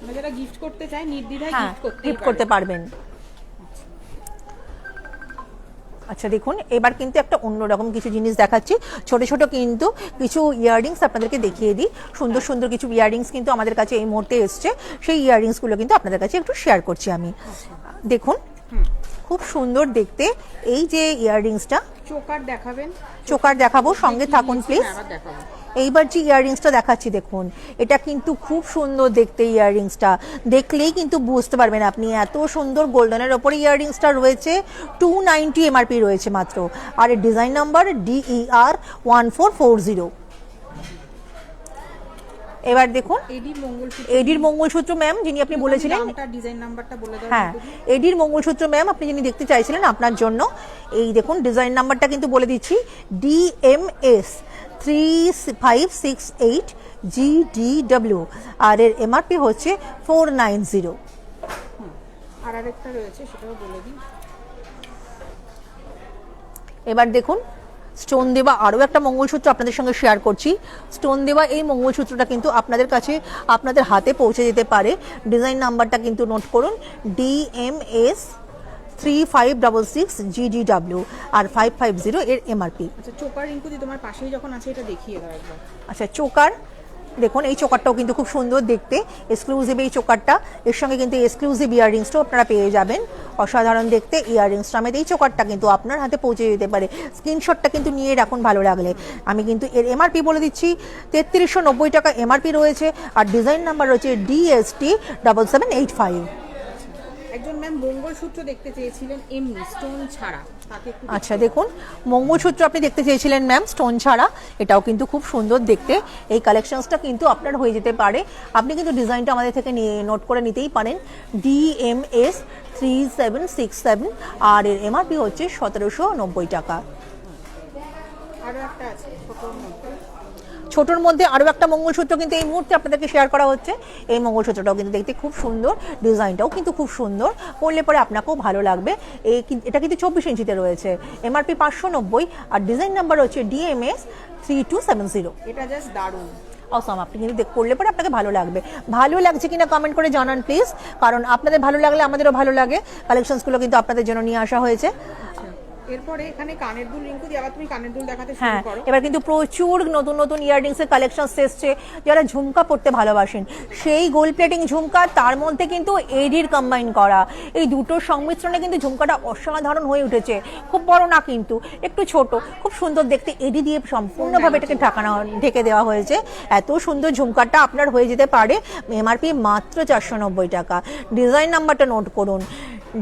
Speaker 2: মানে যারা গিফট করতে চায় নির্দ্বিধায়
Speaker 1: গিফট করতে পারবেন। আচ্ছা দেখুন, এবার কিন্তু একটা অন্যরকম কিছু জিনিস দেখাচ্ছি। ছোট ছোট কিন্তু কিছু ইয়াররিংস আপনাদেরকে দেখিয়ে দিই। সুন্দর সুন্দর কিছু ইয়াররিংস কিন্তু আমাদের কাছে এই মুহূর্তে এসছে, সেই ইয়াররিংসগুলো কিন্তু আপনাদের কাছে একটু শেয়ার করছি আমি। দেখুন, খুব সুন্দর দেখতে এই যে ইয়াররিংসটা।
Speaker 2: চোকার দেখাবেন? চোকার
Speaker 1: দেখাবো, সঙ্গে থাকুন প্লিজ। এইবার যে ইয়াররিংসটা দেখাচ্ছি দেখুন, এটা কিন্তু খুব সুন্দর দেখতে। ইয়াররিংসটা দেখলেই কিন্তু বুঝতে পারবেন আপনি, এত সুন্দর গোল্ডেনের ওপরে ইয়াররিংসটা রয়েছে। 290 এমআরপি রয়েছে মাত্র, আর এর ডিজাইন নাম্বার DER1440। এবার দেখুন, এডির মঙ্গলসূত্র ম্যাম যিনি আপনি বলেছিলেন,
Speaker 2: ডিজাইন নাম্বারটা বলে দাও।
Speaker 1: হ্যাঁ, এডির মঙ্গলসূত্র ম্যাম আপনি যিনি দেখতে চাইছিলেন আপনার জন্য, এই দেখুন ডিজাইন নাম্বারটা কিন্তু বলে দিচ্ছি DMS3568 GDW, আর এর এমআরপি হচ্ছে 490।
Speaker 2: আর আরেকটা রয়েছে সেটাও বলে দিই।
Speaker 1: এবার দেখুন, স্টোন দেওয়া আরও একটা মঙ্গলসূত্র আপনাদের সঙ্গে শেয়ার করছি। স্টোন দেওয়া এই মঙ্গলসূত্রটা কিন্তু আপনাদের কাছে আপনাদের হাতে পৌঁছে যেতে পারে। ডিজাইন নাম্বারটা কিন্তু নোট করুন, DMS3566 GDW, আর 550 এর এমআরপি।
Speaker 2: আচ্ছা, চোকার রিঙ্কুদি তোমার পাশেই যখন আছে এটা দেখিয়ে দাও একবার।
Speaker 1: আচ্ছা, চোকার দেখুন, এই চোকারটাও কিন্তু খুব সুন্দর দেখতে, এক্সক্লুসিভ এই চোকারটা। এর সঙ্গে কিন্তু এক্সক্লুসিভ ইয়াররিংসটাও আপনারা পেয়ে যাবেন, অসাধারণ দেখতে ইয়াররিংস সমেত এই চোকারটা কিন্তু আপনার হাতে পৌঁছে যেতে পারে। স্ক্রিনশটটা কিন্তু নিয়ে রাখুন ভালো লাগলে। আমি কিন্তু এর এমআরপি বলে দিচ্ছি, 3390 টাকা এমআরপি রয়েছে, আর ডিজাইন নাম্বার রয়েছে DST7785।
Speaker 2: একজন ম্যাম মঙ্গলসূত্র দেখতে চেয়েছিলেন এমনি স্টোন ছাড়া।
Speaker 1: আচ্ছা দেখুন, মঙ্গলসূত্র আপনি দেখতে চেয়েছিলেন ম্যাম স্টোন ছাড়া, এটাও কিন্তু খুব সুন্দর দেখতে। এই কালেকশনসটা কিন্তু আপনার হয়ে যেতে পারে, আপনি কিন্তু ডিজাইনটা আমাদের থেকে নোট করে নিতেই পারেন। DMS3767, আর এর এমআরপি হচ্ছে 1790 টাকা।
Speaker 2: আরো একটা আছে
Speaker 1: ছোটোর মধ্যে আরও একটা মঙ্গলসূত্র কিন্তু এই মুহূর্তে আপনাদেরকে শেয়ার করা হচ্ছে। এই মঙ্গলসূত্রটাও কিন্তু দেখতে খুব সুন্দর, ডিজাইনটাও কিন্তু খুব সুন্দর, পরলে পরে আপনাকেও ভালো লাগবে। এটা কিন্তু 24 ইঞ্চিতে রয়েছে, এমআরপি 590, আর ডিজাইন নাম্বার হচ্ছে DMS3270।
Speaker 2: এটা জাস্ট দারুণ,
Speaker 1: অসম। আপনি কিন্তু পড়লে পরে আপনাকে ভালো লাগবে। ভালো লাগছে কিনা কমেন্ট করে জানান প্লিজ, কারণ আপনাদের ভালো লাগলে আমাদেরও ভালো লাগে। কালেকশনসগুলো কিন্তু আপনাদের জন্য নিয়ে আসা হয়েছে।
Speaker 2: এরপরে এখানে কানের দুল রিঙ্কু দিয়ে আবার তুমি কানের দুল দেখাতে শুরু করো।
Speaker 1: এবার কিন্তু প্রচুর নতুন নতুন ইয়াররিংস এর কালেকশন এসেছে। যারা ঝুমকা পড়তে ভালোবাসেন, সেই গোল্ড প্লেটিং ঝুমকা, তার মধ্যে কিন্তু এডির কম্বাইন করা, এই দুটোর সংমিশ্রণে কিন্তু ঝুমকাটা অসাধারণ হয়ে উঠেছে। খুব বড় না কিন্তু, একটু ছোট, খুব সুন্দর দেখতে। এডি দিয়ে সম্পূর্ণভাবে এটাকে ঢেকে দেওয়া হয়েছে। এত সুন্দর ঝুমকাটা আপনার হয়ে যেতে পারে। এমআরপি মাত্র 490 টাকা। ডিজাইন নাম্বারটা নোট করুন,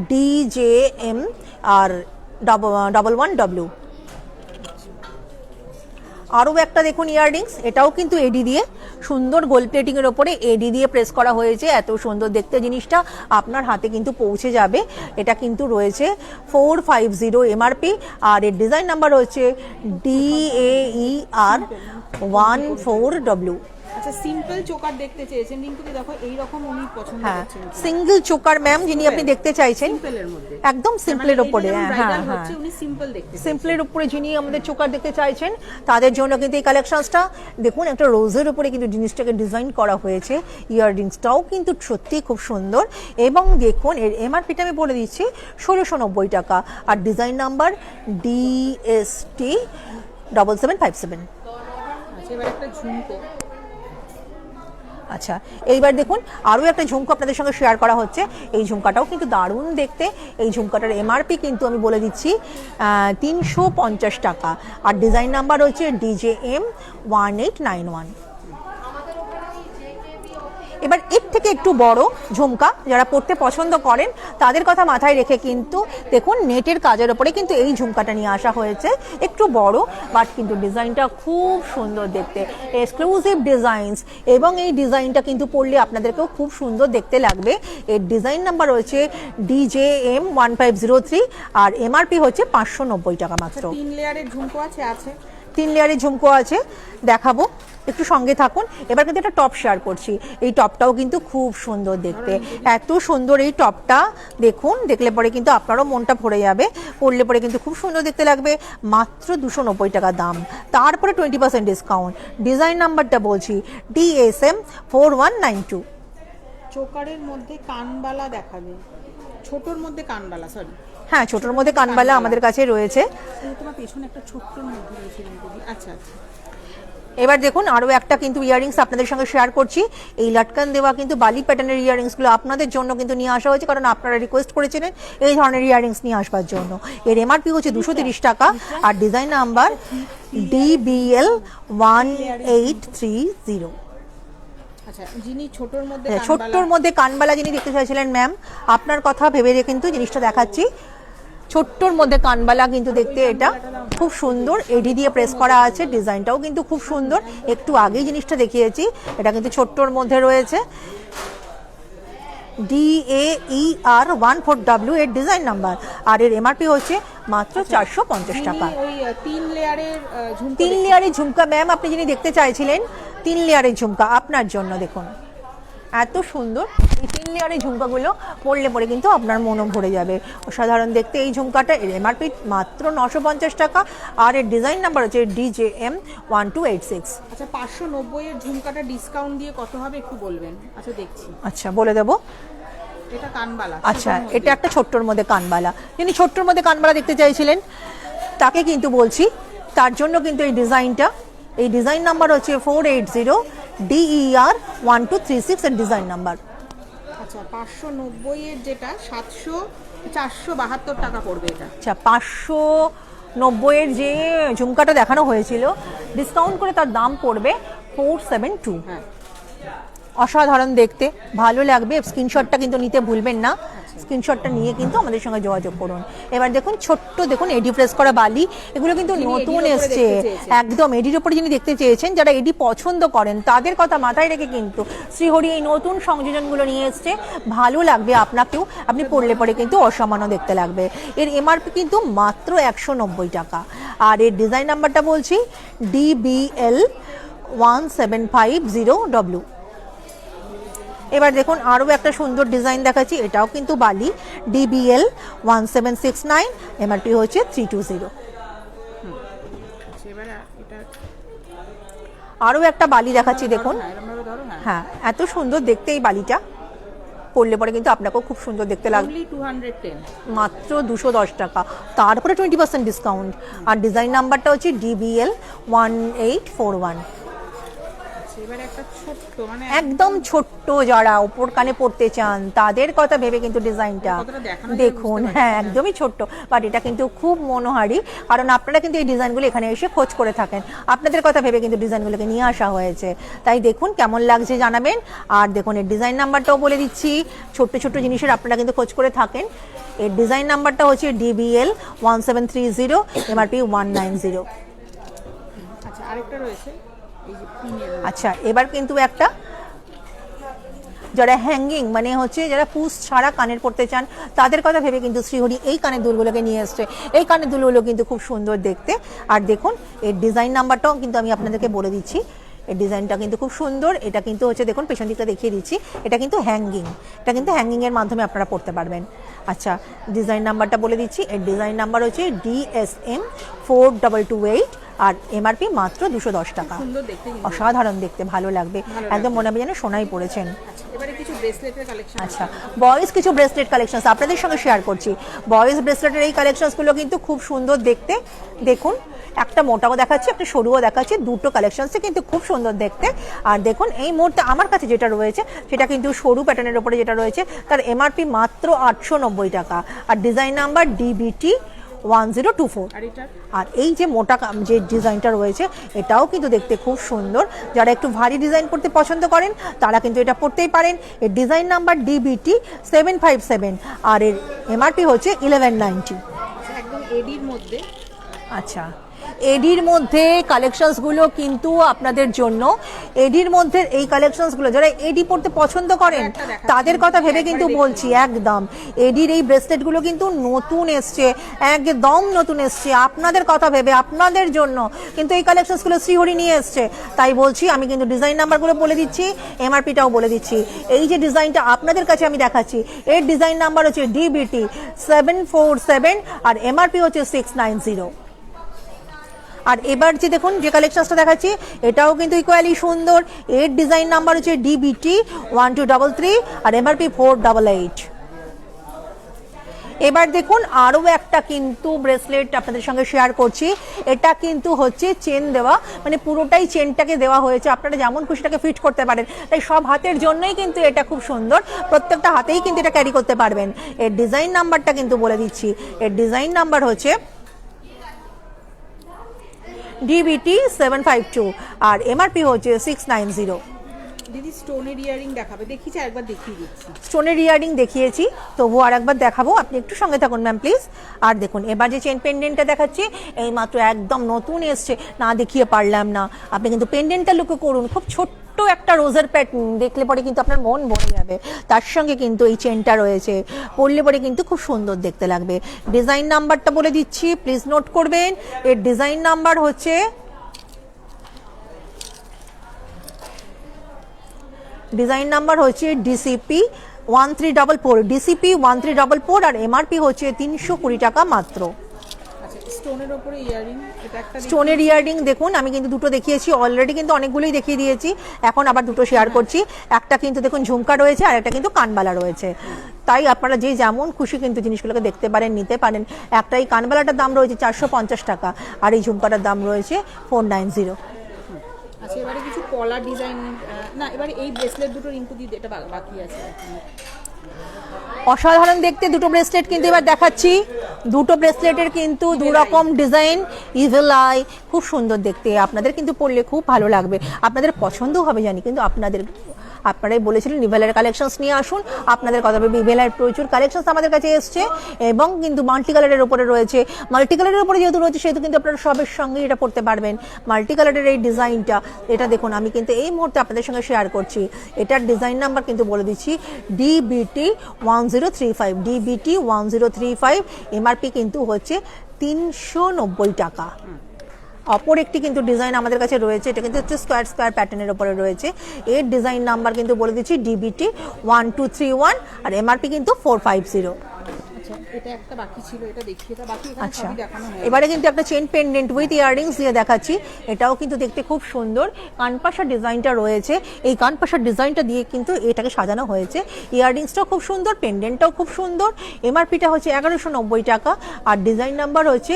Speaker 1: DJM আর 11W। আরও একটা দেখুন ইয়াররিংস, এটাও কিন্তু এডি দিয়ে সুন্দর গোল্ড প্লেটিং এর ওপরে এডি দিয়ে প্রেস করা হয়েছে, এত সুন্দর দেখতে জিনিসটা আপনার হাতে কিন্তু পৌঁছে যাবে। এটা কিন্তু রয়েছে 450 এমআরপি, আর এর ডিজাইন নাম্বার হচ্ছে DAER 14W।
Speaker 2: আচ্ছা, সিম্পল চোকার দেখতে চেয়েছেন রিঙ্কুদি, দেখো এই রকম উনি পছন্দ
Speaker 1: হ্যাঁ,
Speaker 2: করছেন।
Speaker 1: সিঙ্গেল চোকার ম্যাম যিনি আপনি দেখতে চাইছেন,
Speaker 2: সিম্পলের মধ্যে
Speaker 1: একদম সিম্পলের ওপরে। হ্যাঁ হ্যাঁ,
Speaker 2: উনি সিম্পল দেখতে
Speaker 1: সিম্পলের উপরে যিনি আমাদের চোকার দেখতে চাইছেন তাদের জন্য কিন্তু এই কালেকশনসটা দেখুন, একটা রোজের উপরে কিন্তু জিনিসটাকে ডিজাইন করা হয়েছে। ইয়াররিংসটাও কিন্তু সত্যি খুব সুন্দর, এবং দেখুন এর এমআরপিটা আমি বলে দিচ্ছি 1690 টাকা, আর ডিজাইন নাম্বার DST 7757।
Speaker 2: আচ্ছা, এবার একটা ঝুমকো।
Speaker 1: আচ্ছা, এইবার দেখুন আরও একটা ঝুমকো আপনাদের সঙ্গে শেয়ার করা হচ্ছে। এই ঝুমকাটাও কিন্তু দারুণ দেখতে। এই ঝুমকাটার এমআরপি কিন্তু আমি বলে দিচ্ছি 350 টাকা, আর ডিজাইন নাম্বার হচ্ছে DJM 1891। এবার এর থেকে একটু বড় ঝুমকা যারা পরতে পছন্দ করেন তাদের কথা মাথায় রেখে কিন্তু দেখুন নেটের কাজের ওপরে কিন্তু এই ঝুমকাটা নিয়ে আসা হয়েছে, একটু বড় বাট কিন্তু ডিজাইনটা খুব সুন্দর দেখতে, এক্সক্লুসিভ ডিজাইনস, এবং এই ডিজাইনটা কিন্তু পরলে আপনাদেরকেও খুব সুন্দর দেখতে লাগবে। এর ডিজাইন নাম্বার হচ্ছে DJM 1503, আর এমআরপি হচ্ছে 590 টাকা মাত্র।
Speaker 2: 3 লেয়ারের ঝুমকো আছে।
Speaker 1: 3 লেয়ারের ঝুমকো আছে, দেখাবো, একটু সঙ্গে থাকুন। এবার কিন্তু একটা টপ শেয়ার করছি, এই টপটাও কিন্তু খুব সুন্দর দেখতে, এত সুন্দর এই টপটা দেখুন, দেখলে পরে কিন্তু আপনারও মনটা ভরে যাবে, পরলে পরে কিন্তু খুব সুন্দর দেখতে লাগবে। মাত্র 290 টাকা দাম, তারপরে 20% ডিসকাউন্ট। ডিজাইন নাম্বারটা বলছি DSM 4192।
Speaker 2: চোকারের মধ্যে কানবালা দেখাবে, ছোটর মধ্যে কানবালা, সরি
Speaker 1: হ্যাঁ, ছোটোর মধ্যে কানবালা আমাদের কাছে রয়েছে।
Speaker 2: তোমার পেছনে একটা ছোট্টর মধ্যে রয়েছে রিঙ্কুদি। আচ্ছা আচ্ছা,
Speaker 1: এবার দেখুন আরও একটা কিন্তু ইয়াররিংস আপনাদের সঙ্গে শেয়ার করছি। এই লাটকান দেওয়া কিন্তু বালি প্যাটার্নের ইয়াররিংসগুলো আপনাদের জন্য কিন্তু নিয়ে আসা হয়েছে, কারণ আপনারা রিকোয়েস্ট করেছিলেন এই ধরনের ইয়াররিংস নিয়ে আসবার জন্য। এর এমআরপি হচ্ছে 230 টাকা, আর ডিজাইন নাম্বার DBL 1830।
Speaker 2: আচ্ছা, যিনি ছোটর মধ্যে
Speaker 1: ছোট্টর মধ্যে কানবালা যিনি দেখতে চাইছিলেন ম্যাম, আপনার কথা ভেবে কিন্তু জিনিসটা দেখাচ্ছি। ছোট্টর মধ্যে কানবালা কিন্তু দেখতে এটা খুব সুন্দর, এডি দিয়ে প্রেস করা আছে, ডিজাইনটাও কিন্তু খুব সুন্দর। একটু আগেই জিনিসটা দেখিয়েছি, এটা কিন্তু ছোট্টর মধ্যে রয়েছে। DAER 14W এর ডিজাইন নাম্বার, আর এর এমআরপি হচ্ছে মাত্র 450 টাকা।
Speaker 2: ওই 3 লেয়ারের ঝুমকো,
Speaker 1: 3 লেয়ারের ঝুমকা ম্যাম আপনি যিনি দেখতে চাইছিলেন, 3 লেয়ারের ঝুমকা আপনার জন্য দেখুন, এত সুন্দর। এই 3 লেয়ারের ঝুমকাগুলো পরলে পরে কিন্তু আপনার মনও ভরে যাবে, অসাধারণ দেখতে এই ঝুমকাটা। এর এমআরপি মাত্র 950 টাকা, আর এর ডিজাইন নাম্বার হচ্ছে DJM 1286।
Speaker 2: আচ্ছা, 590 এর ঝুমকাটা ডিসকাউন্ট দিয়ে কত হবে একটু বলবেন? আচ্ছা দেখছি,
Speaker 1: আচ্ছা বলে দেবো।
Speaker 2: এটা কানবালা।
Speaker 1: আচ্ছা, এটা একটা ছোট্টর মধ্যে কানবালা, যিনি ছোট্টর মধ্যে কানবালা দেখতে চাইছিলেন তাকে কিন্তু বলছি, তার জন্য কিন্তু এই ডিজাইনটা, এই ডিজাইন নাম্বার হচ্ছে 480 DER 1236 এর ডিজাইন নাম্বার।
Speaker 2: আচ্ছা, 590 এর যেটা 472 টাকা পড়বে এটা।
Speaker 1: আচ্ছা, 590 এর যে ঝুমকাটা দেখানো হয়েছিল ডিসকাউন্ট করে তার দাম পড়বে 472।
Speaker 2: হ্যাঁ,
Speaker 1: অসাধারণ দেখতে, ভালো লাগবে। স্ক্রিনশটটা কিন্তু নিতে ভুলবেন না, স্ক্রিনশটটা নিয়ে কিন্তু আমাদের সঙ্গে যোগাযোগ করুন। এবার দেখুন ছোট্ট, দেখুন এডি প্রেস করা বালি, এগুলো কিন্তু নতুন এসছে, একদম এডির ওপরে যিনি দেখতে চেয়েছেন, যারা এডি পছন্দ করেন তাদের কথা মাথায় রেখে কিন্তু শ্রীহরি এই নতুন সংযোজনগুলো নিয়ে এসছে, ভালো লাগবে আপনাকেও, আপনি পরলে পরে কিন্তু অসামান্য দেখতে লাগবে। এর এমআরপি কিন্তু মাত্র 190 টাকা, আর এর ডিজাইন নাম্বারটা বলছি DBL 1750W। এবার দেখুন আরও একটা সুন্দর ডিজাইন দেখাচ্ছি, এটাও কিন্তু বালি, DBL 1769, এমআরপি হচ্ছে 320। আরও একটা বালি দেখাচ্ছি দেখুন, হ্যাঁ এত সুন্দর দেখতে এই বালিটা, পরলে পরে কিন্তু আপনাকেও খুব সুন্দর দেখতে লাগবে। মাত্র 210 টাকা, তারপরে 20% ডিসকাউন্ট, আর ডিজাইন নাম্বারটা হচ্ছে DBL 1841। একদম ছোট্ট যারা ওপর কানে পড়তে চান তাদের কথা ভেবে কিন্তু ডিজাইনটা দেখুন, হ্যাঁ একদমই ছোট্ট, বাট এটা কিন্তু খুব মনোহারী, কারণ আপনারা কিন্তু এই ডিজাইনগুলো এখানে এসে খোঁজ করে থাকেন, আপনাদের কথা ভেবে কিন্তু ডিজাইনগুলোকে নিয়ে আসা হয়েছে। তাই দেখুন কেমন লাগছে জানাবেন, আর দেখুন এর ডিজাইন নাম্বারটাও বলে দিচ্ছি, ছোট্ট ছোট্ট জিনিসের আপনারা কিন্তু খোঁজ করে থাকেন। এর ডিজাইন নাম্বারটা হচ্ছে DBL 1730, এমআরপি 190।
Speaker 2: আচ্ছা, আরেকটা রয়েছে এই যে পিনের
Speaker 1: আচ্ছা, এবার কিন্তু একটা যারা হ্যাঙ্গিং মানে হচ্ছে যারা পুশ ছাড়া কানের পরতে চান তাদের কথা ভেবে কিন্তু শ্রীহরি এই কানের দুলগুলোকে নিয়ে এসছে। এই কানের দুলগুলো কিন্তু খুব সুন্দর দেখতে। আর দেখুন এর ডিজাইন নাম্বারটাও কিন্তু আমি আপনাদেরকে বলে দিচ্ছি। এর ডিজাইনটা কিন্তু খুব সুন্দর। এটা কিন্তু হচ্ছে দেখুন পেছন দিকটা দেখিয়ে দিচ্ছি, এটা কিন্তু হ্যাঙ্গিং, এটা কিন্তু হ্যাঙ্গিংয়ের মাধ্যমে আপনারা পড়তে পারবেন। আচ্ছা, ডিজাইন নাম্বারটা বলে দিচ্ছি। এর ডিজাইন নাম্বার হচ্ছে DSM 4228 আর MRP মাত্র 210 টাকা।
Speaker 2: সুন্দর দেখতে,
Speaker 1: অসাধারণ দেখতে, ভালো লাগবে, একদম মনে হবে যেন সোনাই পড়েছেন।
Speaker 2: এবারে কিছু ব্রেসলেটের কালেকশন।
Speaker 1: আচ্ছা, বয়েজ কিছু ব্রেসলেট কালেকশনস আপনাদের সঙ্গে শেয়ার করছি। বয়েজ ব্রেসলেটের এই কালেকশনসগুলো কিন্তু খুব সুন্দর দেখতে। দেখুন একটা মোটাও দেখাচ্ছি, একটা সরুও দেখাচ্ছি, দুটো কালেকশনসে কিন্তু খুব সুন্দর দেখতে। আর দেখুন এই মুহূর্তে আমার কাছে যেটা রয়েছে সেটা কিন্তু সরু প্যাটার্নের উপরে যেটা রয়েছে তার MRP মাত্র 890 টাকা আর ডিজাইন নাম্বার DBT 1024। আর এই যে মোটা যে ডিজাইনটা রয়েছে এটাও কিন্তু দেখতে খুব সুন্দর। যারা একটু ভারী ডিজাইন করতে পছন্দ করেন তারা কিন্তু এটা পড়তেই পারেন। এর ডিজাইন নাম্বার DBT 757 আর এর MRP হচ্ছে 1190।
Speaker 2: একদম এডির মধ্যে।
Speaker 1: আচ্ছা, এডির মধ্যে কালেকশনসগুলো কিন্তু আপনাদের জন্য। এডির মধ্যে এই কালেকশনসগুলো যারা এডি পড়তে পছন্দ করেন তাদের কথা ভেবে কিন্তু বলছি। একদম এডির এই ব্রেসলেটগুলো কিন্তু নতুন এসছে, একদম নতুন এসছে আপনাদের কথা ভেবে, আপনাদের জন্য কিন্তু এই কালেকশনসগুলো শ্রীহরি নিয়ে এসছে। তাই বলছি আমি কিন্তু ডিজাইন নাম্বারগুলো বলে দিচ্ছি, MRPটাও বলে দিচ্ছি। এই যে ডিজাইনটা আপনাদের কাছে আমি দেখাচ্ছি এর ডিজাইন নাম্বার হচ্ছে DBT 747 আর MRP হচ্ছে 690। আর এবার যে দেখুন যে কালেকশনসটা দেখাচ্ছি এটাও কিন্তু ইকুয়ালি সুন্দর। এর ডিজাইন নাম্বার হচ্ছে DBT 1233 আর MRP 488। এবার দেখুন আরও একটা কিন্তু ব্রেসলেট আপনাদের সঙ্গে শেয়ার করছি। এটা কিন্তু হচ্ছে চেন দেওয়া, মানে পুরোটাই চেনটাকে দেওয়া হয়েছে, আপনারা যেমন খুশিটাকে ফিট করতে পারেন। তাই সব হাতের জন্যই কিন্তু এটা খুব সুন্দর, প্রত্যেকটা হাতেই কিন্তু এটা ক্যারি করতে পারবেন। এর ডিজাইন নাম্বারটা কিন্তু বলে দিচ্ছি। এর ডিজাইন নাম্বার হচ্ছে DBT 752 আর MRP হচ্ছে 690।
Speaker 2: দিদি স্টোনের ইয়ারিং দেখাবে, দেখিয়েছি একবার দেখিয়ে দিচ্ছি।
Speaker 1: স্টোনের ইয়ারিং দেখিয়েছি, তবুও আরেকবার দেখাবো, আপনি একটু সঙ্গে থাকুন ম্যাম প্লিজ। আর দেখুন এবার যে চেন পেন্ডেন্টটা দেখাচ্ছি এই মাত্র একদম নতুন এসছে, না দেখিয়ে পারলাম না। আপনি কিন্তু পেন্ডেন্টটা লক্ষ্য করুন, খুব ছোট্ট একটা রোজের প্যাটার্ন, দেখলে পরে কিন্তু আপনার মন ভরে যাবে। তার সঙ্গে কিন্তু এই চেনটা রয়েছে, পরলে পরে কিন্তু খুব সুন্দর দেখতে লাগবে। ডিজাইন নাম্বারটা বলে দিচ্ছি, প্লিজ নোট করবেন। এর ডিজাইন নাম্বার হচ্ছে DCP 1344, DCP 1344 আর MRP হচ্ছে 320 টাকা মাত্র।
Speaker 2: স্টোনের উপরে ইয়ারিং, এটা একটা
Speaker 1: স্টোনের ইয়ারিং দেখুন আমি কিন্তু দুটো দেখিয়েছি অলরেডি, কিন্তু অনেকগুলোই দেখিয়ে দিয়েছি, এখন আবার দুটো শেয়ার করছি। একটা কিন্তু দেখুন ঝুমকা রয়েছে আর একটা কিন্তু কানবালা রয়েছে। তাই আপনারা যে যেমন খুশি কিন্তু জিনিসগুলোকে দেখতে পারেন, নিতে পারেন। একটা এই কানবালাটার দাম রয়েছে 450 টাকা আর এই ঝুমকাটার দাম রয়েছে 490।
Speaker 2: আচ্ছা, এবারে কিছু কলার ডিজাইন না, এবারে এই ব্রেসলেট দুটো রিঙ্কু দিয়ে এটা বাকি আছে।
Speaker 1: অসাধারণ দেখতে দুটো ব্রেসলেট কিন্তু এবার দেখাচ্ছি। দুটো ব্রেসলেটের কিন্তু দু রকম ডিজাইন, ইভিল আই, খুব সুন্দর দেখতে। আপনাদের কিন্তু পরলে খুব ভালো লাগবে, আপনাদের পছন্দও হবে জানি। কিন্তু আপনারাই বলেছিলেন ইভেলের কালেকশনস নিয়ে আসুন, আপনাদের কথা ভেবে ইভেলের প্রচুর কালেকশনস আমাদের কাছে এসছে এবং কিন্তু মাল্টি কালারের উপরে রয়েছে। মাল্টি কালারের উপরে যেহেতু রয়েছে সেহেতু কিন্তু আপনারা সবের সঙ্গে এটা পড়তে পারবেন। মাল্টি কালারের এই ডিজাইনটা, এটা দেখুন আমি কিন্তু এই মুহূর্তে আপনাদের সঙ্গে শেয়ার করছি। এটার ডিজাইন নাম্বার কিন্তু বলে দিচ্ছি DBT 1035, DBT 1035, MRP কিন্তু হচ্ছে 390 টাকা। অপর একটি কিন্তু ডিজাইন আমাদের কাছে রয়েছে, এটা কিন্তু হচ্ছে স্কোয়ার প্যাটার্নের উপরে রয়েছে। এর ডিজাইন নাম্বার কিন্তু বলে দিচ্ছি DBT 1231 আর MRP কিন্তু 450।
Speaker 2: এটা একটা বাকি ছিল, এটা দেখিয়ে দাও, বাকি এখানে
Speaker 1: আচ্ছা,
Speaker 2: সবই দেখানো হয়েছে।
Speaker 1: এবারে কিন্তু একটা চেন পেন্ডেন্ট উইথ ইয়াররিংস দিয়ে দেখাচ্ছি। এটাও কিন্তু দেখতে খুব সুন্দর, কানপাশার ডিজাইনটা রয়েছে। এই কানপাশার ডিজাইনটা দিয়ে কিন্তু এটাকে সাজানো হয়েছে। ইয়াররিংসটাও খুব সুন্দর, পেন্ডেন্টটাও খুব সুন্দর। MRPটা হচ্ছে 1190 টাকা আর ডিজাইন নাম্বার হচ্ছে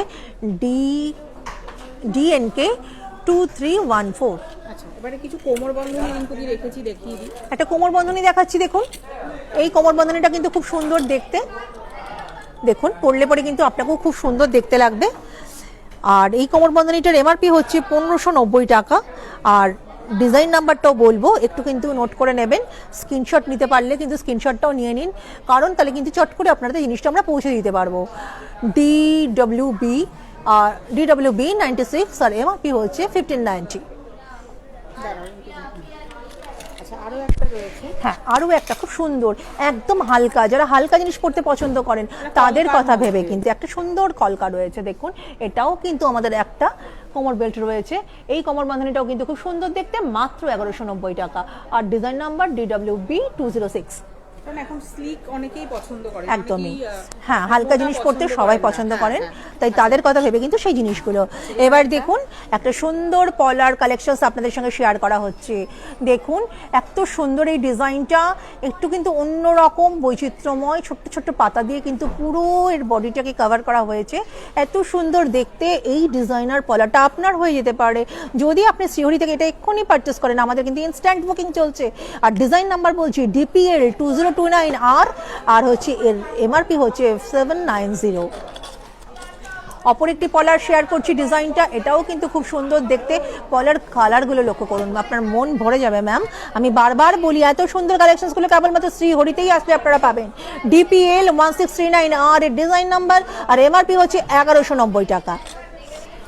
Speaker 1: DNK 2314।
Speaker 2: আচ্ছা, এবারে কিছু কোমর বন্ধনী রিঙ্কু দিয়ে রেখেছি, দেখিয়ে দিই।
Speaker 1: একটা কোমর বন্ধনী দেখাচ্ছি, দেখুন এই কোমর বন্ধনীটা কিন্তু খুব সুন্দর দেখতে। দেখুন পরলে পরে কিন্তু আপনাকেও খুব সুন্দর দেখতে লাগবে। আর এই কোমর বন্ধনীটার MRP হচ্ছে 1590 টাকা আর ডিজাইন নাম্বারটাও বলবো, একটু কিন্তু নোট করে নেবেন। স্ক্রিনশট নিতে পারলে কিন্তু স্ক্রিনশটটাও নিয়ে নিন, কারণ তাহলে কিন্তু চট করে আপনাদের জিনিসটা আমরা পৌঁছে দিতে পারবো। DWB 96 আর MRP হচ্ছে 1590।
Speaker 2: দাঁড়াও, আচ্ছা আরো একটা রয়েছে।
Speaker 1: হ্যাঁ, আরও একটা খুব সুন্দর, একদম হালকা, যারা হালকা জিনিস পড়তে পছন্দ করেন তাদের কথা ভেবে কিন্তু একটা সুন্দর কলকা রয়েছে। দেখুন এটাও কিন্তু আমাদের একটা কোমর বেল্ট রয়েছে, এই কোমর বাঁধানিটাও কিন্তু খুব সুন্দর দেখতে, মাত্র 1190 টাকা। আর ডিজাইন নাম্বার DWB206।
Speaker 2: কারণ এখন স্লিক অনেকেই পছন্দ করে,
Speaker 1: একদমই,
Speaker 2: অনেকেই,
Speaker 1: হ্যাঁ, হালকা জিনিস পড়তে সবাই পছন্দ করেন, তাই তাদের কথা ভেবে কিন্তু সেই জিনিসগুলো। এবার দেখুন একটা সুন্দর পলার কালেকশনস আপনাদের সঙ্গে শেয়ার করা হচ্ছে। দেখুন এত সুন্দর এই ডিজাইনটা, একটু কিন্তু অন্যরকম বৈচিত্র্যময়, ছোট্ট ছোট্ট পাতা দিয়ে কিন্তু পুরো এর বডিটাকে কভার করা হয়েছে। এত সুন্দর দেখতে এই ডিজাইনার পলাটা আপনার হয়ে যেতে পারে যদি আপনি শ্রীহরি থেকে এটা এক্ষুনি পারচেস করেন। আমাদের কিন্তু ইনস্ট্যান্ট বুকিং চলছে। আর ডিজাইন নাম্বার বলছি DPL2029R, আর হচ্ছে এর MRP হচ্ছে 790। অপর একটি পলার শেয়ার করছি ডিজাইনটা, এটাও কিন্তু খুব সুন্দর দেখতে। পলার কালারগুলো লক্ষ্য করুন, আপনার মন ভরে যাবে ম্যাম। আমি বারবার বলি এত সুন্দর কালেকশনসগুলো কেবলমাত্র শ্রীহরিতেই আসলে আপনারা পাবেন। DPL1639R এর ডিজাইন নাম্বার, আর MRP হচ্ছে 1190 টাকা।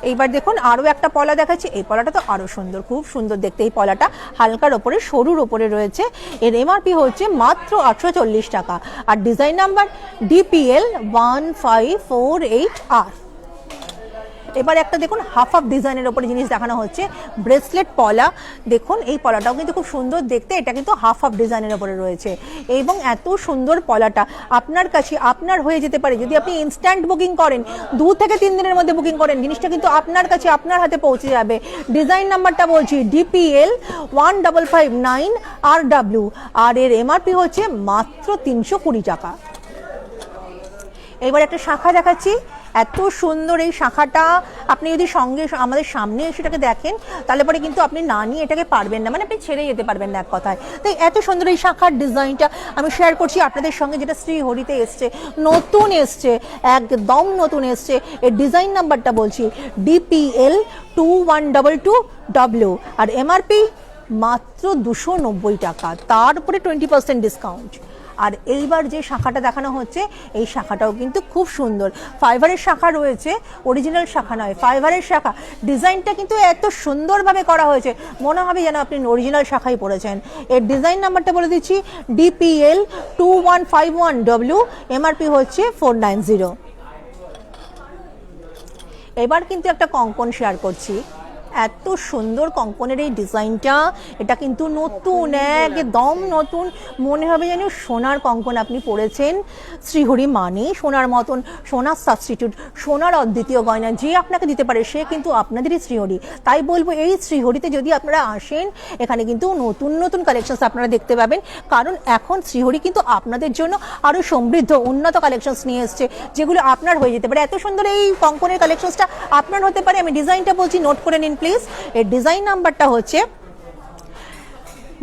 Speaker 1: এইবার দেখুন আরও একটা পলা দেখাচ্ছি, এই পলাটা তো আরও সুন্দর, খুব সুন্দর দেখতে। এই পলাটা হালকার ওপরে, সরুর ওপরে রয়েছে, এর MRP হচ্ছে মাত্র 840 টাকা। আর ডিজাইন নাম্বার DPL1548R। এবার একটা দেখুন হাফ হাফ ডিজাইনের ওপরে জিনিস দেখানো হচ্ছে, ব্রেসলেট পলা। দেখুন এই পলাটাও কিন্তু খুব সুন্দর দেখতে, এটা কিন্তু হাফ হাফ ডিজাইনের ওপরে রয়েছে। এবং এত সুন্দর পলাটা আপনার কাছে আপনার হয়ে যেতে পারে যদি আপনি ইনস্ট্যান্ট বুকিং করেন, 2 থেকে 3 দিনের মধ্যে বুকিং করেন, জিনিসটা কিন্তু আপনার কাছে আপনার হাতে পৌঁছে যাবে। ডিজাইন নাম্বারটা বলছি DPL1559RW, আর এর MRP হচ্ছে মাত্র 320 টাকা। এবার একটা শাখা দেখাচ্ছি, এত সুন্দর এই শাখাটা, আপনি যদি সঙ্গে আমাদের সামনে সেটাকে দেখেন তাহলে পরে কিন্তু আপনি না নিয়ে এটাকে পারবেন না, মানে আপনি ছেড়ে যেতে পারবেন না এক কথায়। তাই এত সুন্দর এই শাখার ডিজাইনটা আমি শেয়ার করছি আপনাদের সঙ্গে, যেটা শ্রীহরিতে এসছে, নতুন এসছে, একদম নতুন এসছে। এর ডিজাইন নাম্বারটা বলছি DPL2122W, আর MRP মাত্র 290 টাকা, তার উপরে 20% ডিসকাউন্ট। আর এইবার যে শাখাটা দেখানো হচ্ছে, এই শাখাটাও কিন্তু খুব সুন্দর, ফাইবারের শাখা রয়েছে, অরিজিনাল শাখা নয়, ফাইবারের শাখা। ডিজাইনটা কিন্তু এত সুন্দরভাবে করা হয়েছে, মনে হবে যেন আপনি অরিজিনাল শাখাই পড়েছেন। এর ডিজাইন নাম্বারটা বলে দিচ্ছি DPL2151W, MRP হচ্ছে 490। এবার কিন্তু একটা কঙ্কন শেয়ার করছি, এত সুন্দর কঙ্কনের এই ডিজাইনটা, এটা কিন্তু নতুন, একদম নতুন, মনে হবে যেন সোনার কঙ্কন আপনি পরেছেন। শ্রীহরি মানে সোনার মতন, সোনার সাবস্টিটিউট, সোনার অদ্বিতীয় গয়না যে আপনাকে দিতে পারে সে কিন্তু আপনাদেরই শ্রীহরি। তাই বলবো এই শ্রীহরিতে যদি আপনারা আসেন, এখানে কিন্তু নতুন নতুন কালেকশনস আপনারা দেখতে পাবেন, কারণ এখন শ্রীহরি কিন্তু আপনাদের জন্য আরও সমৃদ্ধ উন্নত কালেকশনস নিয়ে এসছে, যেগুলো আপনার হয়ে যেতে পারে। এত সুন্দর এই কঙ্কনের কালেকশনসটা আপনার হতে পারে। আমি ডিজাইনটা বলছি, নোট করে নিন প্লিজ। এর ডিজাইন নাম্বারটা হচ্ছে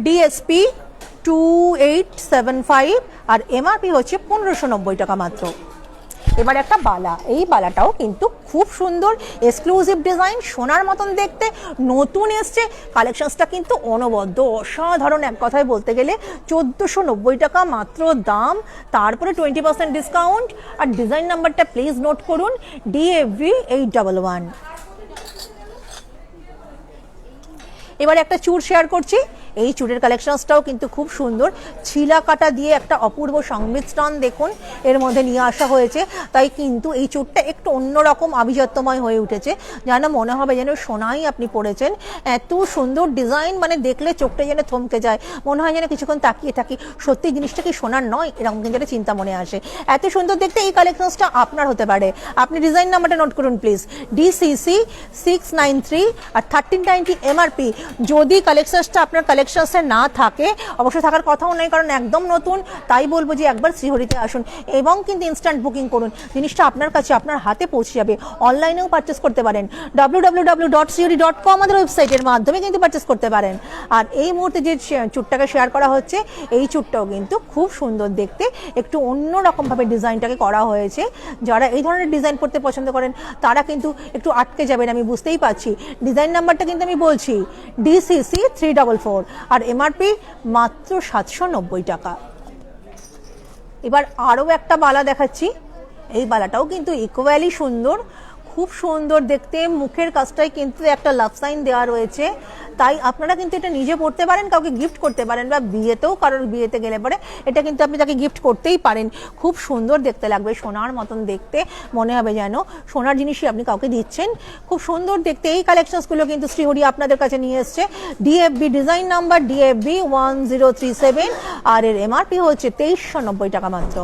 Speaker 1: DSP2875, আর MRP হচ্ছে 1590 টাকা মাত্র। এবার একটা বালা, এই বালাটাও কিন্তু খুব সুন্দর, এক্সক্লুসিভ ডিজাইন, সোনার মতন দেখতে, নতুন এসছে। কালেকশনসটা কিন্তু অনবদ্য, অসাধারণ, এক কথায় বলতে গেলে 1490 টাকা মাত্র দাম, তারপরে 20% ডিসকাউন্ট। আর ডিজাইন নাম্বারটা প্লিজ নোট করুন DFV811। এবার একটা চুড় শেয়ার করছি, এই চুড়ের কালেকশনসটাও কিন্তু খুব সুন্দর, ছিলা কাটা দিয়ে একটা অপূর্ব সংমিশ্রণ দেখুন এর মধ্যে নিয়ে আসা হয়েছে। তাই কিন্তু এই চুড়টা একটু অন্যরকম আভিজাত্যময় হয়ে উঠেছে, যেন মনে হবে যেন সোনাই আপনি পরেছেন। এত সুন্দর ডিজাইন, মানে দেখলে চোখটা যেন থমকে যায়, মনে হয় যেন কিছুক্ষণ তাকিয়ে থাকি, সত্যি জিনিসটা কি সোনার নয়, এরকম কিন্তু একটা চিন্তা মনে আসে। এত সুন্দর দেখতে এই কালেকশনসটা আপনার হতে পারে। আপনি ডিজাইন নাম্বারটা নোট করুন প্লিজ, DCC693 আর 1390 MRP। যদি কালেকশনসটা আপনার কালেকশনসে না থাকে, অবশ্যই থাকার কথাও নয়, কারণ একদম নতুন, তাই বলবো যে একবার শ্রীহরিতে আসুন এবং কিন্তু ইনস্ট্যান্ট বুকিং করুন, জিনিসটা আপনার কাছে আপনার হাতে পৌঁছে যাবে। অনলাইনেও পারচেস করতে পারেন, www.srihori.com আমাদের ওয়েবসাইটের মাধ্যমে কিন্তু পারচেস করতে পারেন। আর এই মুহূর্তে যে চুটটাকে শেয়ার করা হচ্ছে, এই চুটটাও কিন্তু খুব সুন্দর দেখতে, একটু অন্যরকমভাবে ডিজাইনটাকে করা হয়েছে। যারা এই ধরনের ডিজাইন করতে পছন্দ করেন তারা কিন্তু একটু আটকে যাবেন, আমি বুঝতেই পারছি। ডিজাইন নাম্বারটা কিন্তু আমি বলছি DCC344, আর MRP মাত্র 790 টাকা। এবার আরও একটা বালা দেখাচ্ছি, এই বালাটাও কিন্তু ইকুয়ালি সুন্দর, খুব সুন্দর দেখতে, মুখের কাজটাই কিন্তু একটা লাভ সাইন দেওয়া রয়েছে, তাই আপনারা কিন্তু এটা নিজে পড়তে পারেন, কাউকে গিফট করতে পারেন, বা বিয়েতেও কারোর বিয়েতে গেলে পরে এটা কিন্তু আপনি তাকে গিফট করতেই পারেন। খুব সুন্দর দেখতে লাগবে, সোনার মতন দেখতে মনে হবে যেন সোনার জিনিসই আপনি কাউকে দিচ্ছেন। খুব সুন্দর দেখতে এই কালেকশনসগুলো কিন্তু শ্রীহরি আপনাদের কাছে নিয়ে এসছে। ডিএফবি ডিজাইন নাম্বার ডিএফবি 1037, আর এর এমআরপি হচ্ছে 2390 টাকা মাত্র।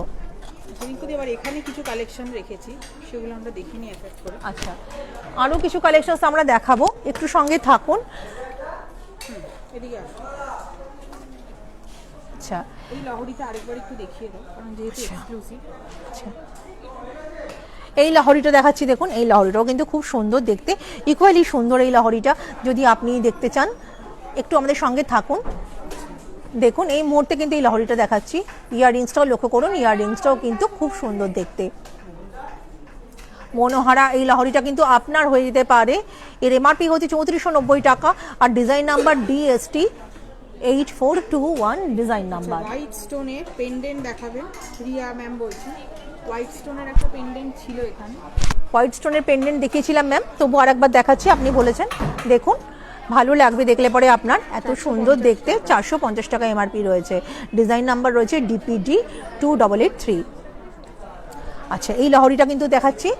Speaker 2: এবার এখানে কিছু কালেকশন রেখেছি, সেগুলো আমরা দেখে নিই এক এক করে।
Speaker 1: আচ্ছা, আরও কিছু কালেকশনস আমরা দেখাবো, একটু সঙ্গে থাকুন।
Speaker 2: এদিকে আসো।
Speaker 1: আচ্ছা,
Speaker 2: এই লহরিটা আরেকবার একটু দেখিয়ে দাও, কারণ যেহেতু এক্সক্লুসিভ।
Speaker 1: আচ্ছা, এই লহরিটা দেখাচ্ছি, দেখুন এই লহরিটাও কিন্তু খুব সুন্দর দেখতে, ইকুয়ালি সুন্দর এই লহরিটা। যদি আপনি দেখতে চান একটু আমাদের সঙ্গে থাকুন। দেখুন এই মুহূর্তে কিন্তু এই লহরিটা দেখাচ্ছি, ইয়াররিংসটাও লক্ষ্য করুন, ইয়াররিংসটাও কিন্তু খুব সুন্দর দেখতে, মনোহারা এই লহরিটা কিন্তু আপনার হয়ে যেতে পারে। এর এমআরপি হচ্ছে 3490 টাকা, আর design number DST 8421 design number.
Speaker 2: White স্টোনের পেন্ডেন্ট দেখাবেন, রিয়া ম্যাম বলছেন। হোয়াইট স্টোনের একটা পেন্ডেন্ট ছিল এখানে,
Speaker 1: হোয়াইট স্টোনের পেন্ডেন্ট দেখিয়েছিলাম ম্যাম, তবু আরেকবার দেখাচ্ছি, আপনি বলেছেন। দেখুন ভালো লাগবে দেখলে পরে আপনার, এত সুন্দর দেখতে। 450 টাকা এমআরপি রয়েছে, ডিজাইন নাম্বার রয়েছে ডিপিডি 2883। আচ্ছা, এই লহরিটা কিন্তু দেখাচ্ছি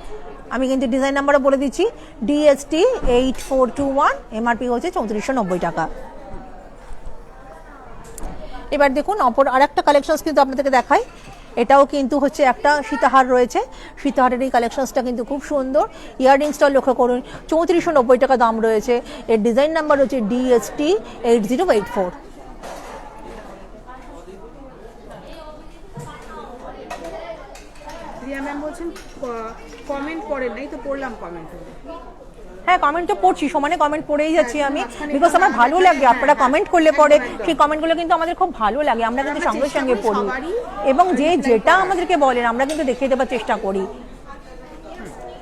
Speaker 1: আমি, কিন্তু ডিজাইন নাম্বারও বলে দিচ্ছি, ডিএসটি 8421, এমআরপি হচ্ছে 3490 টাকা। এবার দেখুন অপর আরেকটা কালেকশনস কিন্তু আপনাদেরকে দেখাই, এটাও কিন্তু হচ্ছে একটা সীতাহার রয়েছে, সীতাহারের এই কালেকশনসটা কিন্তু খুব সুন্দর। ইয়াররিংসটাও লক্ষ্য করুন, 3490 টাকা দাম রয়েছে। এর ডিজাইন নাম্বার হচ্ছে ডিএসটি 8084।
Speaker 2: রিয়া ম্যাম বলছেন কমেন্ট করেন নাই, তো পড়লাম কমেন্ট।
Speaker 1: হ্যাঁ, কমেন্ট তো পড়ছি, সমানে কমেন্ট পড়েই যাচ্ছি আমি, বিকজ আমার ভালো লাগে, আপনারা কমেন্ট করলে পরে সেই কমেন্টগুলো কিন্তু আমাদের খুব ভালো লাগে, আমরা কিন্তু সঙ্গে সঙ্গে পড়ি, এবং যে যেটা আমাদেরকে বলেন আমরা কিন্তু দেখিয়ে দেওয়ার চেষ্টা করি।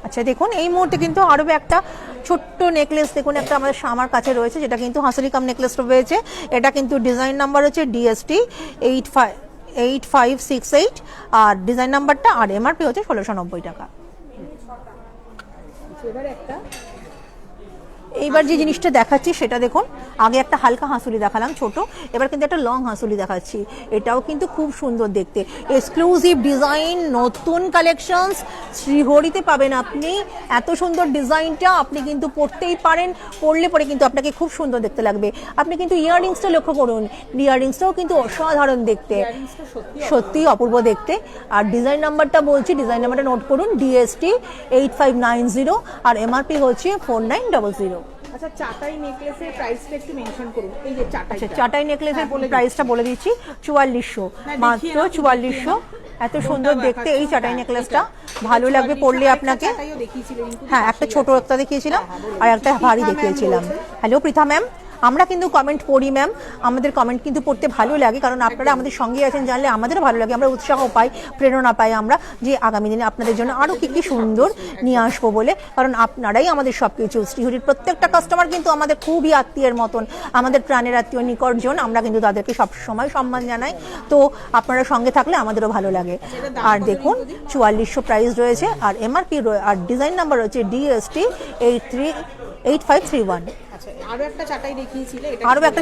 Speaker 1: আচ্ছা, দেখুন এই মুহূর্তে কিন্তু আরও একটা ছোট্ট নেকলেস দেখুন, একটা আমার কাছে রয়েছে, যেটা কিন্তু হাসিলিকাম নেকলেস রয়েছে। এটা কিন্তু ডিজাইন নাম্বার হচ্ছে ডিএসটি 8568, আর ডিজাইন নাম্বারটা আর এমআরপি হচ্ছে 1690 টাকা।
Speaker 2: এবার একটা
Speaker 1: এইবার যে জিনিসটা দেখাচ্ছি সেটা দেখুন, আগে একটা হালকা হাঁসুলি দেখালাম ছোট, এবার কিন্তু একটা লং হাঁসুলি দেখাচ্ছি, এটাও কিন্তু খুব সুন্দর দেখতে, এক্সক্লুসিভ ডিজাইন, নতুন কালেকশনস শ্রীহরিতে পাবেন আপনি। এত সুন্দর ডিজাইনটা আপনি কিন্তু পরতেই পারেন, পরলে পরে কিন্তু আপনাকে খুব সুন্দর দেখতে লাগবে। আপনি কিন্তু ইয়াররিংসটা লক্ষ্য করুন, ইয়াররিংসটাও কিন্তু অসাধারণ দেখতে, সত্যিই অপূর্ব দেখতে। আর ডিজাইন নাম্বারটা বলছি, ডিজাইন নাম্বারটা নোট করুন, ডিএসটি 8590, আর এমআরপি হচ্ছে 4900।
Speaker 2: আচ্ছা, চাটাই নেকলেসের প্রাইসটা একটু মেনশন করুন। এই যে চাটাই,
Speaker 1: আচ্ছা, চাটাই নেকলেসের প্রাইসটা বলে দিচ্ছি, 4400, মাত্র 4400। এত সুন্দর দেখতে এই চাটাই নেকলেসটা, ভালো লাগবে পরলে আপনাকে। হ্যাঁ, একটা ছোট একটা দেখিয়েছিলাম, আর একটা ভারী দেখিয়েছিলাম। হ্যালো পৃথা ম্যাম, আমরা কিন্তু কমেন্ট পড়ি ম্যাম, আমাদের কমেন্ট কিন্তু পড়তে ভালো লাগে, কারণ আপনারা আমাদের সঙ্গে আছেন জানলে আমাদেরও ভালো লাগে, আমরা উৎসাহ পাই, প্রেরণা পাই আমরা, যে আগামী দিনে আপনাদের জন্য আরও কী কী সুন্দর নিয়ে আসবো বলে, কারণ আপনারাই আমাদের সব কিছু। শ্রীহরির প্রত্যেকটা কাস্টমার কিন্তু আমাদের খুবই আত্মীয়ের মতন, আমাদের প্রাণের আত্মীয়, নিকটজন, আমরা কিন্তু তাদেরকে সবসময় সম্মান জানাই, তো আপনারা সঙ্গে থাকলে আমাদেরও ভালো লাগে। আর দেখুন 4400 প্রাইস রয়েছে, আর এমআরপি আর ডিজাইন নাম্বার রয়েছে ডিএসটি 8531।
Speaker 2: আরো একটা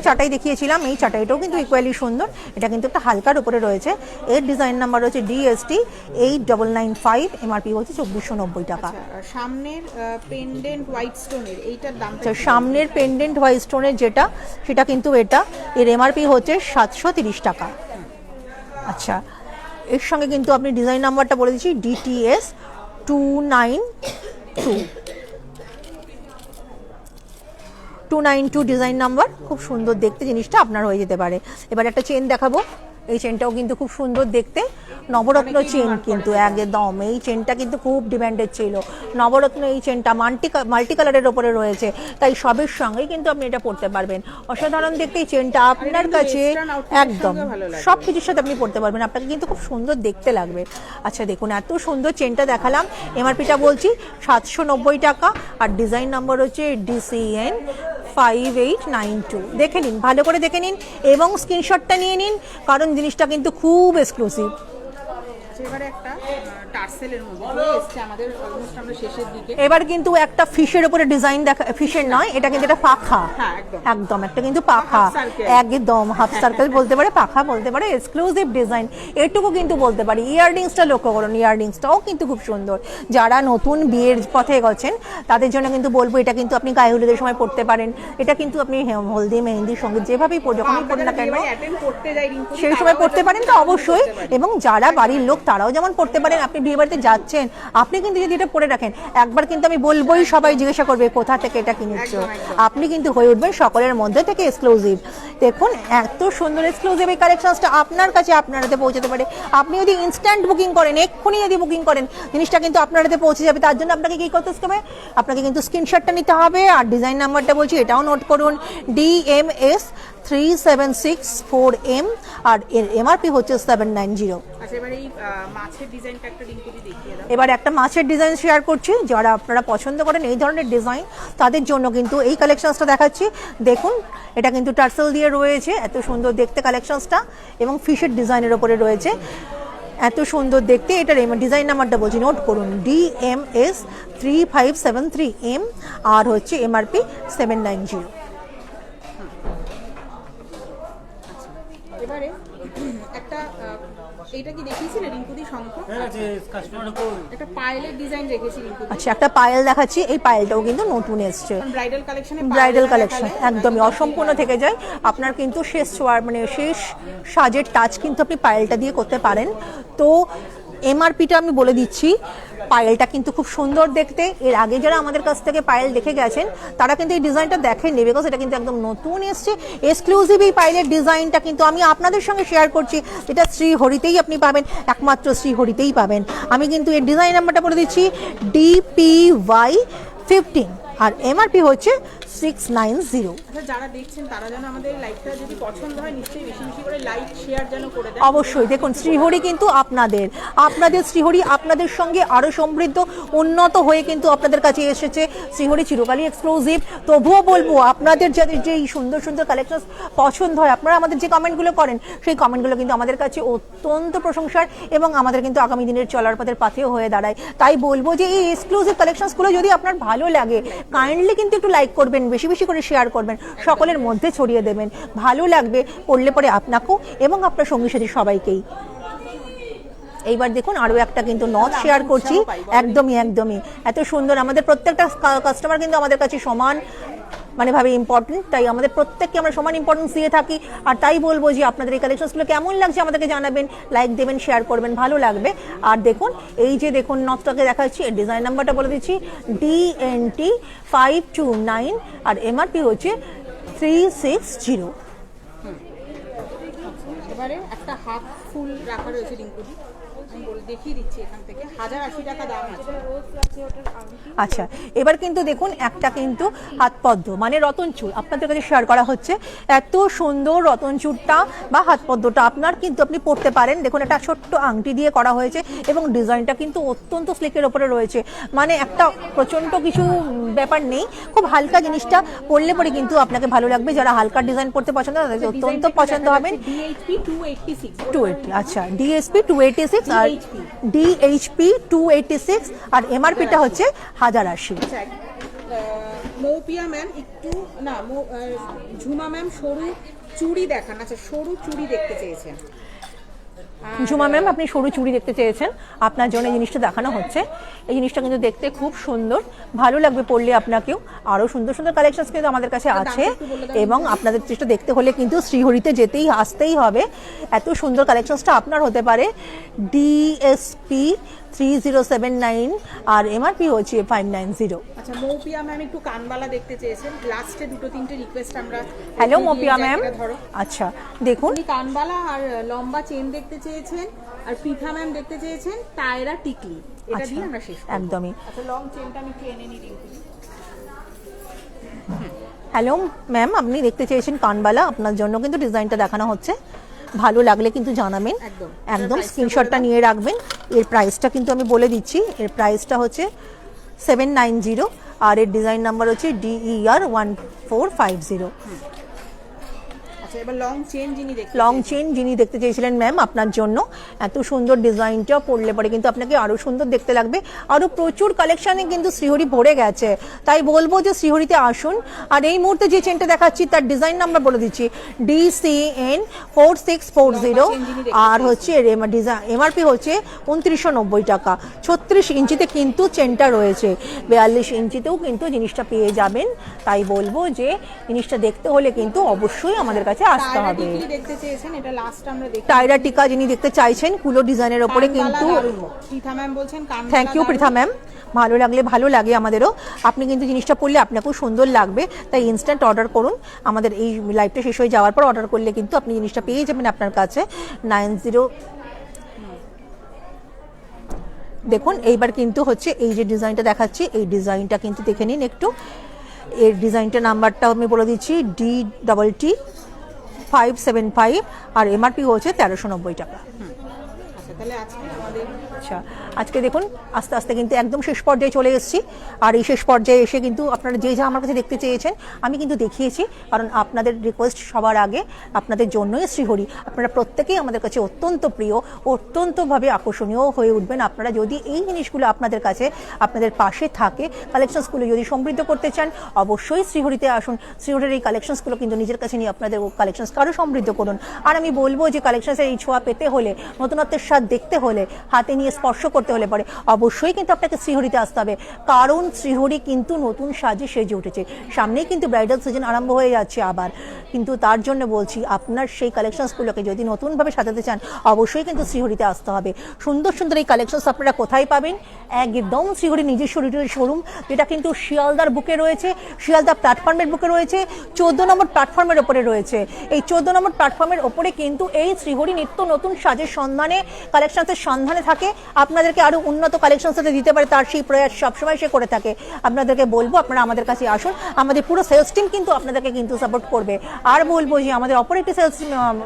Speaker 2: চাটাই দেখিয়েছিলাম, এই চাটাইটাও কিন্তু ইকুয়ালি সুন্দর, এটা কিন্তু একটা হালকার উপরে রয়েছে। এর ডিজাইন নাম্বার হচ্ছে ডিএসটি 8995, এমআরপি হচ্ছে 2490 টাকা। সামনের পেন্ডেন্ট হোয়াইট স্টোনের এইটার দাম,
Speaker 1: সামনের পেন্ডেন্ট হোয়াইট স্টোনের যেটা, সেটা কিন্তু এটা, এর এমআরপি হচ্ছে 730 টাকা। আচ্ছা, এর সঙ্গে কিন্তু আপনি ডিজাইন নাম্বারটা বলে দিচ্ছি, ডিটিএস 292 ডিজাইন নাম্বার, খুব সুন্দর দেখতে জিনিসটা আপনার হয়ে যেতে পারে। এবার একটা চেন দেখাবো, এই চেনটাও কিন্তু খুব সুন্দর দেখতে, নবরত্ন চেন কিন্তু একদম, এই চেনটা কিন্তু খুব ডিমান্ডেড ছিল, নবরত্ন এই চেনটা মাল্টি কালারের ওপরে রয়েছে, তাই সবের সঙ্গেই কিন্তু আপনি এটা পড়তে পারবেন। অসাধারণ দেখতে এই চেনটা আপনার কাছে, একদম সব কিছুর সাথে আপনি পড়তে পারবেন, আপনাকে কিন্তু খুব সুন্দর দেখতে লাগবে। আচ্ছা, দেখুন এত সুন্দর চেনটা দেখালাম, এমআরপিটা বলছি 790 টাকা, আর ডিজাইন নাম্বার হচ্ছে ডিসিএন 5892। দেখে নিন, ভালো করে দেখে নিন, এবং স্ক্রিনশটটা নিয়ে নিন, কারণ জিনিসটা কিন্তু খুব এক্সক্লুসিভ।
Speaker 2: এবারে একটা টার্সেলের মধ্যে চলে এসছে আমাদের অলমোস্ট আমরা শেষের দিকে।
Speaker 1: এবার কিন্তু একটা ফিশের উপরে ডিজাইন দেখা, ফিশের নয়, এটা কিন্তু একটা পাখা,
Speaker 2: হ্যাঁ একদম
Speaker 1: একদম একটা কিন্তু পাখা, একদম হাফ সার্কেল বলতে পারে, পাখা বলতে পারে, এক্সক্লুসিভ ডিজাইন এটুকু কিন্তু বলতে পারি। ইয়াররিংসটা লক্ষ্য করুন, ইয়াররিংসটাও কিন্তু খুব সুন্দর। যারা নতুন বিয়ের পথে গেছেন তাদের জন্য কিন্তু বলবো এটা কিন্তু আপনি গায়ে হলুদের সময় পড়তে পারেন, এটা কিন্তু আপনি হলদি মেহেন্দির সঙ্গে যেভাবেই যখনই পড়ুন না কেন সেই সময় পড়তে পারেন তো অবশ্যই। এবং যারা বাড়ির লোক তারাও যেমন পড়তে পারেন, আপনি বিয়ে বাড়িতে যাচ্ছেন আপনি কিন্তু যদি এটা পরে রাখেন একবার কিন্তু আমি বলবোই সবাই জিজ্ঞাসা করবে কোথা থেকে এটা কিনেছো, আপনি কিন্তু হয়ে উঠবেন সকলের মধ্যে থেকে এক্সক্লুসিভ। দেখুন এত সুন্দর এক্সক্লুসিভ এই কালেকশনসটা আপনার কাছে আপনার হাতে পৌঁছাতে পারে। আপনি যদি ইনস্ট্যান্ট বুকিং করেন, এক্ষুনি যদি বুকিং করেন, জিনিসটা কিন্তু আপনার হাতে পৌঁছে যাবে। তার জন্য আপনাকে কি করতে হবে, আপনাকে কিন্তু স্ক্রিনশটটা নিতে হবে আর ডিজাইন নাম্বারটা বলছি এটাও নোট করুন, DMS 3764M আর এর MRP হচ্ছে 790।
Speaker 2: আচ্ছা এবার এই মাছের ডিজাইনটা একটা লিংক করে দেখিয়ে দাও।
Speaker 1: এবার একটা মাছের ডিজাইন শেয়ার করছি, যারা আপনারা পছন্দ করেন এই ধরনের ডিজাইন তাদের জন্য কিন্তু এই কালেকশনসটা দেখাচ্ছি। দেখুন এটা কিন্তু টার্সেল দিয়ে রয়েছে, এত সুন্দর দেখতে কালেকশনসটা, এবং ফিশের ডিজাইনের ওপরে রয়েছে, এত সুন্দর দেখতে। এটার ডিজাইন নাম্বারটা বলছি নোট করুন, DMS 3573M আর হচ্ছে MRP 790।
Speaker 2: এবারে একটা এটা কি দেখিয়েছিলে রিঙ্কুদি শঙ্খ, একটা পায়েলের ডিজাইন রেখেছি রিঙ্কুদি।
Speaker 1: আচ্ছা একটা পায়েল দেখাচ্ছি, এই পায়েলটাও কিন্তু নতুন এসছে,
Speaker 2: ব্রাইডাল কালেকশনে,
Speaker 1: ব্রাইডাল কালেকশন একদমই অসম্পূর্ণ থেকে যায়। আপনার কিন্তু শেষ ছোঁয়ার মানে শেষ সাজের টাচ কিন্তু আপনি পায়েলটা দিয়ে করতে পারেন। তো MRPটা আমি বলে দিচ্ছি, পায়েলটা কিন্তু খুব সুন্দর দেখতে। এর আগে যারা আমাদের কাছ থেকে পায়েল দেখে গেছেন তারা কিন্তু এই ডিজাইনটা দেখেননি, বিকজ এটা কিন্তু একদম নতুন এসছে এক্সক্লুসিভ। এই পায়েলের ডিজাইনটা কিন্তু আমি আপনাদের সঙ্গে শেয়ার করছি, এটা শ্রীহরিতেই আপনি পাবেন, একমাত্র শ্রীহরিতেই পাবেন। আমি কিন্তু এর ডিজাইন নাম্বারটা বলে দিচ্ছি, DPY15 আর MRP হচ্ছে 690।
Speaker 2: আচ্ছা যারা দেখছেন তারা যেন আমাদের লাইভটা যদি পছন্দ হয় নিশ্চয়ই বেশি বেশি করে লাইক শেয়ার যেন করে দেন।
Speaker 1: অবশ্যই দেখুন শ্রীহরি কিন্তু আপনাদের শ্রীহরি আপনাদের সঙ্গে আরো সমৃদ্ধ উন্নত হয়ে কিন্তু আপনাদের কাছে এসেছে। শ্রীহরি চিরকালই এক্সক্লুসিভ। তবুও বলবো আপনাদের যাদের যে সুন্দর সুন্দর কালেকশন পছন্দ হয়, আপনারা আমাদের যে কমেন্টগুলো করেন সেই কমেন্টগুলো কিন্তু আমাদের কাছে অত্যন্ত প্রশংসার এবং আমাদের কিন্তু আগামী দিনের চলার পথের পাথেও হয়ে দাঁড়ায়। তাই বলবো যে এই এক্সক্লুসিভ কালেকশনসগুলো যদি আপনার ভালো লাগে কাইন্ডলি কিন্তু একটু লাইক করবেন, বেশি বেশি করে শেয়ার করবেন, সকলের মধ্যে ছড়িয়ে দেবেন। ভালো লাগবে পড়লে পরে আপনাকেও এবং আপনার সঙ্গী সাথী সবাইকেই। এইবার দেখুন আরও একটা কিন্তু নথ শেয়ার করছি, একদমই এত সুন্দর। আমাদের প্রত্যেকটা কাস্টমার কিন্তু আমাদের কাছে সমান মানে ভাবে ইম্পর্টেন্ট, তাই আমাদের প্রত্যেককে আমরা সমান ইম্পর্টেন্স দিয়ে থাকি। আর তাই বলবো যে আপনাদের এই কালেকশনসগুলো কেমন লাগছে আমাদেরকে জানাবেন, লাইক দেবেন, শেয়ার করবেন, ভালো লাগবে। আর দেখুন এই যে দেখুন নথটাকে দেখাচ্ছি, এর ডিজাইন নাম্বারটা বলে দিচ্ছি, DNT 529 আর MRP হচ্ছে 360।
Speaker 2: এবারে একটা হাফ ফুল রাখা রয়েছে রিঙ্কুদি, আমি বলে দেখিয়ে দিচ্ছি এখান থেকে, 1080 টাকা দাম আছে।
Speaker 1: আচ্ছা এবার কিন্তু দেখুন একটা কিন্তু হাত পদ্ম মানে রতন চূড় আপনাদের কাছে শেয়ার করা হচ্ছে। এত সুন্দর রতন চূড়টা বা হাত পদ্মটা আপনার কিন্তু আপনি পড়তে পারেন। দেখুন একটা ছোট্ট আংটি দিয়ে করা হয়েছে এবং ডিজাইনটা কিন্তু অত্যন্ত স্লিকের ওপরে রয়েছে, মানে একটা প্রচণ্ড কিছু ব্যাপার নেই, খুব হালকা জিনিসটা পরলে পরে কিন্তু আপনাকে ভালো লাগবে। যারা হালকা ডিজাইন পড়তে পছন্দ করে তাদের অত্যন্ত পছন্দ হবে।
Speaker 2: DHP 286,
Speaker 1: আচ্ছা DSP 286 আর DHP 286 আর MRPটা হচ্ছে 1080।
Speaker 2: মৌপিয়া ম্যাম একটু না, ঝুমা ম্যাম সরু চুড়ি দেখান। আচ্ছা সরু চুড়ি দেখতে চেয়েছেন
Speaker 1: ঝুমা ম্যাম, আপনি সরু চুড়ি দেখতে চেয়েছেন, আপনার জন্য এই জিনিসটা দেখানো হচ্ছে। এই জিনিসটা কিন্তু দেখতে খুব সুন্দর, ভালো লাগবে পরলে আপনাকেও। আরও সুন্দর সুন্দর কালেকশন কিন্তু আমাদের কাছে আছে এবং আপনাদের চেষ্টা দেখতে হলে কিন্তু শ্রীহরিতে আসতেই হবে। এত সুন্দর কালেকশনসটা আপনার হতে পারে। DSP 3079 আর MRP হচ্ছে 590।
Speaker 2: আচ্ছা মৌপিয়া ম্যাম একটু কানবালা দেখতে চেয়েছেন, লাস্টে দুটো তিনটে রিকোয়েস্ট আমরা।
Speaker 1: হ্যালো মৌপিয়া ম্যাম, আচ্ছা দেখুন
Speaker 2: কানবালা আর লম্বা চেন দেখতে চেয়েছেন, আর পৃথা ম্যাম দেখতে চেয়েছেন টায়রা টিকলি, এটা দিয়ে আমরা শেষ করব।
Speaker 1: একদমই।
Speaker 2: আচ্ছা লং চেনটা আমি একটু এনে নিই।
Speaker 1: হ্যালো ম্যাম, আপনি দেখতে চেয়েছেন কানবালা, আপনার জন্য কিন্তু ডিজাইনটা দেখানো হচ্ছে। ভালো লাগলে কিন্তু জানাবেন, একদম স্ক্রিনশটটা নিয়ে রাখবেন। এর প্রাইসটা কিন্তু আমি বলে দিচ্ছি, এর প্রাইসটা হচ্ছে 790 আর এর ডিজাইন নাম্বার হচ্ছে DER 1450।
Speaker 2: আচ্ছা, এবার লং চেন যিনি দেখতে
Speaker 1: লং চেন যিনি দেখতে চেয়েছিলেন ম্যাম, আপনার জন্য এত সুন্দর ডিজাইনটা পরলে পরে কিন্তু আপনাকে আরও সুন্দর দেখতে লাগবে। আরও প্রচুর কালেকশানে কিন্তু শ্রীহরি ভরে গেছে, তাই বলবো যে শ্রীহরিতে আসুন। আর এই মুহূর্তে যে চেনটা দেখাচ্ছি তার ডিজাইন নাম্বার বলে দিচ্ছি, DCN 4640, আর হচ্ছে MRP হচ্ছে 2990 টাকা। 36 ইঞ্চিতে কিন্তু চেনটা রয়েছে, 42 ইঞ্চিতেও কিন্তু জিনিসটা পেয়ে যাবেন। তাই বলবো যে জিনিসটা দেখতে হলে কিন্তু অবশ্যই আমাদের কাছে আসতে হবে।
Speaker 2: দেখতে চেয়েছেন, এটা লাস্ট আমরা দেখি।
Speaker 1: টায়রা টিকা যিনি দেখতে চাইছেন কুলো ডিজাইনের ওপরে কিন্তু,
Speaker 2: পৃথা ম্যাম বলছেন
Speaker 1: থ্যাংক ইউ পৃথা ম্যাম, ভালো লাগলে ভালো লাগে আমাদেরও। আপনি কিন্তু জিনিসটা পরলে আপনাকেও সুন্দর লাগবে, তাই ইনস্ট্যান্ট অর্ডার করুন। আমাদের এই লাইভটা শেষ হয়ে যাওয়ার পর অর্ডার করলে কিন্তু আপনি জিনিসটা পেয়ে যাবেন আপনার কাছে। 90 দেখুন এইবার কিন্তু হচ্ছে এই যে ডিজাইনটা দেখাচ্ছি, এই ডিজাইনটা কিন্তু দেখে নিন একটু। এর ডিজাইনটা নাম্বারটা আমি বলে দিচ্ছি, DT 575, আর MRP হচ্ছে 1390 টাকা।
Speaker 2: আচ্ছা, তাহলে আজকে আমাদের
Speaker 1: আজকে দেখুন আস্তে আস্তে কিন্তু একদম শেষ পর্যায়ে চলে এসেছি। আর এই শেষ পর্যায়ে এসে কিন্তু আপনারা যে যা আমার কাছে দেখতে চেয়েছেন আমি কিন্তু দেখিয়েছি, কারণ আপনাদের রিকোয়েস্ট সবার আগে আপনাদের জন্যই শ্রীহরি। আপনারা প্রত্যেকেই আমাদের কাছে অত্যন্ত প্রিয়, অত্যন্তভাবে আকর্ষণীয় হয়ে উঠবেন আপনারা যদি এই জিনিসগুলো আপনাদের কাছে আপনাদের পাশে থাকে। কালেকশনসগুলো যদি সমৃদ্ধ করতে চান অবশ্যই শ্রীহরিতে আসুন। শ্রীহরির এই কালেকশনসগুলো কিন্তু নিজের কাছে নিয়ে আপনাদের কালেকশনসকে আরও সমৃদ্ধ করুন। আর আমি বলবো যে কালেকশনসের এই ছোঁয়া পেতে হলে, নতুনত্বের স্বাদ দেখতে হলে, হাতে নিয়ে স্পর্শ করতে হলে পরে অবশ্যই কিন্তু আপনাকে শ্রীহরিতে আসতে হবে, কারণ শ্রীহরি কিন্তু নতুন সাজে সেজে উঠেছে। সামনেই কিন্তু ব্রাইডাল সিজন আরম্ভ হয়ে যাচ্ছে আবার, কিন্তু তার জন্য বলছি আপনার সেই কালেকশনসগুলোকে যদি নতুনভাবে সাজাতে চান অবশ্যই কিন্তু শ্রীহরিতে আসতে হবে। সুন্দর সুন্দর এই কালেকশনস আপনারা কোথায় পাবেন? একদম শ্রীহরি নিজস্ব রিটেল শোরুম, যেটা কিন্তু শিয়ালদার বুকে রয়েছে, শিয়ালদা প্ল্যাটফর্মের বুকে রয়েছে, 14 নম্বর প্ল্যাটফর্মের ওপরে রয়েছে। এই 14 নম্বর প্ল্যাটফর্মের ওপরে কিন্তু এই শ্রীহরি নিত্য নতুন সাজের সন্ধানে, কালেকশনসের সন্ধানে থাকে, আপনাদেরকে আরো উন্নত কালেকশন সাথে দিতে পারে তার সেই প্রয়াস সবসময় সে করে থাকে। আপনাদেরকে বলবো আপনারা আমাদের কাছে আসুন, আমাদের পুরো সেলস টিম কিন্তু আপনাদেরকে কিন্তু সাপোর্ট করবে। আর বলবো যে আমাদের অপারেটিভ সেলস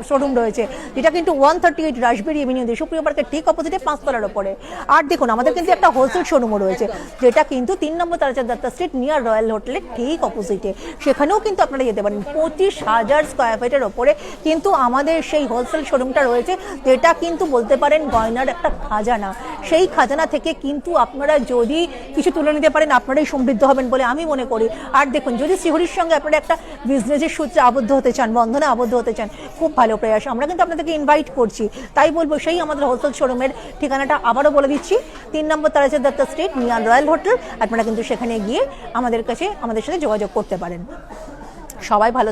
Speaker 1: শোরুম রয়েছে, যেটা কিন্তু 138 রাসবেরি এভিনিউ সুপ্রিয় পার্কের ঠিক অপোজিটে 5 তলার ওপরে। আর দেখুন আমাদের কিন্তু একটা হোলসেল শোরুমও রয়েছে, যেটা কিন্তু 3 নম্বর Tarachand Dutta street near royal হোটেলের ঠিক অপোজিটে। সেখানেও কিন্তু আপনারা যেতে পারেন। 25,000 স্কোয়ার ফিটের ওপরে কিন্তু আমাদের সেই হোলসেল শোরুমটা রয়েছে, যেটা কিন্তু বলতে পারেন গয়নার একটা খাজানা। সেই খাজানা থেকে কিন্তু আপনারা যদি কিছু তুলে নিতে পারেন আপনারাই সমৃদ্ধ হবেন বলে আমি মনে করি। আর দেখুন যদি শ্রীহরির সঙ্গে আপনারা একটা বিজনেসের সূত্রে আবদ্ধ হতে চান, বন্ধনে আবদ্ধ হতে চান, খুব ভালো প্রয়াস, আমরা কিন্তু আপনাদেরকে ইনভাইট করছি। তাই বলবো সেই আমাদের হোলসেল শোরুমের ঠিকানাটা আবারও বলে দিচ্ছি, 3 নম্বর Tarachand Dutta street near royal hotel. আপনারা কিন্তু সেখানে গিয়ে আমাদের সাথে যোগাযোগ করতে পারেন। সবাই ভালো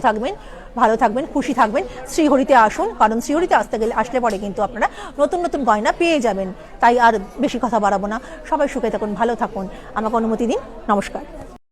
Speaker 1: থাকবেন, খুশি থাকবেন। শ্রীহরিতে আসুন, কারণ শ্রীহরিতে আসলে পরে কিন্তু আপনারা নতুন নতুন গয়না পেয়ে যাবেন। তাই আর বেশি কথা বাড়াবো না, সবাই সুখে থাকুন, ভালো থাকুন, আমাকে অনুমতি দিন। নমস্কার।